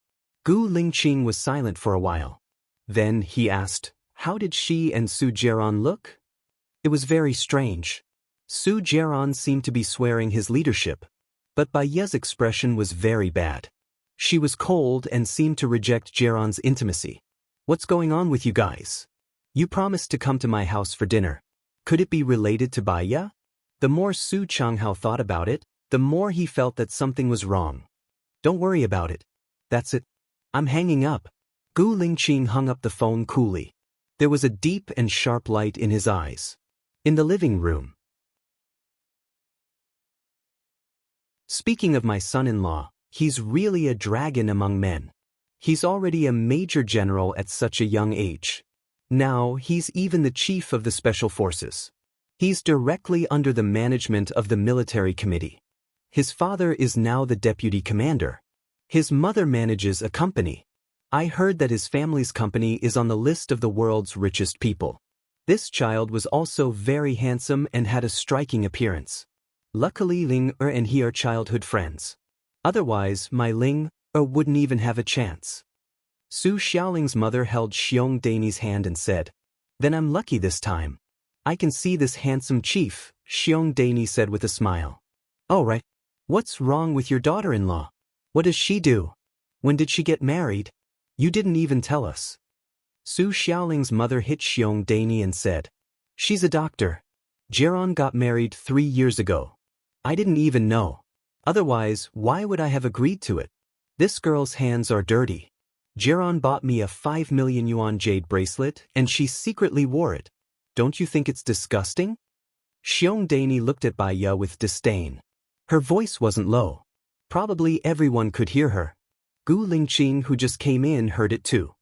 Gu Lingqing was silent for a while. Then he asked, how did she and Su Jiaran look? It was very strange. Su Jiaran seemed to be swearing his leadership. But Baiya's expression was very bad. She was cold and seemed to reject Jiaran's intimacy. What's going on with you guys? You promised to come to my house for dinner. Could it be related to Baiya? The more Su Changhao thought about it, the more he felt that something was wrong. Don't worry about it. That's it. I'm hanging up. Gu Lingqing hung up the phone coolly. There was a deep and sharp light in his eyes. In the living room. Speaking of my son-in-law, he's really a dragon among men. He's already a major general at such a young age. Now he's even the chief of the special forces. He's directly under the management of the military committee. His father is now the deputy commander. His mother manages a company. I heard that his family's company is on the list of the world's richest people. This child was also very handsome and had a striking appearance. Luckily Ling Er and he are childhood friends. Otherwise, my Ling Er wouldn't even have a chance. Su Xiaoling's mother held Xiong Daini's hand and said, Then I'm lucky this time. I can see this handsome chief, Xiong Daini said with a smile. Oh right. What's wrong with your daughter-in-law? What does she do? When did she get married? You didn't even tell us. Su Xiaoling's mother hit Xiong Daini and said, She's a doctor. Jiaran got married 3 years ago. I didn't even know. Otherwise, why would I have agreed to it? This girl's hands are dirty. Jiaran bought me a 5 million yuan jade bracelet and she secretly wore it. Don't you think it's disgusting? Xiong Daini looked at Baiya with disdain. Her voice wasn't low. Probably everyone could hear her. Gu Lingqing, who just came in, heard it too.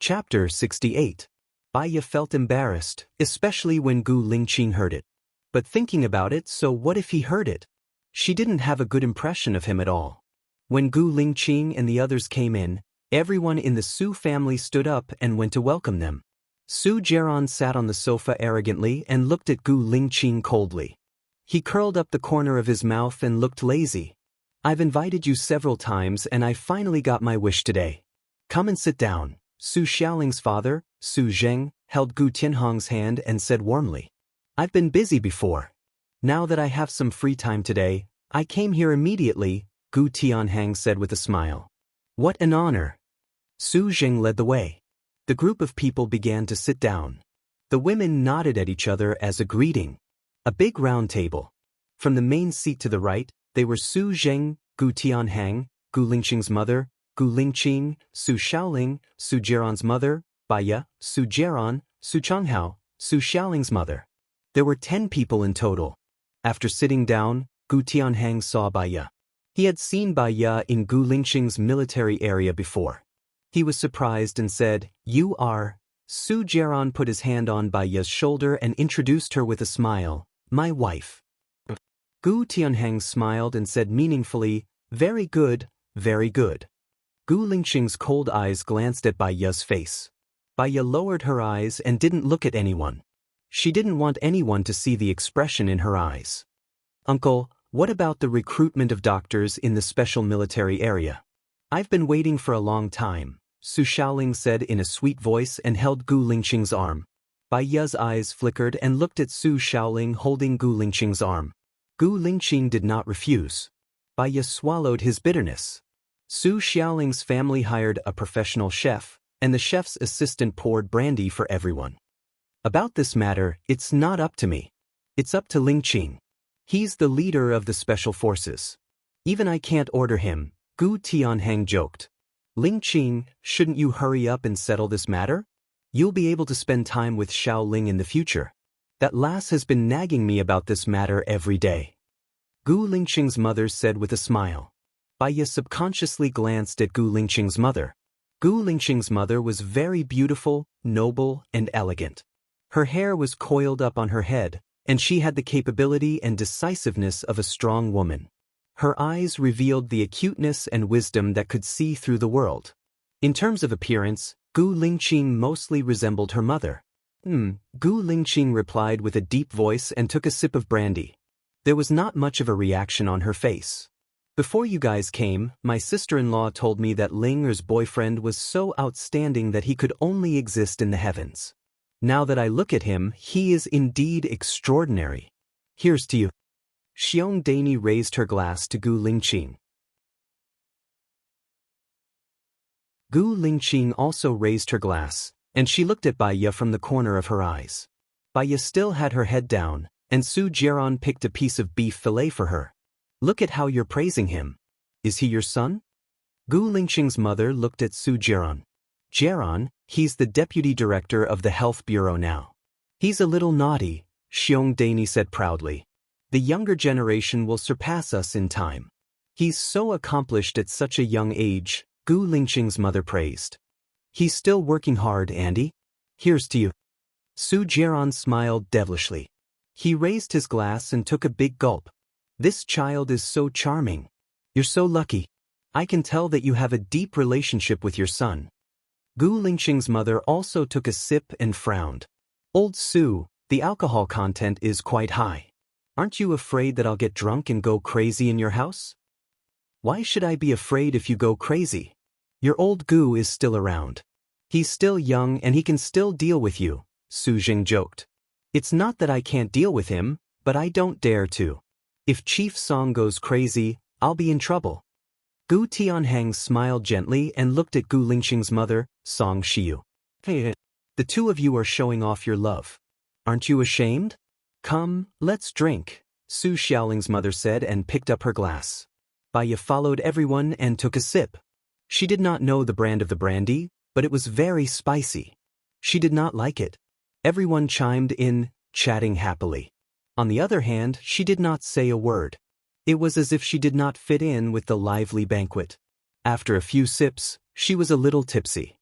Chapter 68. Baiya felt embarrassed, especially when Gu Lingqing heard it. But thinking about it, so what if he heard it? She didn't have a good impression of him at all. When Gu Lingqing and the others came in, everyone in the Su family stood up and went to welcome them. Su Jiaran sat on the sofa arrogantly and looked at Gu Lingqing coldly. He curled up the corner of his mouth and looked lazy. I've invited you several times and I finally got my wish today. Come and sit down. Su Xiaoling's father, Su Zheng, held Gu Tianhong's hand and said warmly. I've been busy before. Now that I have some free time today, I came here immediately, Gu Tianhong said with a smile. What an honor. Su Zheng led the way. The group of people began to sit down. The women nodded at each other as a greeting. A big round table. From the main seat to the right, they were Su Zheng, Gu Tianhong, Gu Lingqing's mother, Gu Lingqing, Su Xiaoling, Su Jiaran's mother, Baiya, Su Jiaran, Su Changhao, Su Xiaoling's mother. There were 10 people in total. After sitting down, Gu Tianhong saw Baiya. He had seen Baiya in Gu Lingqing's military area before. He was surprised and said, You are... Su Jiaran put his hand on Baiya's shoulder and introduced her with a smile, my wife. Gu Tianhong smiled and said meaningfully, Very good, very good. Gu Lingqing's cold eyes glanced at Baiya's face. Baiya lowered her eyes and didn't look at anyone. She didn't want anyone to see the expression in her eyes. Uncle, what about the recruitment of doctors in the special military area? I've been waiting for a long time, Su Xiaoling said in a sweet voice and held Gu Lingqing's arm. Baiya's eyes flickered and looked at Su Xiaoling holding Gu Lingqing's arm. Gu Lingqing did not refuse. Baiya swallowed his bitterness. Su Xiaoling's family hired a professional chef, and the chef's assistant poured brandy for everyone. About this matter, it's not up to me. It's up to Lingqing. He's the leader of the special forces. Even I can't order him, Gu Tianhong joked. Lingqing, shouldn't you hurry up and settle this matter? You'll be able to spend time with Xiaoling in the future. That lass has been nagging me about this matter every day. Gu Lingqing's mother said with a smile. Baiya subconsciously glanced at Gu Lingqing's mother. Gu Lingqing's mother was very beautiful, noble, and elegant. Her hair was coiled up on her head, and she had the capability and decisiveness of a strong woman. Her eyes revealed the acuteness and wisdom that could see through the world. In terms of appearance, Gu Lingqing mostly resembled her mother. Gu Lingqing replied with a deep voice and took a sip of brandy. There was not much of a reaction on her face. Before you guys came, my sister-in-law told me that Ling Er's boyfriend was so outstanding that he could only exist in the heavens. Now that I look at him, he is indeed extraordinary. Here's to you. Xiong Dani raised her glass to Gu Lingqing. Gu Lingqing also raised her glass, and she looked at Baiya from the corner of her eyes. Baiya still had her head down, and Su Jiaran picked a piece of beef fillet for her. Look at how you're praising him. Is he your son? Gu Lingqing's mother looked at Su Jiaran. Jiaran, he's the deputy director of the health bureau now. He's a little naughty, Xiong Dani said proudly. The younger generation will surpass us in time. He's so accomplished at such a young age, Gu Lingqing's mother praised. He's still working hard, Andy. Here's to you. Su Jiaran smiled devilishly. He raised his glass and took a big gulp. This child is so charming. You're so lucky. I can tell that you have a deep relationship with your son. Gu Lingqing's mother also took a sip and frowned. Old Su, the alcohol content is quite high. Aren't you afraid that I'll get drunk and go crazy in your house? Why should I be afraid if you go crazy? Your old Gu is still around. He's still young and he can still deal with you, Su Jing joked. It's not that I can't deal with him, but I don't dare to. If Chief Song goes crazy, I'll be in trouble. Gu Tianhong smiled gently and looked at Gu Lingqing's mother, Song Shiyu. Hey, the two of you are showing off your love. Aren't you ashamed? Come, let's drink, Su Xiaoling's mother said and picked up her glass. Baiya followed everyone and took a sip. She did not know the brand of the brandy, but it was very spicy. She did not like it. Everyone chimed in, chatting happily. On the other hand, she did not say a word. It was as if she did not fit in with the lively banquet. After a few sips, she was a little tipsy.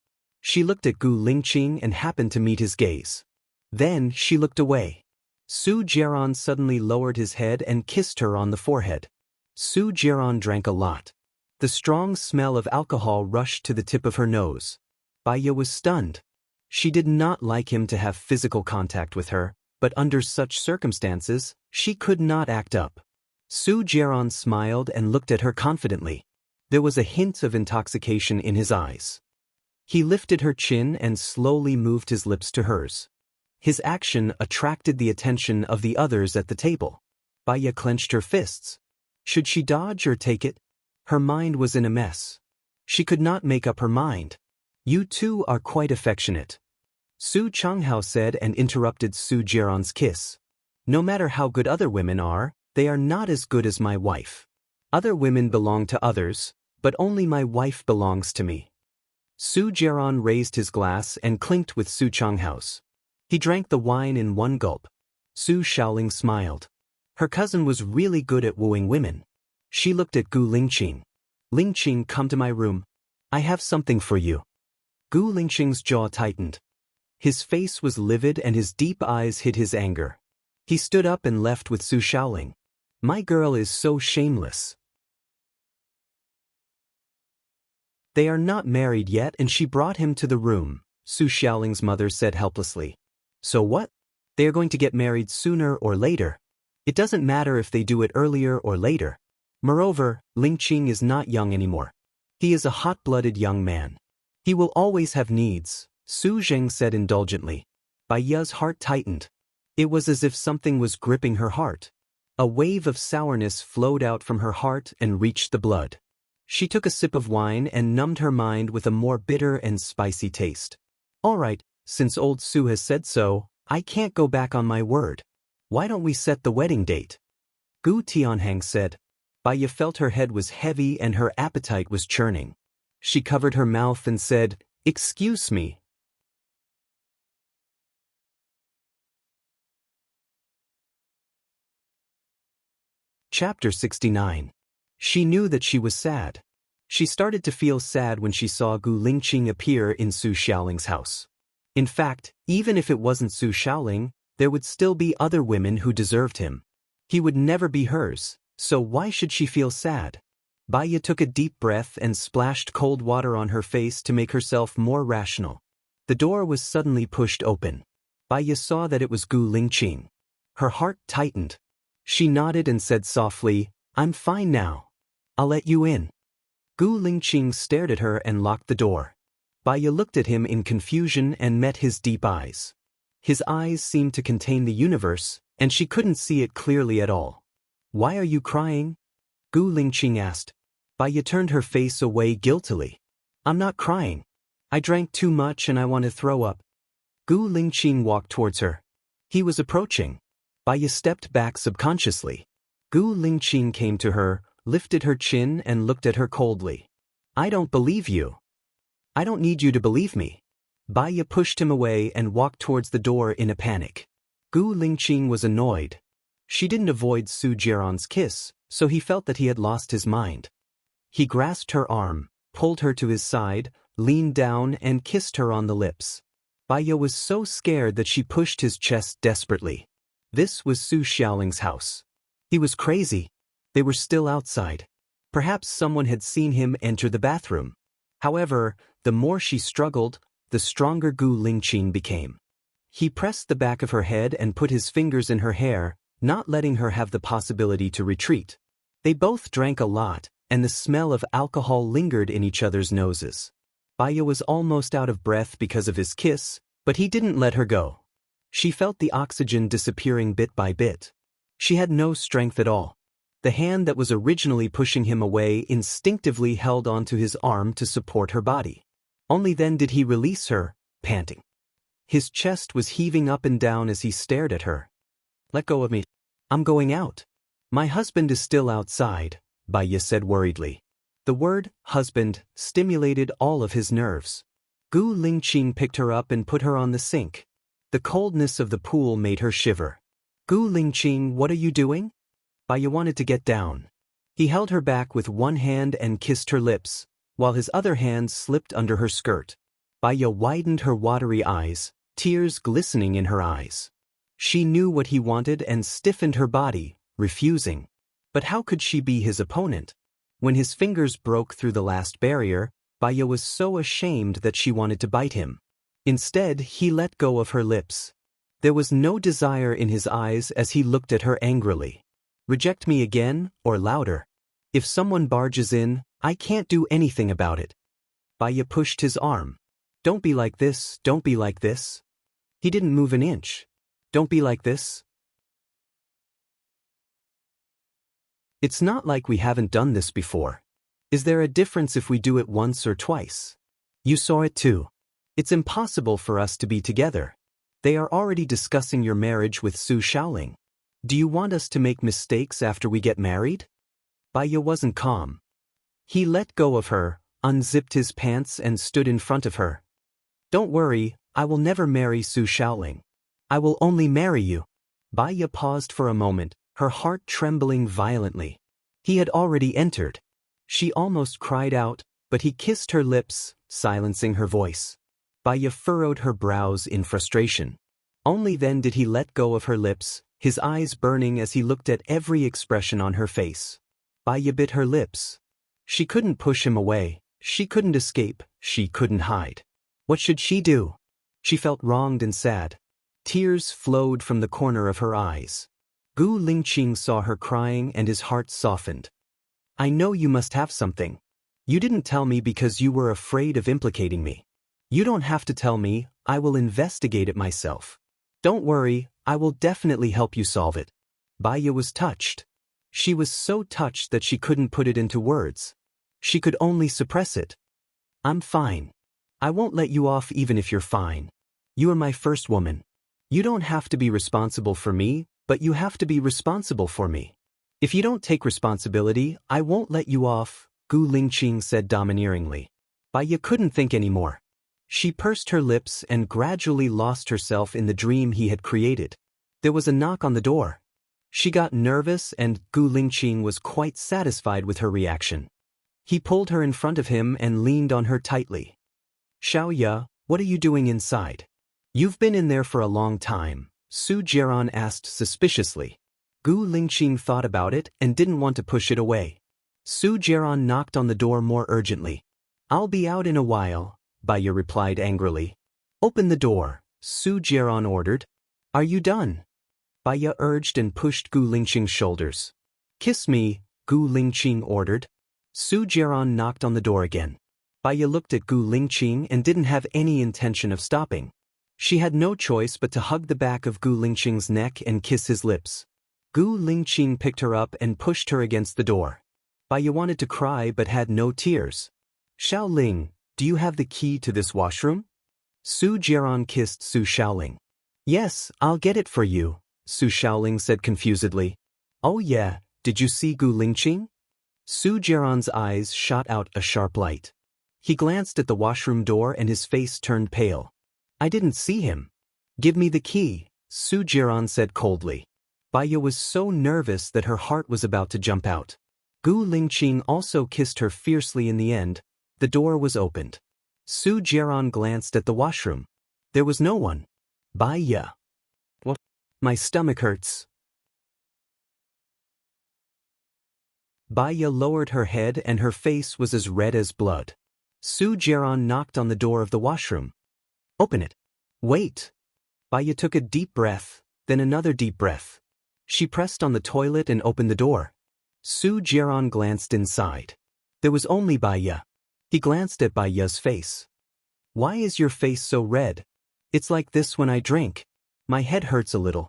She looked at Gu Lingqing and happened to meet his gaze. Then she looked away. Su Jiaran suddenly lowered his head and kissed her on the forehead. Su Jiaran drank a lot. The strong smell of alcohol rushed to the tip of her nose. Baiya was stunned. She did not like him to have physical contact with her, but under such circumstances, she could not act up. Su Jiaran smiled and looked at her confidently. There was a hint of intoxication in his eyes. He lifted her chin and slowly moved his lips to hers. His action attracted the attention of the others at the table. Baiya clenched her fists. Should she dodge or take it? Her mind was in a mess. She could not make up her mind. You two are quite affectionate, Su Changhao said and interrupted Su Jiaran's kiss. No matter how good other women are, they are not as good as my wife. Other women belong to others, but only my wife belongs to me. Su Jiaran raised his glass and clinked with Su Changhao's. He drank the wine in one gulp. Su Shaoling smiled. Her cousin was really good at wooing women. She looked at Gu Lingqing. Lingqing, come to my room. I have something for you. Gu Lingqing's jaw tightened. His face was livid and his deep eyes hid his anger. He stood up and left with Su Shaoling. My girl is so shameless. They are not married yet and she brought him to the room, Su Shaoling's mother said helplessly. So what? They are going to get married sooner or later. It doesn't matter if they do it earlier or later. Moreover, Lingqing is not young anymore. He is a hot-blooded young man. He will always have needs, Su Zheng said indulgently. Baiya's heart tightened. It was as if something was gripping her heart. A wave of sourness flowed out from her heart and reached the blood. She took a sip of wine and numbed her mind with a more bitter and spicy taste. All right, since old Su has said so, I can't go back on my word. Why don't we set the wedding date? Gu Tianhang said. Baiya felt her head was heavy and her appetite was churning. She covered her mouth and said, Excuse me. Chapter 69. She knew that she was sad. She started to feel sad when she saw Gu Lingqing appear in Su Shaoling's house. In fact, even if it wasn't Su Shaoling, there would still be other women who deserved him. He would never be hers, so why should she feel sad? Baiya took a deep breath and splashed cold water on her face to make herself more rational. The door was suddenly pushed open. Baiya saw that it was Gu Lingqing. Her heart tightened. She nodded and said softly, I'm fine now. I'll let you in. Gu Lingqing stared at her and locked the door. Baiya looked at him in confusion and met his deep eyes. His eyes seemed to contain the universe, and she couldn't see it clearly at all. Why are you crying? Gu Lingqing asked. Baiya turned her face away guiltily. I'm not crying. I drank too much and I want to throw up. Gu Lingqing walked towards her. He was approaching. Baiya stepped back subconsciously. Gu Lingqing came to her, lifted her chin and looked at her coldly. I don't believe you. I don't need you to believe me. Baiya pushed him away and walked towards the door in a panic. Gu Lingqing was annoyed. She didn't avoid Su Jiaran's kiss, so he felt that he had lost his mind. He grasped her arm, pulled her to his side, leaned down and kissed her on the lips. Baiya was so scared that she pushed his chest desperately. This was Su Shaoling's house. He was crazy. They were still outside. Perhaps someone had seen him enter the bathroom. However, the more she struggled, the stronger Gu Lingqing became. He pressed the back of her head and put his fingers in her hair, not letting her have the possibility to retreat. They both drank a lot, and the smell of alcohol lingered in each other's noses. Baiya was almost out of breath because of his kiss, but he didn't let her go. She felt the oxygen disappearing bit by bit. She had no strength at all. The hand that was originally pushing him away instinctively held onto his arm to support her body. Only then did he release her, panting. His chest was heaving up and down as he stared at her. Let go of me. I'm going out. My husband is still outside, Baiya said worriedly. The word husband stimulated all of his nerves. Gu Lingqing picked her up and put her on the sink. The coldness of the pool made her shiver. Gu Lingqing, what are you doing? Baiya wanted to get down. He held her back with one hand and kissed her lips, while his other hand slipped under her skirt. Baya widened her watery eyes, tears glistening in her eyes. She knew what he wanted and stiffened her body, refusing. But how could she be his opponent? When his fingers broke through the last barrier, Baya was so ashamed that she wanted to bite him. Instead, he let go of her lips. There was no desire in his eyes as he looked at her angrily. Reject me again, or louder. If someone barges in, I can't do anything about it. Baya pushed his arm. Don't be like this, don't be like this. He didn't move an inch. Don't be like this. It's not like we haven't done this before. Is there a difference if we do it once or twice? You saw it too. It's impossible for us to be together. They are already discussing your marriage with Su Shaoling. Do you want us to make mistakes after we get married? Baya wasn't calm. He let go of her, unzipped his pants and stood in front of her. Don't worry, I will never marry Su Shaoling. I will only marry you. Baya paused for a moment, her heart trembling violently. He had already entered. She almost cried out, but he kissed her lips, silencing her voice. Baya furrowed her brows in frustration. Only then did he let go of her lips, his eyes burning as he looked at every expression on her face. Baya bit her lips. She couldn't push him away, she couldn't escape, she couldn't hide. What should she do? She felt wronged and sad. Tears flowed from the corner of her eyes. Gu Lingqing saw her crying and his heart softened. I know you must have something. You didn't tell me because you were afraid of implicating me. You don't have to tell me, I will investigate it myself. Don't worry, I will definitely help you solve it. Baya was touched. She was so touched that she couldn't put it into words. She could only suppress it. I'm fine. I won't let you off even if you're fine. You are my first woman. You don't have to be responsible for me, but you have to be responsible for me. If you don't take responsibility, I won't let you off, Gu Lingqing said domineeringly. Baya couldn't think anymore. She pursed her lips and gradually lost herself in the dream he had created. There was a knock on the door. She got nervous and Gu Lingqing was quite satisfied with her reaction. He pulled her in front of him and leaned on her tightly. Xiaoya, what are you doing inside? You've been in there for a long time, Su Jiaran asked suspiciously. Gu Lingqing thought about it and didn't want to push it away. Su Jiaran knocked on the door more urgently. I'll be out in a while, Baya replied angrily. Open the door, Su Jiaran ordered. Are you done? Baya urged and pushed Gu Lingqing's shoulders. Kiss me, Gu Lingqing ordered. Su Jiaran knocked on the door again. Baya looked at Gu Lingqing and didn't have any intention of stopping. She had no choice but to hug the back of Gu Lingqing's neck and kiss his lips. Gu Lingqing picked her up and pushed her against the door. Baya wanted to cry but had no tears. Shaoling, do you have the key to this washroom? Su Jiaran kissed Su Shaoling. Yes, I'll get it for you, Su Shaoling said confusedly. Oh yeah, did you see Gu Lingqing? Su Jiaran's eyes shot out a sharp light. He glanced at the washroom door and his face turned pale. I didn't see him. Give me the key, Su Jiaran said coldly. Baya was so nervous that her heart was about to jump out. Gu Lingqing also kissed her fiercely in the end. The door was opened. Su Jiaran glanced at the washroom. There was no one. Baya. What? My stomach hurts. Baya lowered her head and her face was as red as blood. Su Jiaran knocked on the door of the washroom. Open it. Wait. Baya took a deep breath, then another deep breath. She pressed on the toilet and opened the door. Su Jiaran glanced inside. There was only Baya. He glanced at Baya's face. Why is your face so red? It's like this when I drink. My head hurts a little.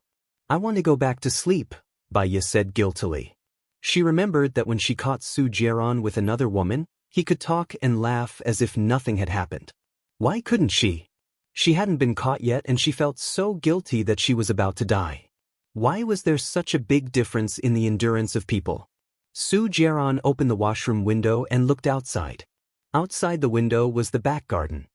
I want to go back to sleep, Baya said guiltily. She remembered that when she caught Su Jiaran with another woman, he could talk and laugh as if nothing had happened. Why couldn't she? She hadn't been caught yet and she felt so guilty that she was about to die. Why was there such a big difference in the endurance of people? Su Jiaran opened the washroom window and looked outside. Outside the window was the back garden.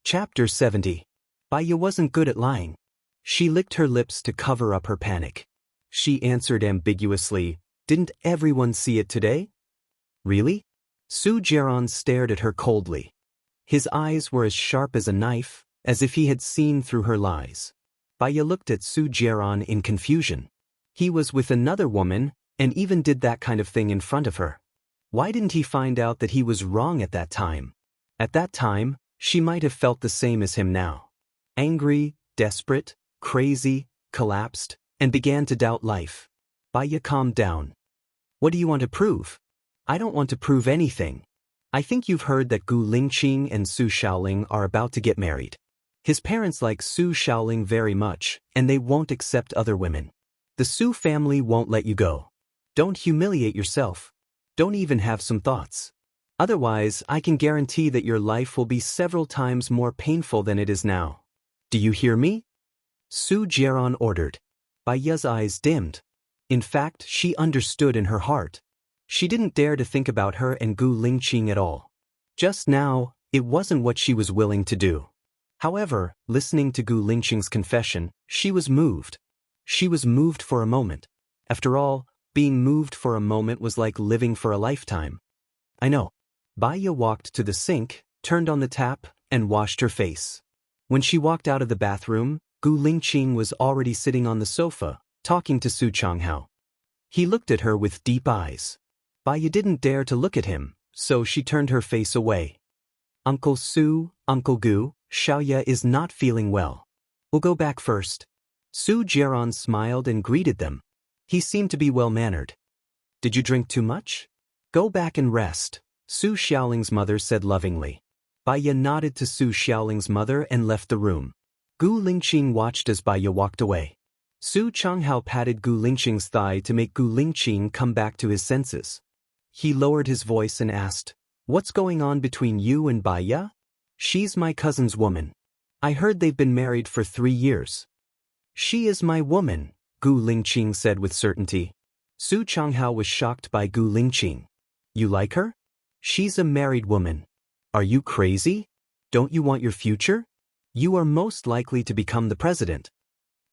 Chapter 70. Baya wasn't good at lying. She licked her lips to cover up her panic. She answered ambiguously, Didn't everyone see it today? Really? Su Jiaran stared at her coldly. His eyes were as sharp as a knife, as if he had seen through her lies. Baya looked at Su Jiaran in confusion. He was with another woman, and even did that kind of thing in front of her. Why didn't he find out that he was wrong at that time? At that time, she might have felt the same as him now. Angry, desperate, crazy, collapsed, and began to doubt life. Baya calmed down. What do you want to prove? I don't want to prove anything. I think you've heard that Gu Lingqing and Su Xiaoling are about to get married. His parents like Su Xiaoling very much, and they won't accept other women. The Su family won't let you go. Don't humiliate yourself. Don't even have some thoughts. Otherwise, I can guarantee that your life will be several times more painful than it is now. Do you hear me? Su Jiaran ordered. Baya's eyes dimmed. In fact, she understood in her heart. She didn't dare to think about her and Gu Lingqing at all. Just now, it wasn't what she was willing to do. However, listening to Gu Lingqing's confession, she was moved. She was moved for a moment. After all, being moved for a moment was like living for a lifetime. I know. Baya walked to the sink, turned on the tap, and washed her face. When she walked out of the bathroom, Gu Lingqing was already sitting on the sofa, talking to Su Changhao. He looked at her with deep eyes. Baya didn't dare to look at him, so she turned her face away. Uncle Su, Uncle Gu, Xiaoya is not feeling well. We'll go back first. Su Jiaran smiled and greeted them. He seemed to be well-mannered. Did you drink too much? Go back and rest, Su Xiaoling's mother said lovingly. Baya nodded to Su Xiaoling's mother and left the room. Gu Lingqing watched as Baya walked away. Su Changhao patted Gu Lingqing's thigh to make Gu Lingqing come back to his senses. He lowered his voice and asked, "What's going on between you and Baya?" "She's my cousin's woman. I heard they've been married for 3 years." "She is my woman," Gu Lingqing said with certainty. Su Changhao was shocked by Gu Lingqing. "You like her? She's a married woman. Are you crazy? Don't you want your future? You are most likely to become the president."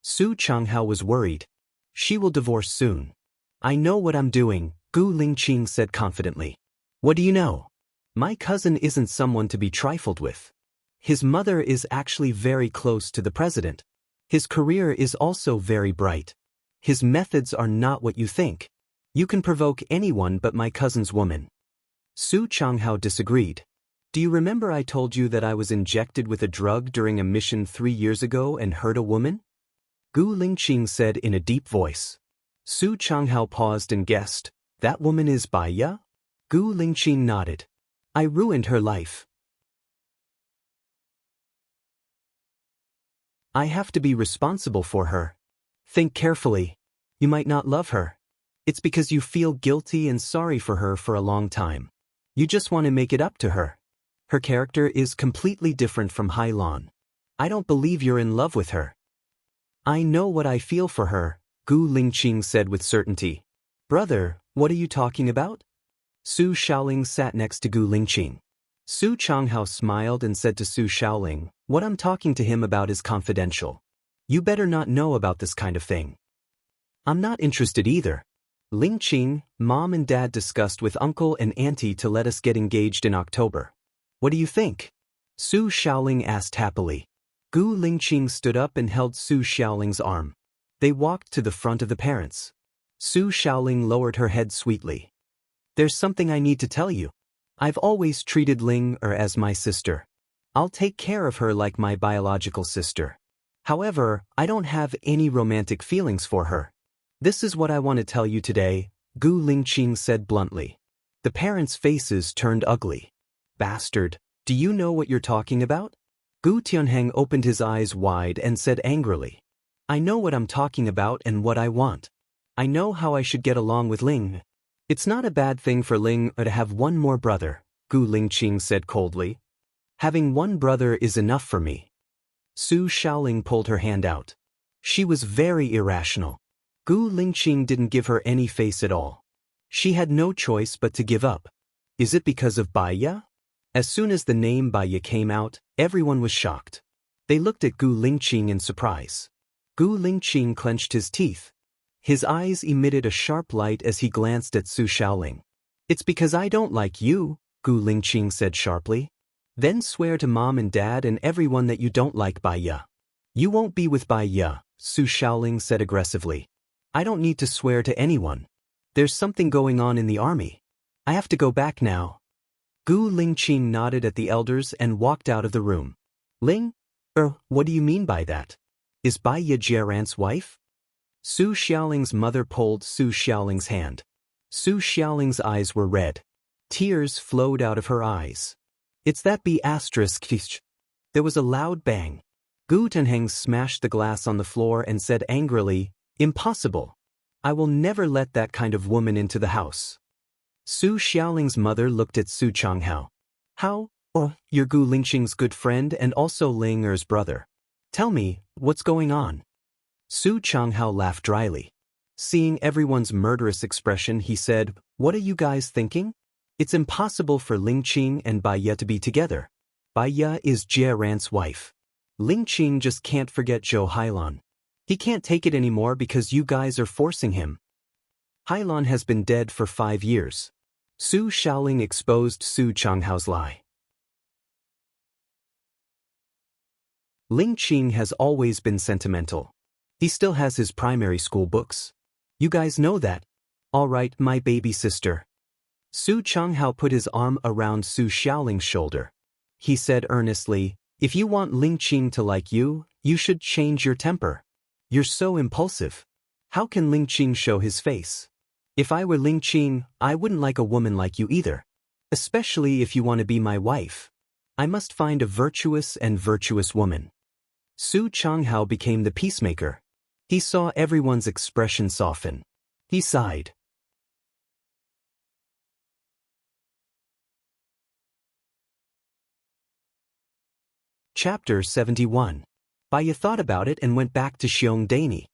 Su Changhao was worried. "She will divorce soon." "I know what I'm doing," Gu Lingqing said confidently. "What do you know? My cousin isn't someone to be trifled with. His mother is actually very close to the president. His career is also very bright. His methods are not what you think. You can provoke anyone but my cousin's woman." Su Changhao disagreed. "Do you remember I told you that I was injected with a drug during a mission 3 years ago and hurt a woman?" Gu Lingqing said in a deep voice. Su Changhao paused and guessed, "That woman is Baya?" Gu Lingqing nodded. "I ruined her life. I have to be responsible for her. Think carefully. You might not love her. It's because you feel guilty and sorry for her for a long time. You just want to make it up to her. Her character is completely different from Hailan. I don't believe you're in love with her." "I know what I feel for her," Gu Lingqing said with certainty. "Brother, what are you talking about?" Su Xiaoling sat next to Gu Lingqing. Su Changhao smiled and said to Su Xiaoling, "What I'm talking to him about is confidential. You better not know about this kind of thing." "I'm not interested either. Lingqing, Mom and Dad discussed with Uncle and Auntie to let us get engaged in October. What do you think?" Su Xiaoling asked happily. Gu Lingqing stood up and held Su Xiaoling's arm. They walked to the front of the parents. Su Xiaoling lowered her head sweetly. "There's something I need to tell you. I've always treated Ling as my sister. I'll take care of her like my biological sister. However, I don't have any romantic feelings for her. This is what I want to tell you today," Gu Lingqing said bluntly. The parents' faces turned ugly. "Bastard, do you know what you're talking about?" Gu Tianheng opened his eyes wide and said angrily. "I know what I'm talking about and what I want. I know how I should get along with Ling. It's not a bad thing for Ling to have one more brother," Gu Lingqing said coldly. "Having one brother is enough for me." Su Xiaoling pulled her hand out. She was very irrational. Gu Lingqing didn't give her any face at all. She had no choice but to give up. Is it because of Baya? As soon as the name Baya came out, everyone was shocked. They looked at Gu Lingqing in surprise. Gu Lingqing clenched his teeth. His eyes emitted a sharp light as he glanced at Su Xiaoling. It's because I don't like you, Gu Lingqing said sharply. Then swear to Mom and Dad and everyone that you don't like Bai Ye. You won't be with Bai Ye, Su Xiaoling said aggressively. I don't need to swear to anyone. There's something going on in the army. I have to go back now. Gu Lingqing nodded at the elders and walked out of the room. Ling? What do you mean by that? Is Bai Ye Jieran's wife? Su Xiaoling's mother pulled Su Xiaoling's hand. Su Xiaoling's eyes were red. Tears flowed out of her eyes. It's that B****. There was a loud bang. Gu Tenheng smashed the glass on the floor and said angrily, Impossible. I will never let that kind of woman into the house. Su Xiaoling's mother looked at Su Changhao. How? You're Gu Lingqing's good friend and also Ling Er's brother. Tell me, what's going on? Su Changhao laughed dryly. Seeing everyone's murderous expression, he said, What are you guys thinking? It's impossible for Lingqing and Bai Ye to be together. Bai Ye is Jieran's wife. Lingqing just can't forget Zhou Hailan. He can't take it anymore because you guys are forcing him. Hailan has been dead for 5 years. Su Xiaoling exposed Su Changhao's lie. Lingqing has always been sentimental. He still has his primary school books. You guys know that. All right, my baby sister. Su Changhao put his arm around Su Xiaoling's shoulder. He said earnestly, If you want Lingqing to like you, you should change your temper. You're so impulsive. How can Lingqing show his face? If I were Lingqing, I wouldn't like a woman like you either. Especially if you want to be my wife. I must find a virtuous woman. Su Changhao became the peacemaker. He saw everyone's expression soften. He sighed. Chapter 71. Bai Ye thought about it and went back to Xiongdani.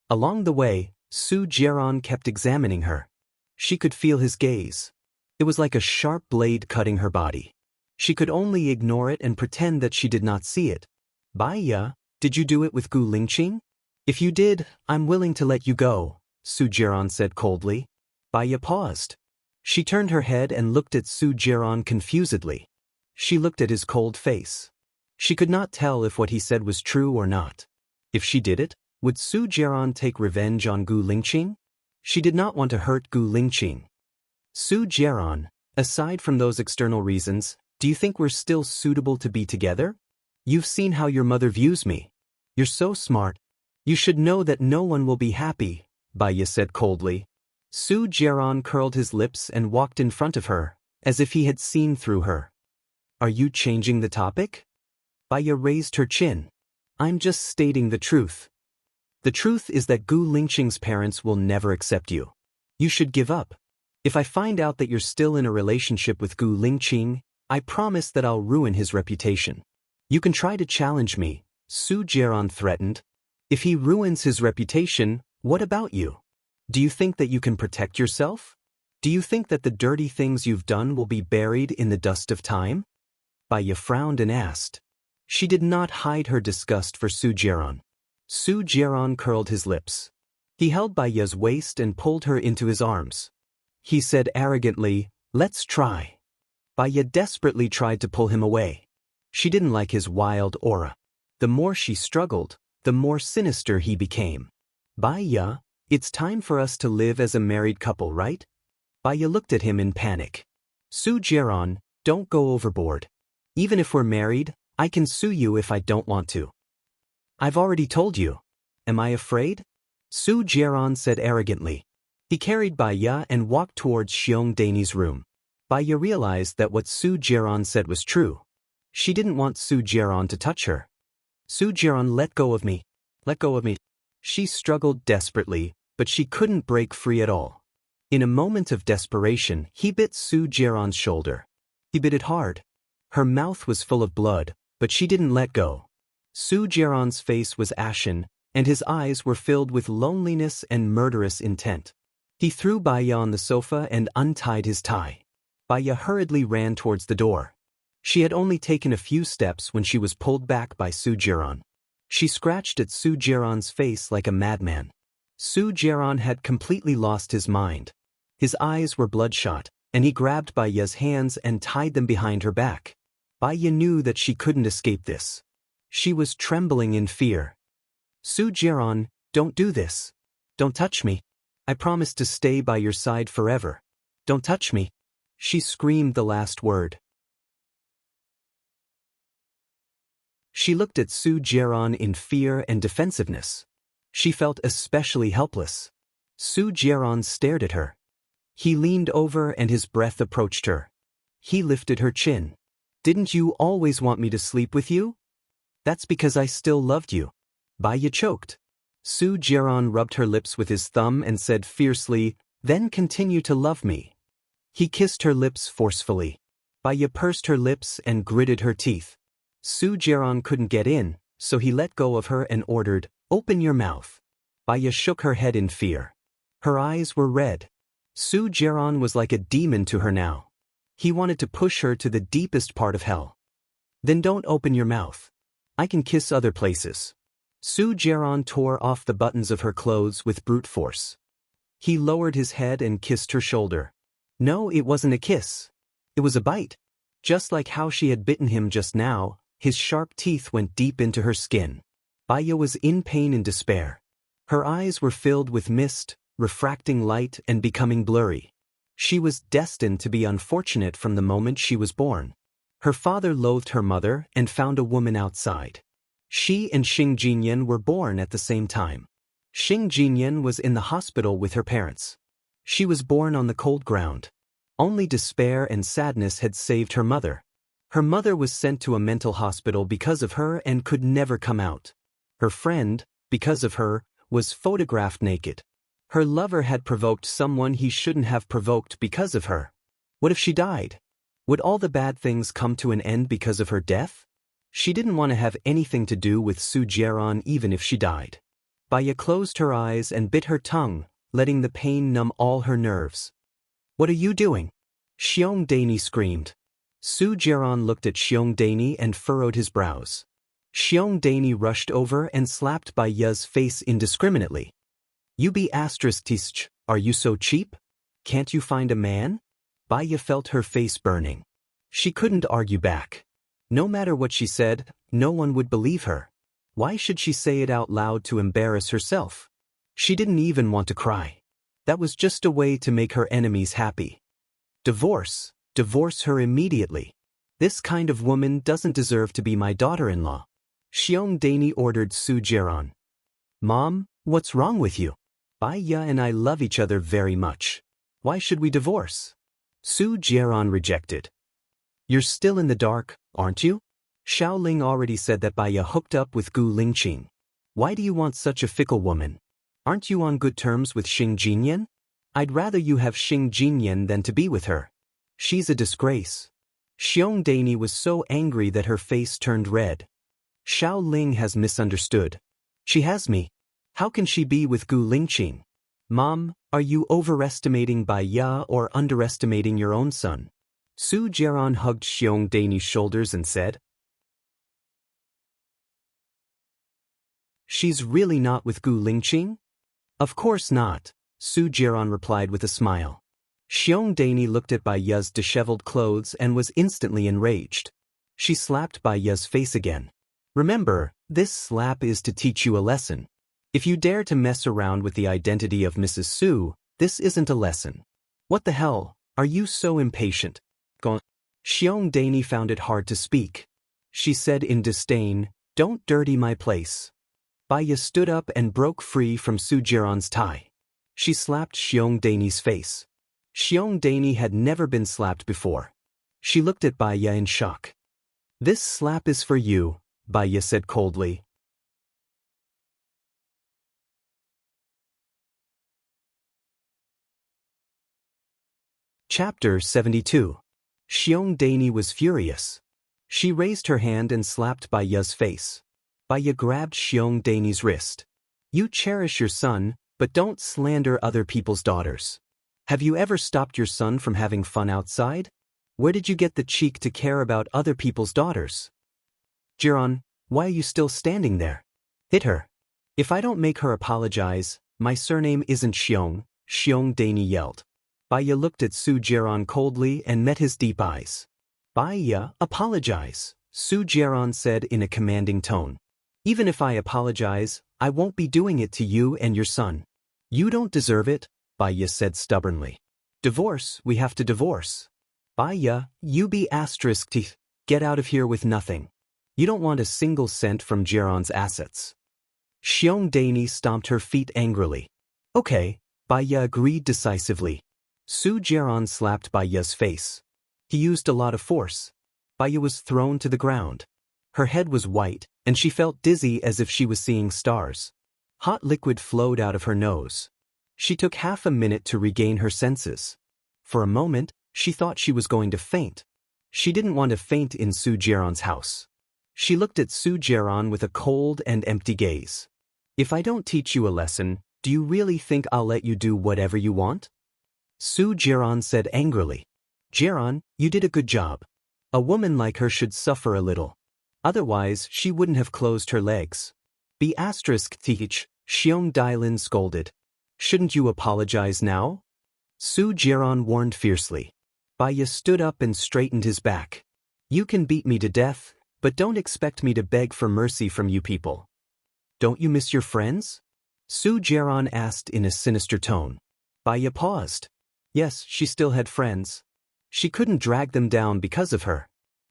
Along the way, Su Jieran kept examining her. She could feel his gaze. It was like a sharp blade cutting her body. She could only ignore it and pretend that she did not see it. Bai Ye, did you do it with Gu Lingqing? If you did, I'm willing to let you go, Su Jieran said coldly. Bai Ye paused. She turned her head and looked at Su Jieran confusedly. She looked at his cold face. She could not tell if what he said was true or not. If she did it, would Su Jieran take revenge on Gu Lingqing? She did not want to hurt Gu Lingqing. Su Jieran, aside from those external reasons, do you think we're still suitable to be together? You've seen how your mother views me. You're so smart. You should know that no one will be happy, Bai Ye said coldly. Su Jieran curled his lips and walked in front of her, as if he had seen through her. Are you changing the topic? Bai Ye raised her chin. I'm just stating the truth. The truth is that Gu Lingqing's parents will never accept you. You should give up. If I find out that you're still in a relationship with Gu Lingqing, I promise that I'll ruin his reputation. You can try to challenge me, Su Jieran threatened. If he ruins his reputation, what about you? Do you think that you can protect yourself? Do you think that the dirty things you've done will be buried in the dust of time? Bai Ye frowned and asked. She did not hide her disgust for Su Jieran. Su Jieran curled his lips. He held Bai Ye's waist and pulled her into his arms. He said arrogantly, Let's try. Bai Ye desperately tried to pull him away. She didn't like his wild aura. The more she struggled, the more sinister he became. Bai Ye, it's time for us to live as a married couple, right? Bai Ye looked at him in panic. Su Jieran, don't go overboard. Even if we're married, I can sue you if I don't want to. I've already told you. Am I afraid? Su Jieran said arrogantly. He carried Bai Ye and walked towards Xiongdani's room. Bai Ye realized that what Su Jieran said was true. She didn't want Su Jieran to touch her. Su Jieran, let go of me. Let go of me. She struggled desperately, but she couldn't break free at all. In a moment of desperation, he bit Su Jieran's shoulder. He bit it hard. Her mouth was full of blood, but she didn't let go. Su Jieran's face was ashen, and his eyes were filled with loneliness and murderous intent. He threw Bai Ye on the sofa and untied his tie. Bai Ye hurriedly ran towards the door. She had only taken a few steps when she was pulled back by Su Jieran. She scratched at Su Jieran's face like a madman. Su Jiaran had completely lost his mind. His eyes were bloodshot, and he grabbed Bai Ye's hands and tied them behind her back. Bai Ye knew that she couldn't escape this. She was trembling in fear. Su Jiaran, don't do this. Don't touch me. I promise to stay by your side forever. Don't touch me. She screamed the last word. She looked at Su Jiaran in fear and defensiveness. She felt especially helpless. Su Jiaran stared at her. He leaned over and his breath approached her. He lifted her chin. Didn't you always want me to sleep with you? That's because I still loved you. Bai Ye choked. Su Jiaran rubbed her lips with his thumb and said fiercely, then continue to love me. He kissed her lips forcefully. Bai Ye pursed her lips and gritted her teeth. Su Jiaran couldn't get in, so he let go of her and ordered, open your mouth. Bai Ye shook her head in fear. Her eyes were red. Su Jiaran was like a demon to her now. He wanted to push her to the deepest part of hell. Then don't open your mouth. I can kiss other places. Su Jiaran tore off the buttons of her clothes with brute force. He lowered his head and kissed her shoulder. No, it wasn't a kiss. It was a bite. Just like how she had bitten him just now, his sharp teeth went deep into her skin. Bai Ye was in pain and despair. Her eyes were filled with mist, refracting light and becoming blurry. She was destined to be unfortunate from the moment she was born. Her father loathed her mother and found a woman outside. She and Xing Jinyan were born at the same time. Xing Jinyan was in the hospital with her parents. She was born on the cold ground. Only despair and sadness had saved her mother. Her mother was sent to a mental hospital because of her and could never come out. Her friend, because of her, was photographed naked. Her lover had provoked someone he shouldn't have provoked because of her. What if she died? Would all the bad things come to an end because of her death? She didn't want to have anything to do with Su Jiaran even if she died. Bai Ye closed her eyes and bit her tongue, letting the pain numb all her nerves. What are you doing? Xiong Daini screamed. Su Jiaran looked at Xiong Daini and furrowed his brows. Xiong Daini rushed over and slapped Bai Ye's face indiscriminately. You be ***, are you so cheap? Can't you find a man? Bai Ye felt her face burning. She couldn't argue back. No matter what she said, no one would believe her. Why should she say it out loud to embarrass herself? She didn't even want to cry. That was just a way to make her enemies happy. Divorce her immediately. This kind of woman doesn't deserve to be my daughter-in-law. Xiong Daini ordered Su Jiaran. Mom, what's wrong with you? Bai Ye and I love each other very much. Why should we divorce? Su Jiaran rejected. You're still in the dark, aren't you? Xiao Ling already said that Bai Ye hooked up with Gu Lingqing. Why do you want such a fickle woman? Aren't you on good terms with Xing Jinyan? I'd rather you have Xing Jinyan than to be with her. She's a disgrace. Xiong Daini was so angry that her face turned red. Xiao Ling has misunderstood. She has me. How can she be with Gu Lingqing? Mom, are you overestimating Bai Ye or underestimating your own son? Su Jiaran hugged Xiong Daini's shoulders and said, She's really not with Gu Lingqing? Of course not, Su Jiaran replied with a smile. Xiong Daini looked at Bai Ye's disheveled clothes and was instantly enraged. She slapped Bai Ye's face again. Remember, this slap is to teach you a lesson. If you dare to mess around with the identity of Mrs. Su, this isn't a lesson. What the hell, are you so impatient? Xiong Daini found it hard to speak. She said in disdain, Don't dirty my place. Bai Ye stood up and broke free from Su Jiaran's tie. She slapped Xiong Daini's face. Xiong Daini had never been slapped before. She looked at Bai Ye in shock. This slap is for you, Bai Ye said coldly. Chapter 72. Xiong Daini was furious. She raised her hand and slapped Bai Ye's face. Bai Ye grabbed Xiong Daini's wrist. You cherish your son, but don't slander other people's daughters. Have you ever stopped your son from having fun outside? Where did you get the cheek to care about other people's daughters? Jiran, why are you still standing there? Hit her. If I don't make her apologize, My surname isn't Xiong, Xiong Danny yelled. Baya looked at Su Jiaran coldly and met his deep eyes. Baya, apologize, Su Jiaran said in a commanding tone. Even if I apologize, I won't be doing it to you and your son. You don't deserve it, Baya said stubbornly. Divorce, we have to divorce. Baya, you be asterisk teeth, get out of here with nothing. You don't want a single cent from Jiaran's assets. Xiong Danny stomped her feet angrily. Okay, Baya agreed decisively. Su Jiaran slapped Baya's face. He used a lot of force. Baya was thrown to the ground. Her head was white, and she felt dizzy as if she was seeing stars. Hot liquid flowed out of her nose. She took half a minute to regain her senses. For a moment, she thought she was going to faint. She didn't want to faint in Su Jiaran's house. She looked at Su Jiaran with a cold and empty gaze. If I don't teach you a lesson, do you really think I'll let you do whatever you want? Su Jiaran said angrily. Jiaran, you did a good job. A woman like her should suffer a little. Otherwise, she wouldn't have closed her legs. Be asterisk teach, Xiong Dailin scolded. Shouldn't you apologize now? Su Jiaran warned fiercely. Baya stood up and straightened his back. You can beat me to death, but don't expect me to beg for mercy from you people. Don't you miss your friends? Su Jiaran asked in a sinister tone. Baya paused. Yes, she still had friends. She couldn't drag them down because of her.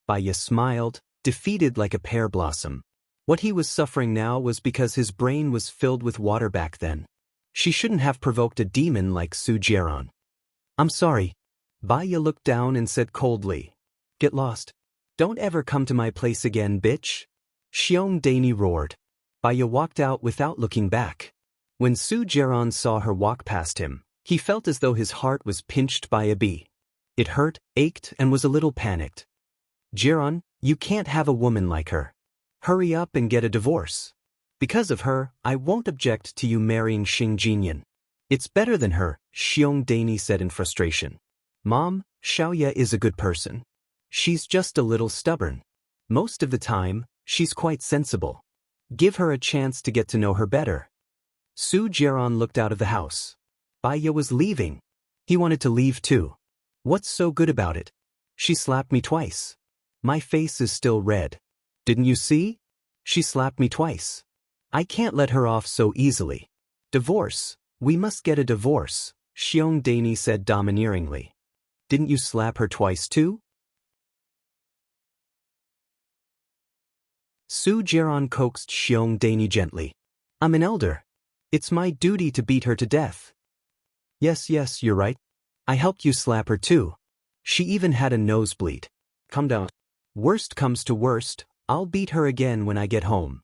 Baya smiled, defeated like a pear blossom. What he was suffering now was because his brain was filled with water back then. She shouldn't have provoked a demon like Su Jiaran. I'm sorry. Baya looked down and said coldly. Get lost. Don't ever come to my place again, bitch. Xiong Danny roared. Baya walked out without looking back. When Su Jiaran saw her walk past him, he felt as though his heart was pinched by a bee. It hurt, ached, and was a little panicked. Jiaran, you can't have a woman like her. Hurry up and get a divorce. Because of her, I won't object to you marrying Xing Jinyan. It's better than her, Xiong Danny said in frustration. Mom, Xiaoya is a good person. She's just a little stubborn. Most of the time, she's quite sensible. Give her a chance to get to know her better. Su Jiaran looked out of the house. Baya was leaving. He wanted to leave too. What's so good about it? She slapped me twice. My face is still red. Didn't you see? She slapped me twice. I can't let her off so easily. Divorce. We must get a divorce, Xiong Danny said domineeringly. Didn't you slap her twice too? Su Jiaran coaxed Xiong Danny gently. I'm an elder. It's my duty to beat her to death. Yes, you're right. I helped you slap her too. She even had a nosebleed. Calm down. Worst comes to worst, I'll beat her again when I get home.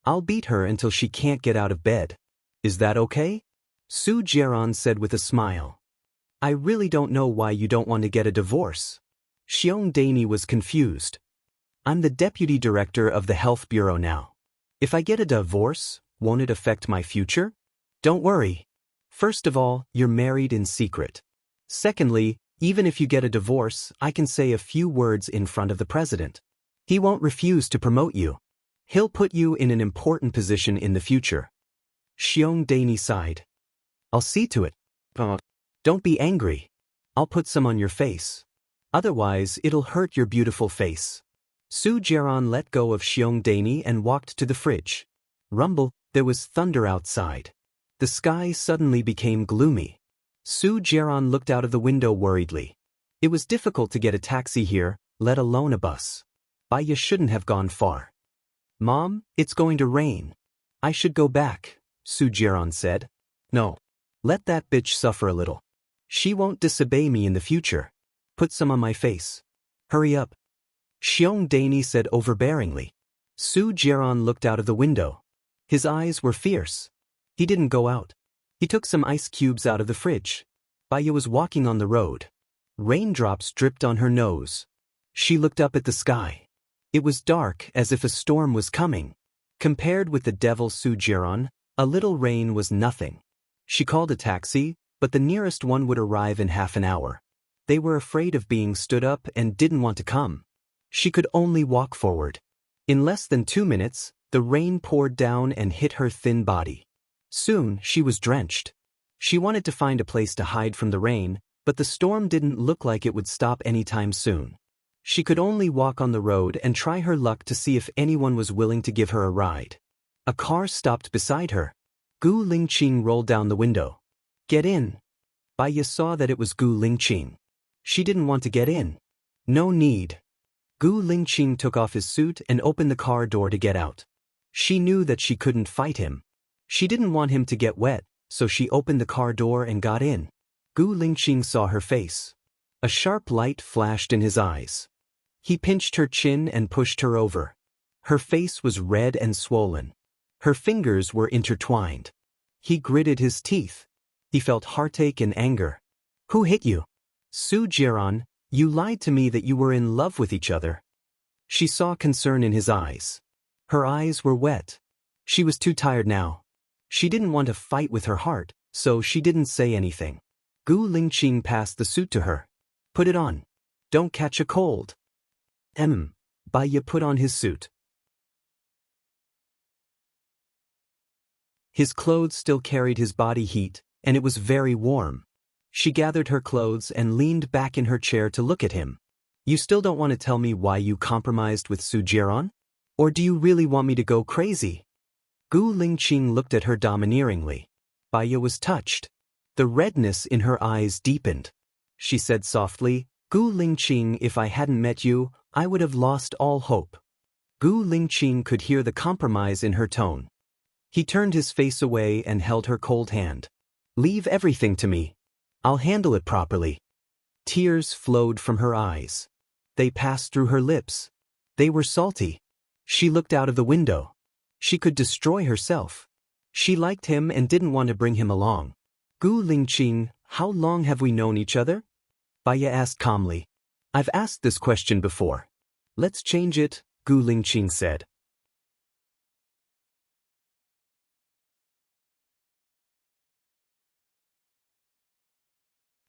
I'll beat her until she can't get out of bed. Is that okay? Su Jiaran said with a smile. I really don't know why you don't want to get a divorce. Xiong Danny was confused. I'm the deputy director of the health bureau now. If I get a divorce, won't it affect my future? Don't worry. First of all, you're married in secret. Secondly, even if you get a divorce, I can say a few words in front of the president. He won't refuse to promote you. He'll put you in an important position in the future. Xiong Danny sighed. I'll see to it. Don't be angry. I'll put some on your face. Otherwise, it'll hurt your beautiful face. Su Jiaran let go of Xiong Danny and walked to the fridge. Rumble, there was thunder outside. The sky suddenly became gloomy. Su Jiaran looked out of the window worriedly. It was difficult to get a taxi here, let alone a bus. Baya shouldn't have gone far. Mom, it's going to rain. I should go back, Su Jiaran said. No. Let that bitch suffer a little. She won't disobey me in the future. Put some on my face. Hurry up. Xiong Danny said overbearingly. Su Jiaran looked out of the window. His eyes were fierce. He didn't go out. He took some ice cubes out of the fridge. Baya was walking on the road. Raindrops dripped on her nose. She looked up at the sky. It was dark, as if a storm was coming. Compared with the devil Su Jiaran, a little rain was nothing. She called a taxi, but the nearest one would arrive in half an hour. They were afraid of being stood up and didn't want to come. She could only walk forward. In less than 2 minutes, the rain poured down and hit her thin body. Soon, she was drenched. She wanted to find a place to hide from the rain, but the storm didn't look like it would stop anytime soon. She could only walk on the road and try her luck to see if anyone was willing to give her a ride. A car stopped beside her. Gu Lingqing rolled down the window. "Get in." Baiya saw that it was Gu Lingqing. She didn't want to get in. "No need." Gu Lingqing took off his suit and opened the car door to get out. She knew that she couldn't fight him. She didn't want him to get wet, so she opened the car door and got in. Gu Lingqing saw her face. A sharp light flashed in his eyes. He pinched her chin and pushed her over. Her face was red and swollen. Her fingers were intertwined. He gritted his teeth. He felt heartache and anger. "Who hit you?" "Su Jiran, you lied to me that you were in love with each other." She saw concern in his eyes. Her eyes were wet. She was too tired now. She didn't want to fight with her heart, so she didn't say anything. Gu Lingqing passed the suit to her. "Put it on. Don't catch a cold." Baiya put on his suit. His clothes still carried his body heat, and it was very warm. She gathered her clothes and leaned back in her chair to look at him. "You still don't want to tell me why you compromised with Su Jiran? Or do you really want me to go crazy?" Gu Lingqing looked at her domineeringly. Baiya was touched. The redness in her eyes deepened. She said softly, "Gu Lingqing, if I hadn't met you, I would have lost all hope." Gu Lingqing could hear the compromise in her tone. He turned his face away and held her cold hand. "Leave everything to me. I'll handle it properly." Tears flowed from her eyes. They passed through her lips. They were salty. She looked out of the window. She could destroy herself. She liked him and didn't want to bring him along. "Gu Lingqing, how long have we known each other?" Baiya asked calmly. "I've asked this question before." "Let's change it," Gu Lingqing said.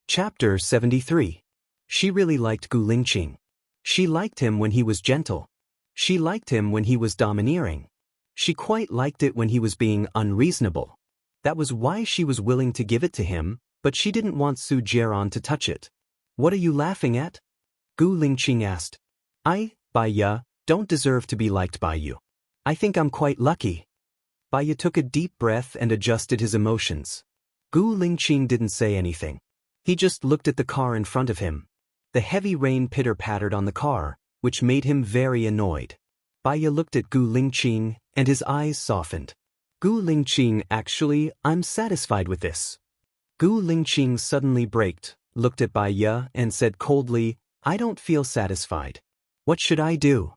Chapter 73. She really liked Gu Lingqing. She liked him when he was gentle. She liked him when he was domineering. She quite liked it when he was being unreasonable. That was why she was willing to give it to him, but she didn't want Su Jiran to touch it. "What are you laughing at?" Gu Lingqing asked. Baiya, don't deserve to be liked by you. I think I'm quite lucky." Baiya took a deep breath and adjusted his emotions. Gu Lingqing didn't say anything. He just looked at the car in front of him. The heavy rain pitter-pattered on the car, which made him very annoyed. Baiya looked at Gu Lingqing, and his eyes softened. "Gu Lingqing, actually, I'm satisfied with this." Gu Lingqing suddenly braked, looked at Baiya, and said coldly, "I don't feel satisfied. What should I do?"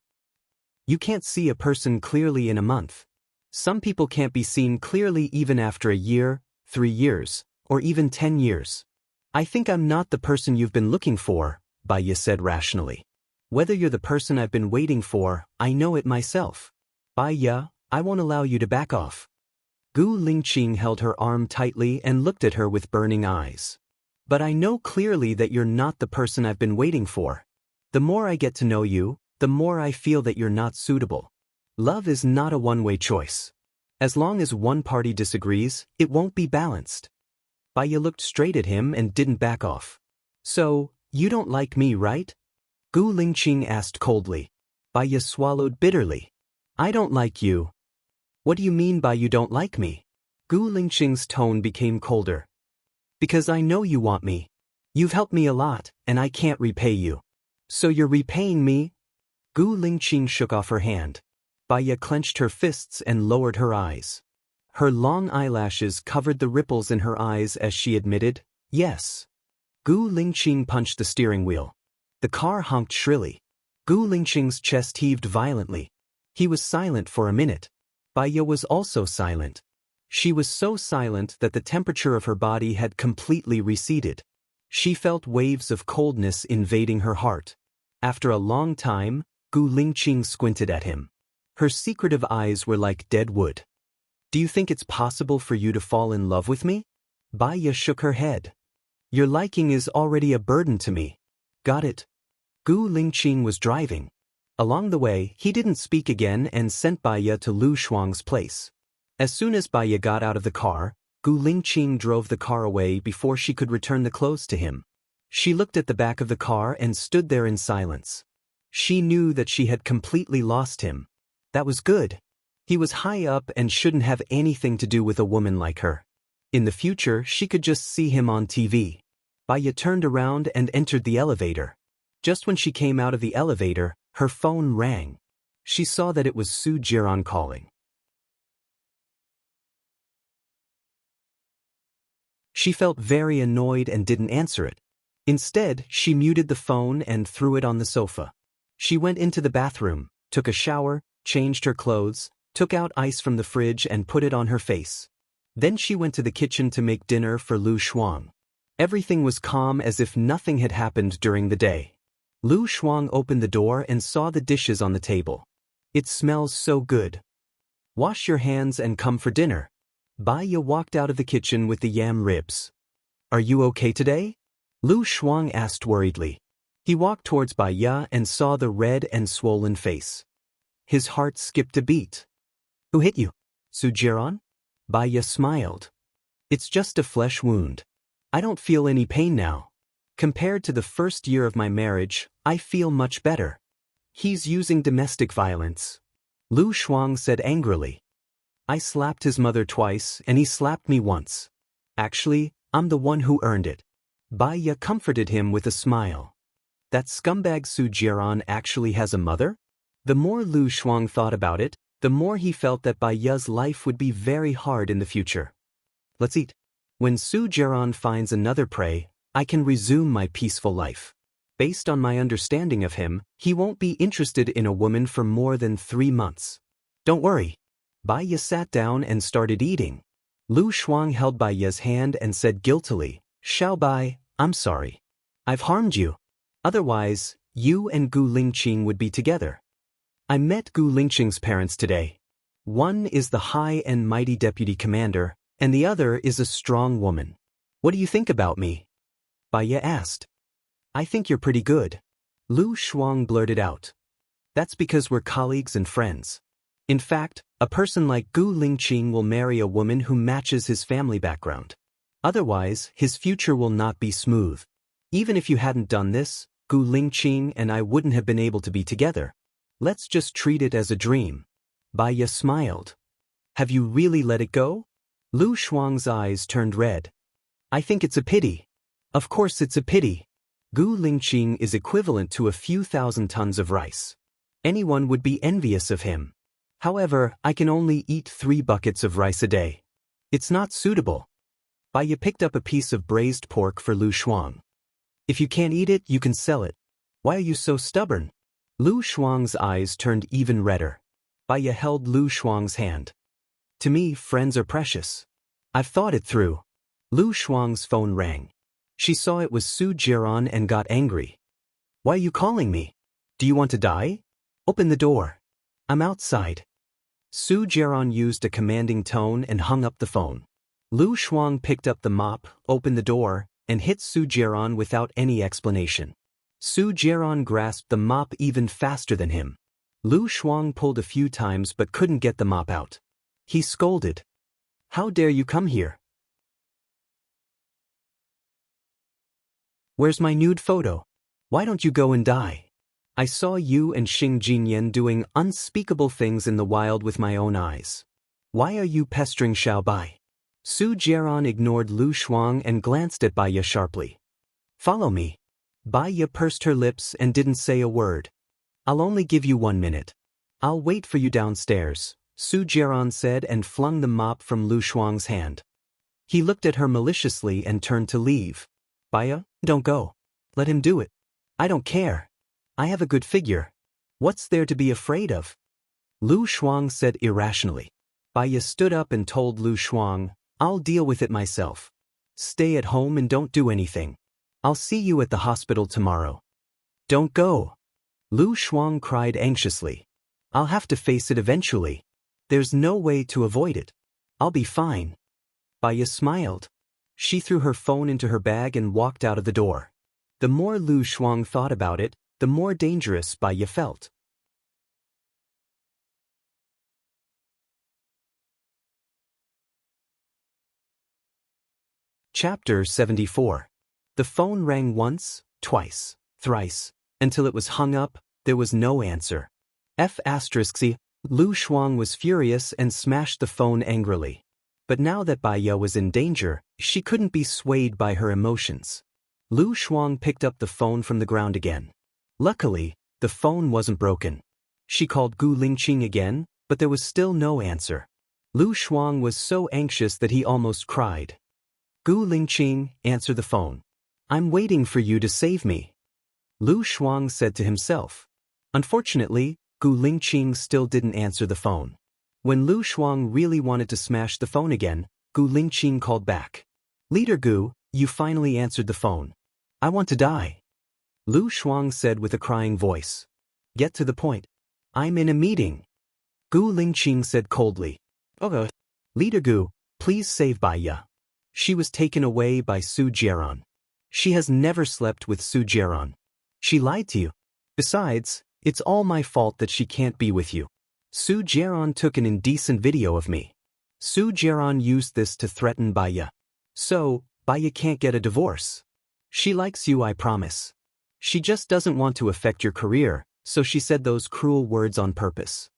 You can't see a person clearly in a month. Some people can't be seen clearly even after a year, 3 years, or even 10 years. "I think I'm not the person you've been looking for," Baiya said rationally. "Whether you're the person I've been waiting for, I know it myself. Baiya, I won't allow you to back off." Gu Lingqing held her arm tightly and looked at her with burning eyes. "But I know clearly that you're not the person I've been waiting for. The more I get to know you, the more I feel that you're not suitable. Love is not a one-way choice. As long as one party disagrees, it won't be balanced." Baiya looked straight at him and didn't back off. "So, you don't like me, right?" Gu Lingqing asked coldly. Baiya swallowed bitterly. "I don't like you." "What do you mean by you don't like me?" Gu Lingqing's tone became colder. "Because I know you want me. You've helped me a lot, and I can't repay you." "So you're repaying me?" Gu Lingqing shook off her hand. Baiya clenched her fists and lowered her eyes. Her long eyelashes covered the ripples in her eyes as she admitted, "Yes." Gu Lingqing punched the steering wheel. The car honked shrilly. Gu Lingqing's chest heaved violently. He was silent for a minute. Baiya was also silent. She was so silent that the temperature of her body had completely receded. She felt waves of coldness invading her heart. After a long time, Gu Lingqing squinted at him. Her secretive eyes were like dead wood. "Do you think it's possible for you to fall in love with me?" Baiya shook her head. "Your liking is already a burden to me." "Got it." Gu Lingqing was driving. Along the way, he didn't speak again and sent Baiya to Lu Shuang's place. As soon as Baya got out of the car, Gu Lingqing drove the car away before she could return the clothes to him. She looked at the back of the car and stood there in silence. She knew that she had completely lost him. That was good. He was high up and shouldn't have anything to do with a woman like her. In the future, she could just see him on TV. Baya turned around and entered the elevator. Just when she came out of the elevator, her phone rang. She saw that it was Su Jiran calling. She felt very annoyed and didn't answer it. Instead, she muted the phone and threw it on the sofa. She went into the bathroom, took a shower, changed her clothes, took out ice from the fridge and put it on her face. Then she went to the kitchen to make dinner for Lu Shuang. Everything was calm as if nothing had happened during the day. Lu Shuang opened the door and saw the dishes on the table. It smells so good. Wash your hands and come for dinner. Baya walked out of the kitchen with the yam ribs. Are you okay today? Lu Shuang asked worriedly. He walked towards Baya and saw the red and swollen face. His heart skipped a beat. Who hit you? Su Jiran? Baya smiled. It's just a flesh wound. I don't feel any pain now. Compared to the first year of my marriage, I feel much better. He's using domestic violence. Lu Shuang said angrily. I slapped his mother twice and he slapped me once. Actually, I'm the one who earned it. Baya comforted him with a smile. That scumbag Su Jiran actually has a mother? The more Lu Shuang thought about it, the more he felt that Baya's life would be very hard in the future. Let's eat. When Su Jiran finds another prey, I can resume my peaceful life. Based on my understanding of him, he won't be interested in a woman for more than 3 months. Don't worry. Baya sat down and started eating. Lu Shuang held Baya's hand and said guiltily, Xiao Bai, I'm sorry. I've harmed you. Otherwise, you and Gu Lingqing would be together. I met Gu Lingqing's parents today. One is the high and mighty deputy commander, and the other is a strong woman. What do you think about me? Baya asked. I think you're pretty good. Lu Shuang blurted out. That's because we're colleagues and friends. In fact, a person like Gu Lingqing will marry a woman who matches his family background. Otherwise, his future will not be smooth. Even if you hadn't done this, Gu Lingqing and I wouldn't have been able to be together. Let's just treat it as a dream. Baya smiled. Have you really let it go? Lu Shuang's eyes turned red. I think it's a pity. Of course it's a pity. Gu Lingqing is equivalent to a few thousand tons of rice. Anyone would be envious of him. However, I can only eat 3 buckets of rice a day. It's not suitable. Baya picked up a piece of braised pork for Lu Shuang. If you can't eat it, you can sell it. Why are you so stubborn? Lu Shuang's eyes turned even redder. Baya held Lu Shuang's hand. To me, friends are precious. I've thought it through. Lu Shuang's phone rang. She saw it was Su Jiran and got angry. Why are you calling me? Do you want to die? Open the door. I'm outside. Su Jiran used a commanding tone and hung up the phone. Lu Shuang picked up the mop, opened the door, and hit Su Jiran without any explanation. Su Jiran grasped the mop even faster than him. Lu Shuang pulled a few times but couldn't get the mop out. He scolded. How dare you come here? Where's my nude photo? Why don't you go and die? I saw you and Xing Jinyan doing unspeakable things in the wild with my own eyes. Why are you pestering Xiao Bai? Su Jiran ignored Lu Shuang and glanced at Baya sharply. Follow me. Baya pursed her lips and didn't say a word. I'll only give you 1 minute. I'll wait for you downstairs, Su Jiran said and flung the mop from Lu Shuang's hand. He looked at her maliciously and turned to leave. Baya, don't go. Let him do it. I don't care. I have a good figure. What's there to be afraid of? Lu Shuang said irrationally. Baya stood up and told Lu Shuang, I'll deal with it myself. Stay at home and don't do anything. I'll see you at the hospital tomorrow. Don't go. Lu Shuang cried anxiously. I'll have to face it eventually. There's no way to avoid it. I'll be fine. Baya smiled. She threw her phone into her bag and walked out of the door. The more Lu Shuang thought about it, the more dangerous Baya felt. Chapter 74. The phone rang once, twice, thrice, until it was hung up. There was no answer. F***C. Lu Shuang was furious and smashed the phone angrily. But now that Bai Ye was in danger, she couldn't be swayed by her emotions. Lu Shuang picked up the phone from the ground again. Luckily, the phone wasn't broken. She called Gu Lingqing again, but there was still no answer. Lu Shuang was so anxious that he almost cried. Gu Lingqing, answer the phone. I'm waiting for you to save me. Lu Shuang said to himself. Unfortunately, Gu Lingqing still didn't answer the phone. When Lu Shuang really wanted to smash the phone again, Gu Lingqing called back. Leader Gu, you finally answered the phone. I want to die. Lu Shuang said with a crying voice. Get to the point. I'm in a meeting. Gu Lingqing said coldly. Okay. Leader Gu, please save Bai Ye. She was taken away by Su Jieran. She has never slept with Su Jieran. She lied to you. Besides, it's all my fault that she can't be with you. Su Jieran took an indecent video of me. Su Jieran used this to threaten Bai Ye. So, Bai Ye can't get a divorce. She likes you, I promise. She just doesn't want to affect your career, so she said those cruel words on purpose.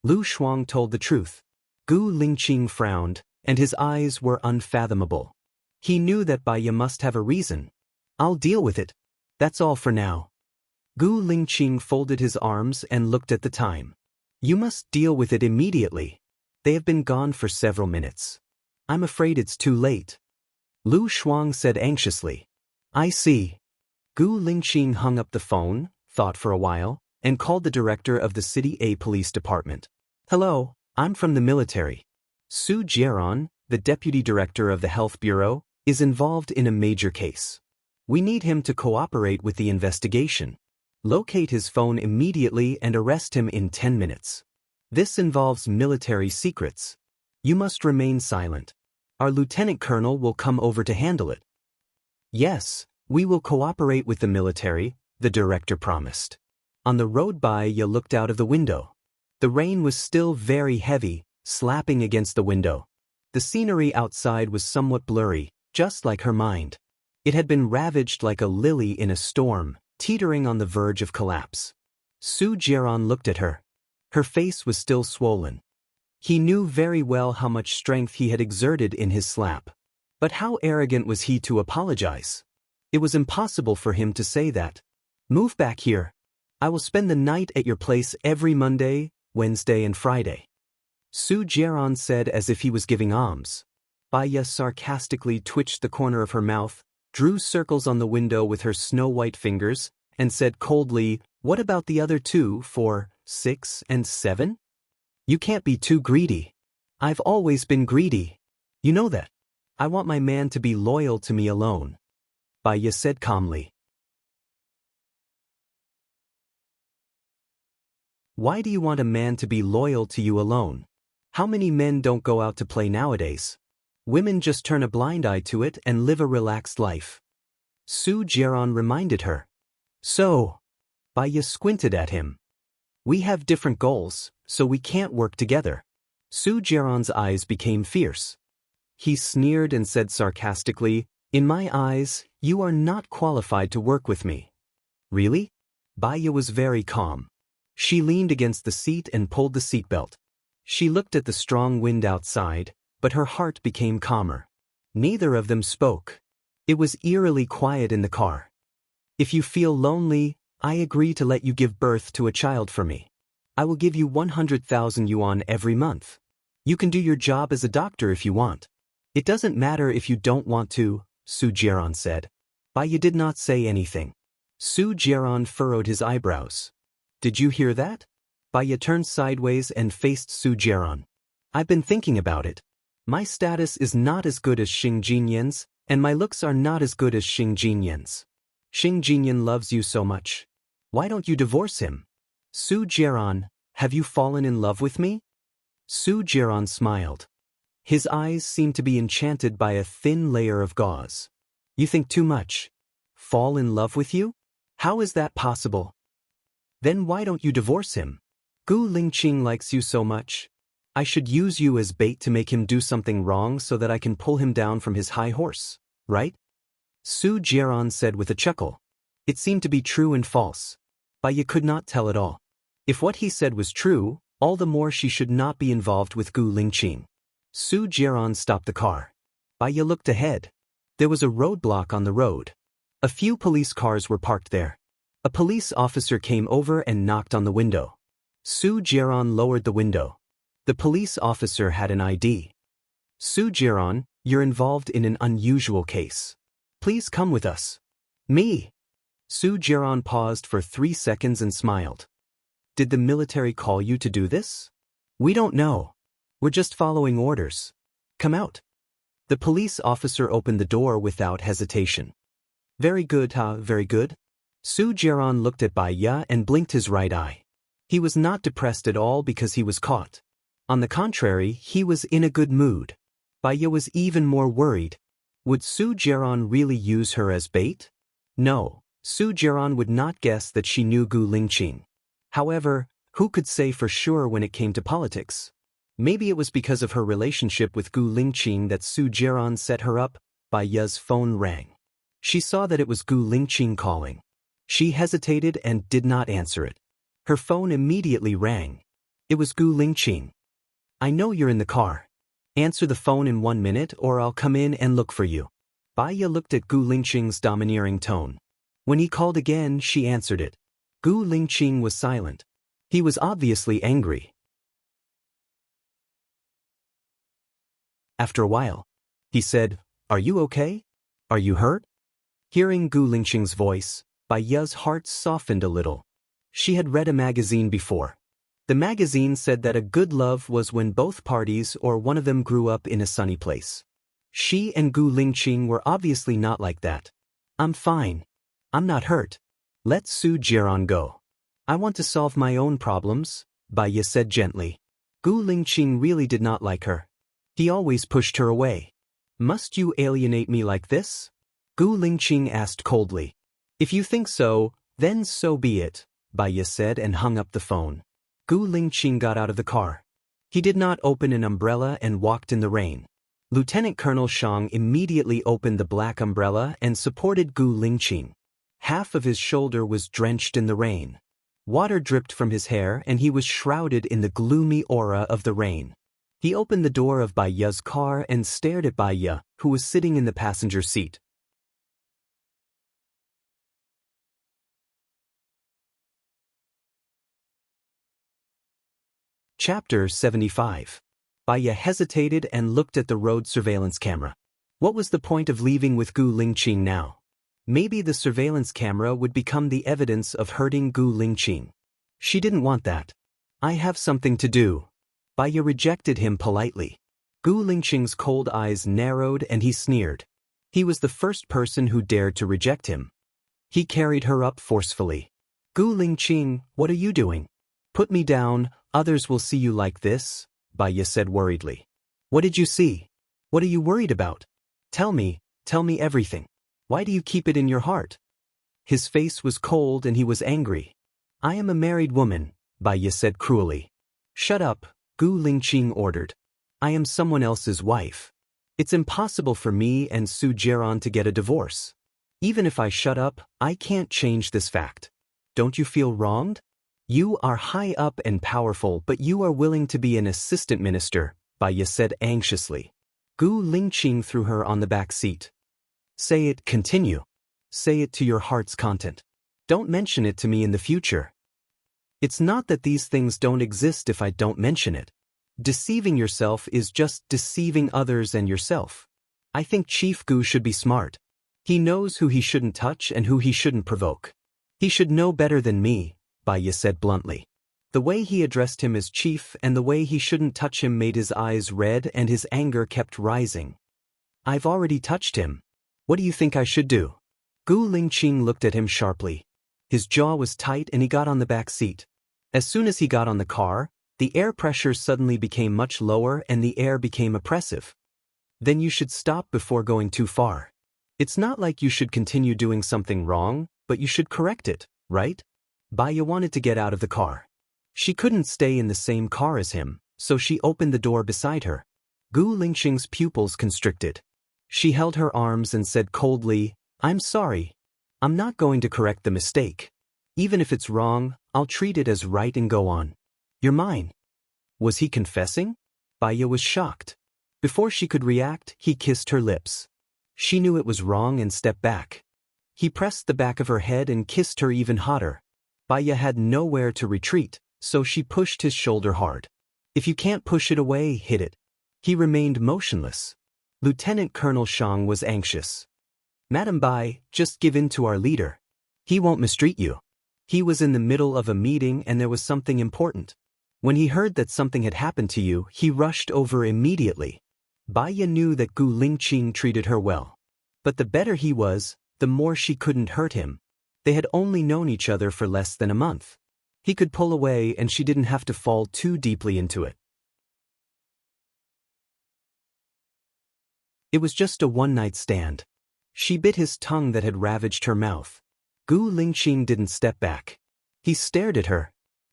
Lu Shuang told the truth. Gu Lingqing frowned, and his eyes were unfathomable. He knew that Bai Ye must have a reason. I'll deal with it. That's all for now. Gu Lingqing folded his arms and looked at the time. You must deal with it immediately. They have been gone for several minutes. I'm afraid it's too late. Lu Shuang said anxiously. I see. Gu Lingqing hung up the phone, thought for a while, and called the director of the City A Police Department. Hello, I'm from the military. Su Jieran, the deputy director of the Health Bureau, is involved in a major case. We need him to cooperate with the investigation. Locate his phone immediately and arrest him in 10 minutes. This involves military secrets. You must remain silent. Our lieutenant colonel will come over to handle it. Yes, we will cooperate with the military, the director promised. On the road Bai Ye looked out of the window. The rain was still very heavy, slapping against the window. The scenery outside was somewhat blurry, just like her mind. It had been ravaged like a lily in a storm, teetering on the verge of collapse. Su Jieran looked at her. Her face was still swollen. He knew very well how much strength he had exerted in his slap. But how arrogant was he to apologize? It was impossible for him to say that. Move back here. I will spend the night at your place every Monday, Wednesday and Friday. Su Jieran said as if he was giving alms. Bai Ye sarcastically twitched the corner of her mouth, drew circles on the window with her snow-white fingers, and said coldly, What about the other 2, 4, 6, and 7? You can't be too greedy. I've always been greedy. You know that. I want my man to be loyal to me alone. Bai Ye said calmly. Why do you want a man to be loyal to you alone? How many men don't go out to play nowadays? Women just turn a blind eye to it and live a relaxed life. Su Jieran reminded her. So, Bai Ye squinted at him. We have different goals, so we can't work together. Su Jieran's eyes became fierce. He sneered and said sarcastically, In my eyes, you are not qualified to work with me. Really? Bai Ye was very calm. She leaned against the seat and pulled the seatbelt. She looked at the strong wind outside, but her heart became calmer. Neither of them spoke. It was eerily quiet in the car. If you feel lonely, I agree to let you give birth to a child for me. I will give you 100,000 yuan every month. You can do your job as a doctor if you want. It doesn't matter if you don't want to, Su Jieran said. Bai Ye did not say anything. Su Jieran furrowed his eyebrows. Did you hear that? Bai Ye turned sideways and faced Su Jieran. I've been thinking about it. My status is not as good as Xing Jinyan's, and my looks are not as good as Xing Jinyan's. Xing Jinyan loves you so much. Why don't you divorce him? Su Jieran, have you fallen in love with me? Su Jieran smiled. His eyes seemed to be enchanted by a thin layer of gauze. You think too much. Fall in love with you? How is that possible? Then why don't you divorce him? Gu Lingqing likes you so much. I should use you as bait to make him do something wrong so that I can pull him down from his high horse. right? Su Jiaran said with a chuckle. It seemed to be true and false. Baya could not tell at all. If what he said was true, all the more she should not be involved with Gu Lingqing. Su Jiaran stopped the car. Baya looked ahead. There was a roadblock on the road. A few police cars were parked there. A police officer came over and knocked on the window. Su Jiaran lowered the window. The police officer had an ID. Su Jiaran, you're involved in an unusual case. Please come with us. Me? Su Jiaran paused for 3 seconds and smiled. Did the military call you to do this? We don't know. We're just following orders. Come out. The police officer opened the door without hesitation. Very good, very good. Su Jiaran looked at Baya and blinked his right eye. He was not depressed at all because he was caught. On the contrary, he was in a good mood. Baya was even more worried. Would Su Jiaran really use her as bait? No, Su Jiaran would not guess that she knew Gu Lingqing. However, who could say for sure when it came to politics? Maybe it was because of her relationship with Gu Lingqing that Su Jiaran set her up. Baya's phone rang. She saw that it was Gu Lingqing calling. She hesitated and did not answer it. Her phone immediately rang. It was Gu Lingqing. I know you're in the car. Answer the phone in 1 minute or I'll come in and look for you. Baya looked at Gu Lingqing's domineering tone. When he called again, she answered it. Gu Lingqing was silent. He was obviously angry. After a while, he said, Are you okay? Are you hurt? Hearing Gu Lingqing's voice, Baya's heart softened a little. She had read a magazine before. The magazine said that a good love was when both parties or one of them grew up in a sunny place. She and Gu Lingqing were obviously not like that. I'm fine. I'm not hurt. Let Su Jiaran go. I want to solve my own problems, Baya said gently. Gu Lingqing really did not like her. He always pushed her away. Must you alienate me like this? Gu Lingqing asked coldly. If you think so, then so be it, Baya said and hung up the phone. Gu Lingqing got out of the car. He did not open an umbrella and walked in the rain. Lieutenant Colonel Shang immediately opened the black umbrella and supported Gu Lingqing. Half of his shoulder was drenched in the rain. Water dripped from his hair and he was shrouded in the gloomy aura of the rain. He opened the door of Baya's car and stared at Baya, who was sitting in the passenger seat. Chapter 75. Baya hesitated and looked at the road surveillance camera. What was the point of leaving with Gu Lingqing now? Maybe the surveillance camera would become the evidence of hurting Gu Lingqing. She didn't want that. I have something to do. Baya rejected him politely. Gu Lingqing's cold eyes narrowed and he sneered. He was the first person who dared to reject him. He carried her up forcefully. Gu Lingqing, what are you doing? Put me down, others will see you like this, Baya said worriedly. What did you see? What are you worried about? Tell me everything. Why do you keep it in your heart? His face was cold and he was angry. I am a married woman, Baya said cruelly. Shut up, Gu Lingqing ordered. I am someone else's wife. It's impossible for me and Su Jiaran to get a divorce. Even if I shut up, I can't change this fact. Don't you feel wronged? You are high up and powerful, but you are willing to be an assistant minister, Baya said anxiously. Gu Lingqing threw her on the back seat. Say it, continue. Say it to your heart's content. Don't mention it to me in the future. It's not that these things don't exist if I don't mention it. Deceiving yourself is just deceiving others and yourself. I think Chief Gu should be smart. He knows who he shouldn't touch and who he shouldn't provoke. He should know better than me, Baya said bluntly. The way he addressed him as chief and the way he shouldn't touch him made his eyes red and his anger kept rising. I've already touched him. What do you think I should do? Gu Lingqing looked at him sharply. His jaw was tight and he got on the back seat. As soon as he got on the car, the air pressure suddenly became much lower and the air became oppressive. Then you should stop before going too far. It's not like you should continue doing something wrong, but you should correct it, right? Baya wanted to get out of the car. She couldn't stay in the same car as him, so she opened the door beside her. Gu Lingqing's pupils constricted. She held her arms and said coldly, "I'm sorry. I'm not going to correct the mistake. Even if it's wrong, I'll treat it as right and go on. You're mine." Was he confessing? Baya was shocked. Before she could react, he kissed her lips. She knew it was wrong and stepped back. He pressed the back of her head and kissed her even hotter. Baya had nowhere to retreat, so she pushed his shoulder hard. "If you can't push it away, hit it." He remained motionless. Lieutenant Colonel Shang was anxious. "Madam Bai, just give in to our leader. He won't mistreat you." He was in the middle of a meeting and there was something important. When he heard that something had happened to you, he rushed over immediately. Baya knew that Gu Lingqing treated her well. But the better he was, the more she couldn't hurt him. They had only known each other for less than a month. He could pull away and she didn't have to fall too deeply into it. It was just a one-night stand. She bit his tongue that had ravaged her mouth. Gu Lingqing didn't step back. He stared at her.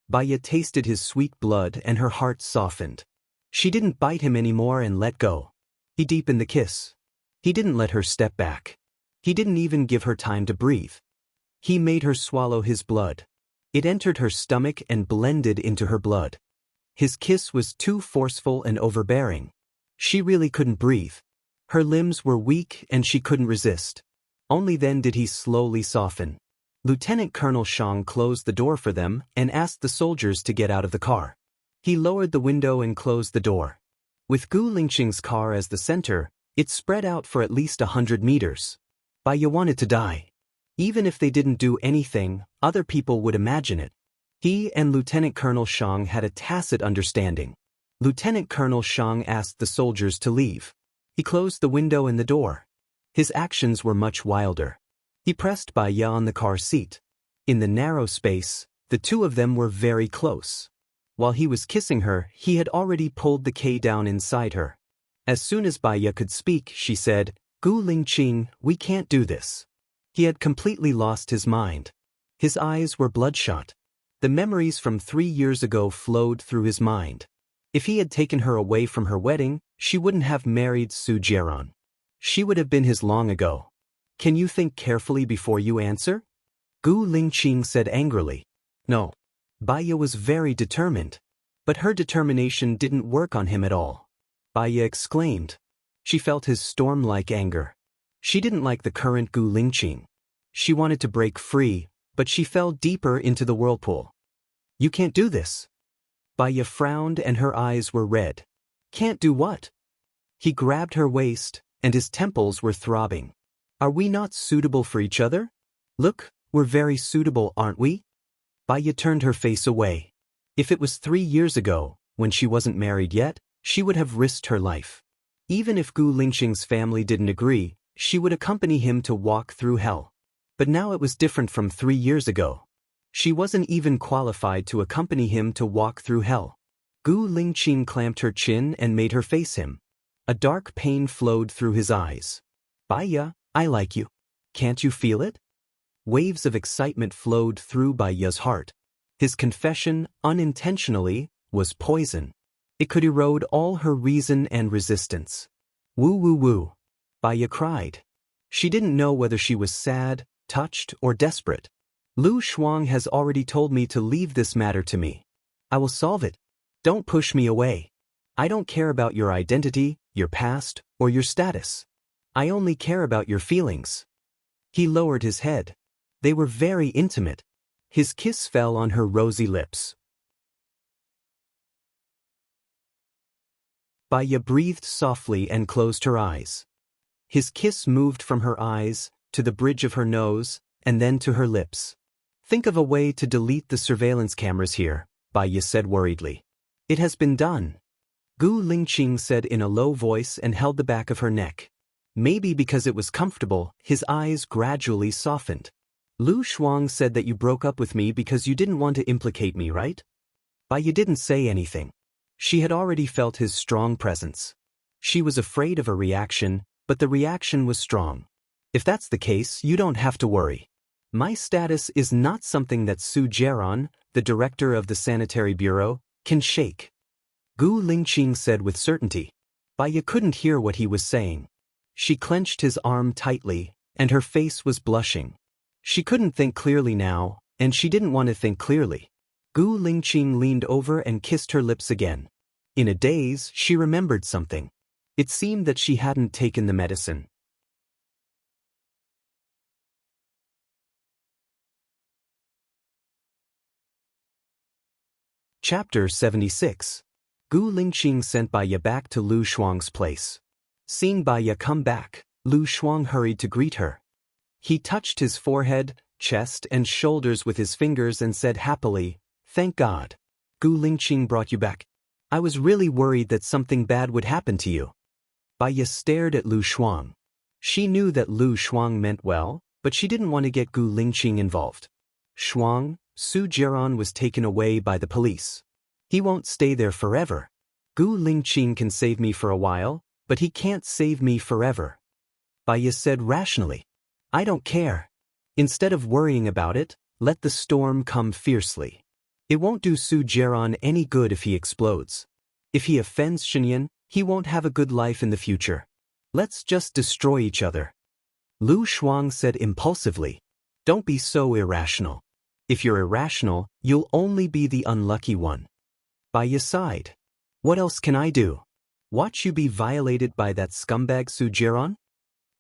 Baya tasted his sweet blood and her heart softened. She didn't bite him anymore and let go. He deepened the kiss. He didn't let her step back. He didn't even give her time to breathe. He made her swallow his blood. It entered her stomach and blended into her blood. His kiss was too forceful and overbearing. She really couldn't breathe. Her limbs were weak and she couldn't resist. Only then did he slowly soften. Lieutenant Colonel Shang closed the door for them and asked the soldiers to get out of the car. He lowered the window and closed the door. With Gu Lingqing's car as the center, it spread out for at least 100 meters. Baya wanted to die. Even if they didn't do anything, other people would imagine it. He and Lieutenant Colonel Shang had a tacit understanding. Lieutenant Colonel Shang asked the soldiers to leave. He closed the window and the door. His actions were much wilder. He pressed Baya on the car seat. In the narrow space, the two of them were very close. While he was kissing her, he had already pulled the K down inside her. As soon as Baya could speak, she said, "Gu Lingqing, we can't do this." He had completely lost his mind. His eyes were bloodshot. The memories from 3 years ago flowed through his mind. If he had taken her away from her wedding, she wouldn't have married Su Jieran. She would have been his long ago. "Can you think carefully before you answer?" Gu Lingqing said angrily. "No." Baya was very determined. But her determination didn't work on him at all. Baya exclaimed. She felt his storm-like anger. She didn't like the current Gu Lingqing. She wanted to break free, but she fell deeper into the whirlpool. "You can't do this." Baya frowned and her eyes were red. "Can't do what?" He grabbed her waist, and his temples were throbbing. "Are we not suitable for each other? Look, we're very suitable, aren't we?" Baya turned her face away. If it was 3 years ago, when she wasn't married yet, she would have risked her life. Even if Gu Lingqing's family didn't agree, she would accompany him to walk through hell. But now it was different from 3 years ago. She wasn't even qualified to accompany him to walk through hell. Gu Lingqing clamped her chin and made her face him. A dark pain flowed through his eyes. "Baya, I like you. Can't you feel it?" Waves of excitement flowed through Baya's heart. His confession, unintentionally, was poison. It could erode all her reason and resistance. "Woo woo woo." Baya cried. She didn't know whether she was sad, touched, or desperate. "Lu Shuang has already told me to leave this matter to me. I will solve it. Don't push me away. I don't care about your identity, your past, or your status. I only care about your feelings." He lowered his head. They were very intimate. His kiss fell on her rosy lips. Baya breathed softly and closed her eyes. His kiss moved from her eyes, to the bridge of her nose, and then to her lips. "Think of a way to delete the surveillance cameras here," Baya said worriedly. "It has been done." Gu Lingqing said in a low voice and held the back of her neck. Maybe because it was comfortable, his eyes gradually softened. "Lu Shuang said that you broke up with me because you didn't want to implicate me, right?" Baya didn't say anything. She had already felt his strong presence. She was afraid of a reaction, but the reaction was strong. "If that's the case, you don't have to worry. My status is not something that Su Jieran, the director of the Sanitary Bureau, can shake." Gu Lingqing said with certainty. Baya couldn't hear what he was saying. She clenched his arm tightly, and her face was blushing. She couldn't think clearly now, and she didn't want to think clearly. Gu Lingqing leaned over and kissed her lips again. In a daze, she remembered something. It seemed that she hadn't taken the medicine. Chapter 76. Gu Lingqing sent Baiya back to Lu Shuang's place. Seeing Baiya come back, Lu Shuang hurried to greet her. He touched his forehead, chest, and shoulders with his fingers and said happily, "Thank God. Gu Lingqing brought you back. I was really worried that something bad would happen to you." Baiya stared at Lu Shuang. She knew that Lu Shuang meant well, but she didn't want to get Gu Lingqing involved. "Shuang, Su Jiran was taken away by the police. He won't stay there forever. Gu Lingqing can save me for a while, but he can't save me forever." Baiya said rationally, "I don't care. Instead of worrying about it, let the storm come fiercely. It won't do Su Jiran any good if he explodes. If he offends Shenyan, he won't have a good life in the future. Let's just destroy each other." Lu Shuang said impulsively, "Don't be so irrational. If you're irrational, you'll only be the unlucky one." Baiya sighed. "What else can I do? Watch you be violated by that scumbag Su Jiran?"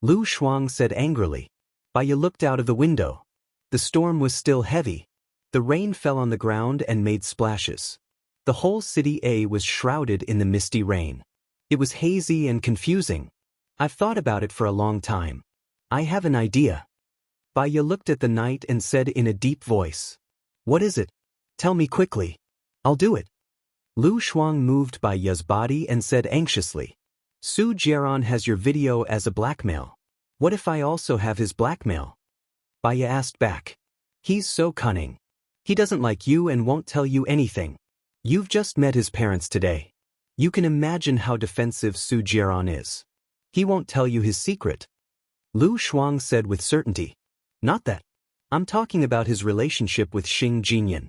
Lu Shuang said angrily. Baiya looked out of the window. The storm was still heavy. The rain fell on the ground and made splashes. The whole city A was shrouded in the misty rain. It was hazy and confusing. "I've thought about it for a long time. I have an idea." Baiya looked at the night and said in a deep voice, "What is it? Tell me quickly. I'll do it." Lu Shuang moved Baiya's body and said anxiously, "Su Jiran has your video as a blackmail. What if I also have his blackmail?" Baiya asked back. "He's so cunning. He doesn't like you and won't tell you anything. You've just met his parents today. You can imagine how defensive Su Jiran is. He won't tell you his secret." Lu Shuang said with certainty, "Not that. I'm talking about his relationship with Xing Jinyan.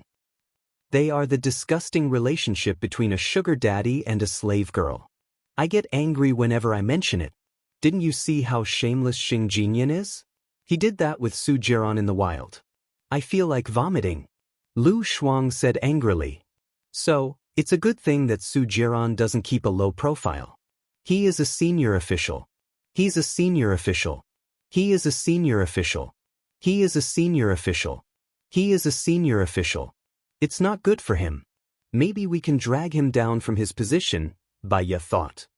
They are the disgusting relationship between a sugar daddy and a slave girl. I get angry whenever I mention it. Didn't you see how shameless Xing Jinyan is? He did that with Su Jiran in the wild. I feel like vomiting." Lu Shuang said angrily. "So, it's a good thing that Su Jiran doesn't keep a low profile. He is a senior official. He's a senior official. He is a senior official. He is a senior official. He is a senior official. It's not good for him. Maybe we can drag him down from his position," Baiya thought.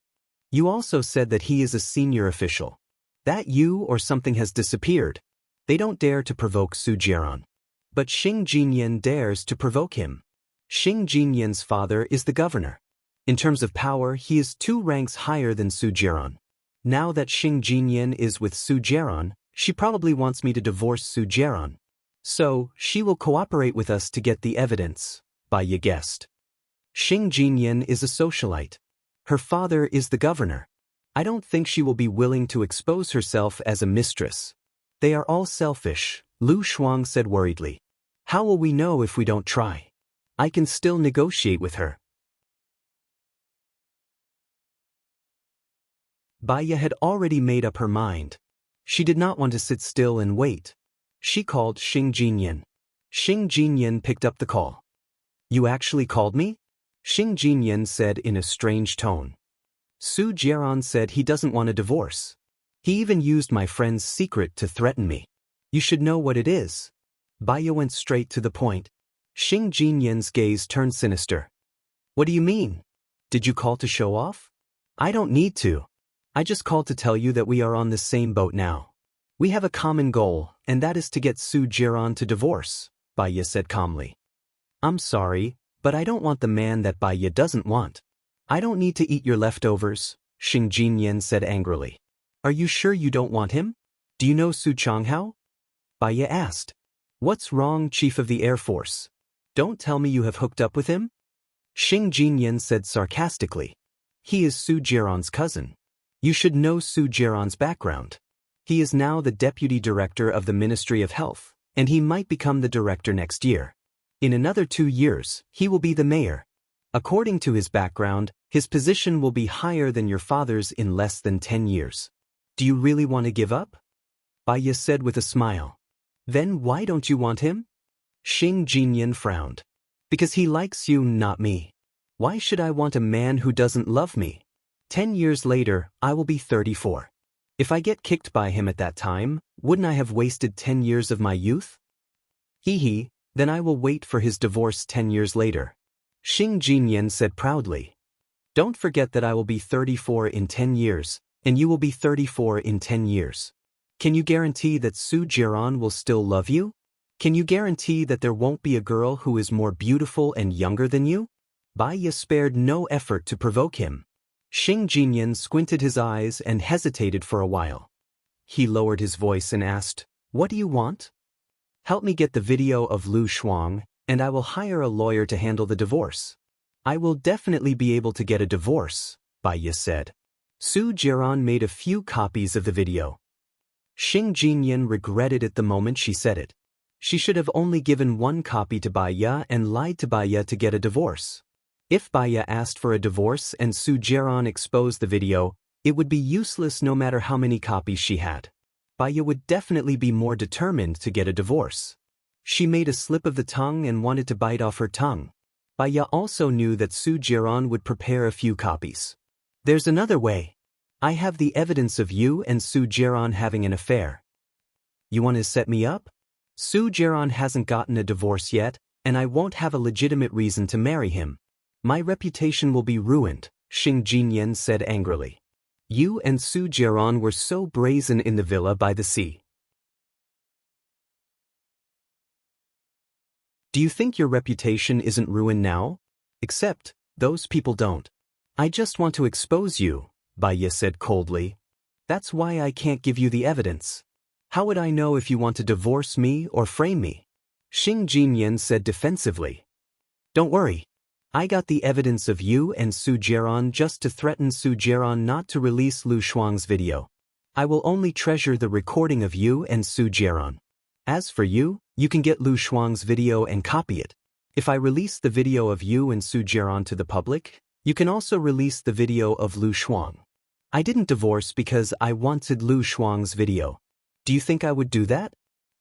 "You also said that he is a senior official. That you or something has disappeared. They don't dare to provoke Su Jiran. But Xing Jinyan dares to provoke him. Xing Jinyan's father is the governor. In terms of power, he is 2 ranks higher than Su Jiran. Now that Xing Jinyan is with Su Jiran, she probably wants me to divorce Su Jiran. So, she will cooperate with us to get the evidence," Baiya guessed. "Xing Jinyan is a socialite. Her father is the governor. I don't think she will be willing to expose herself as a mistress. They are all selfish," Lu Shuang said worriedly. "How will we know if we don't try? I can still negotiate with her." Baiya had already made up her mind. She did not want to sit still and wait. She called Xing Jinyan. Xing Jinyan picked up the call. "You actually called me?" Xing Jinyan said in a strange tone. "Su Jiran said he doesn't want a divorce. He even used my friend's secret to threaten me. You should know what it is." Baiya went straight to the point. Xing Jinyan's gaze turned sinister. "What do you mean? Did you call to show off?" "I don't need to. I just called to tell you that we are on the same boat now. We have a common goal, and that is to get Su Jiran to divorce," Baiya said calmly. "I'm sorry, but I don't want the man that Baiya doesn't want." "I don't need to eat your leftovers," Xing Jinyan said angrily. "Are you sure you don't want him? Do you know Su Changhao?" Baiya asked. "What's wrong, Chief of the Air Force? Don't tell me you have hooked up with him?" Xing Jinyan said sarcastically. "He is Su Jiran's cousin. You should know Su Jiran's background. He is now the deputy director of the Ministry of Health, and he might become the director next year. In another 2 years, he will be the mayor. According to his background, his position will be higher than your father's in less than 10 years. Do you really want to give up? Baya said with a smile. Then why don't you want him? Xing Jinyan frowned. Because he likes you, not me. Why should I want a man who doesn't love me? 10 years later, I will be 34. If I get kicked by him at that time, wouldn't I have wasted 10 years of my youth? Hee, then I will wait for his divorce 10 years later. Xing Jinyan said proudly. Don't forget that I will be 34 in 10 years, and you will be 34 in 10 years. Can you guarantee that Su Jiran will still love you? Can you guarantee that there won't be a girl who is more beautiful and younger than you? Baya spared no effort to provoke him. Xing Jinyan squinted his eyes and hesitated for a while. He lowered his voice and asked, What do you want? Help me get the video of Lu Shuang, and I will hire a lawyer to handle the divorce. I will definitely be able to get a divorce, Baya said. Su Jiran made a few copies of the video. Xing Jinyan regretted it the moment she said it. She should have only given one copy to Baya and lied to Baya to get a divorce. If Baya asked for a divorce and Su Jiran exposed the video, it would be useless no matter how many copies she had. Baya would definitely be more determined to get a divorce. She made a slip of the tongue and wanted to bite off her tongue. Baya also knew that Su Jiran would prepare a few copies. There's another way. I have the evidence of you and Su Jiran having an affair. You want to set me up? Su Jiran hasn't gotten a divorce yet, and I won't have a legitimate reason to marry him. My reputation will be ruined, Xing Jinyan said angrily. You and Su Jiran were so brazen in the villa by the sea. Do you think your reputation isn't ruined now? Except, those people don't. I just want to expose you, Baya said coldly. That's why I can't give you the evidence. How would I know if you want to divorce me or frame me? Xing Jinyan said defensively. Don't worry. I got the evidence of you and Su Jiran just to threaten Su Jiran not to release Lu Shuang's video. I will only treasure the recording of you and Su Jiran. As for you, you can get Lu Shuang's video and copy it. If I release the video of you and Su Jiran to the public, you can also release the video of Lu Shuang. I didn't divorce because I wanted Lu Shuang's video. Do you think I would do that?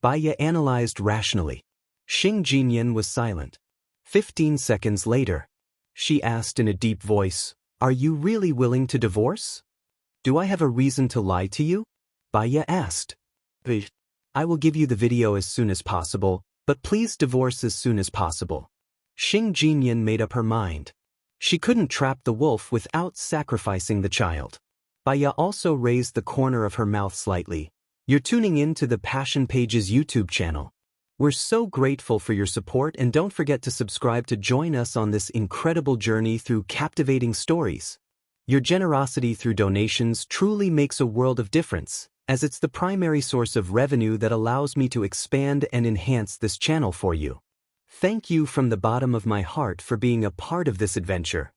Baya analyzed rationally. Xing Jinyan was silent. 15 seconds later, she asked in a deep voice, Are you really willing to divorce? Do I have a reason to lie to you? Baya asked. I will give you the video as soon as possible, but please divorce as soon as possible. Xing Jinyan made up her mind. She couldn't trap the wolf without sacrificing the child. Baya also raised the corner of her mouth slightly. You're tuning in to the Passion Pages YouTube channel. We're so grateful for your support, and don't forget to subscribe to join us on this incredible journey through captivating stories. Your generosity through donations truly makes a world of difference, as it's the primary source of revenue that allows me to expand and enhance this channel for you. Thank you from the bottom of my heart for being a part of this adventure.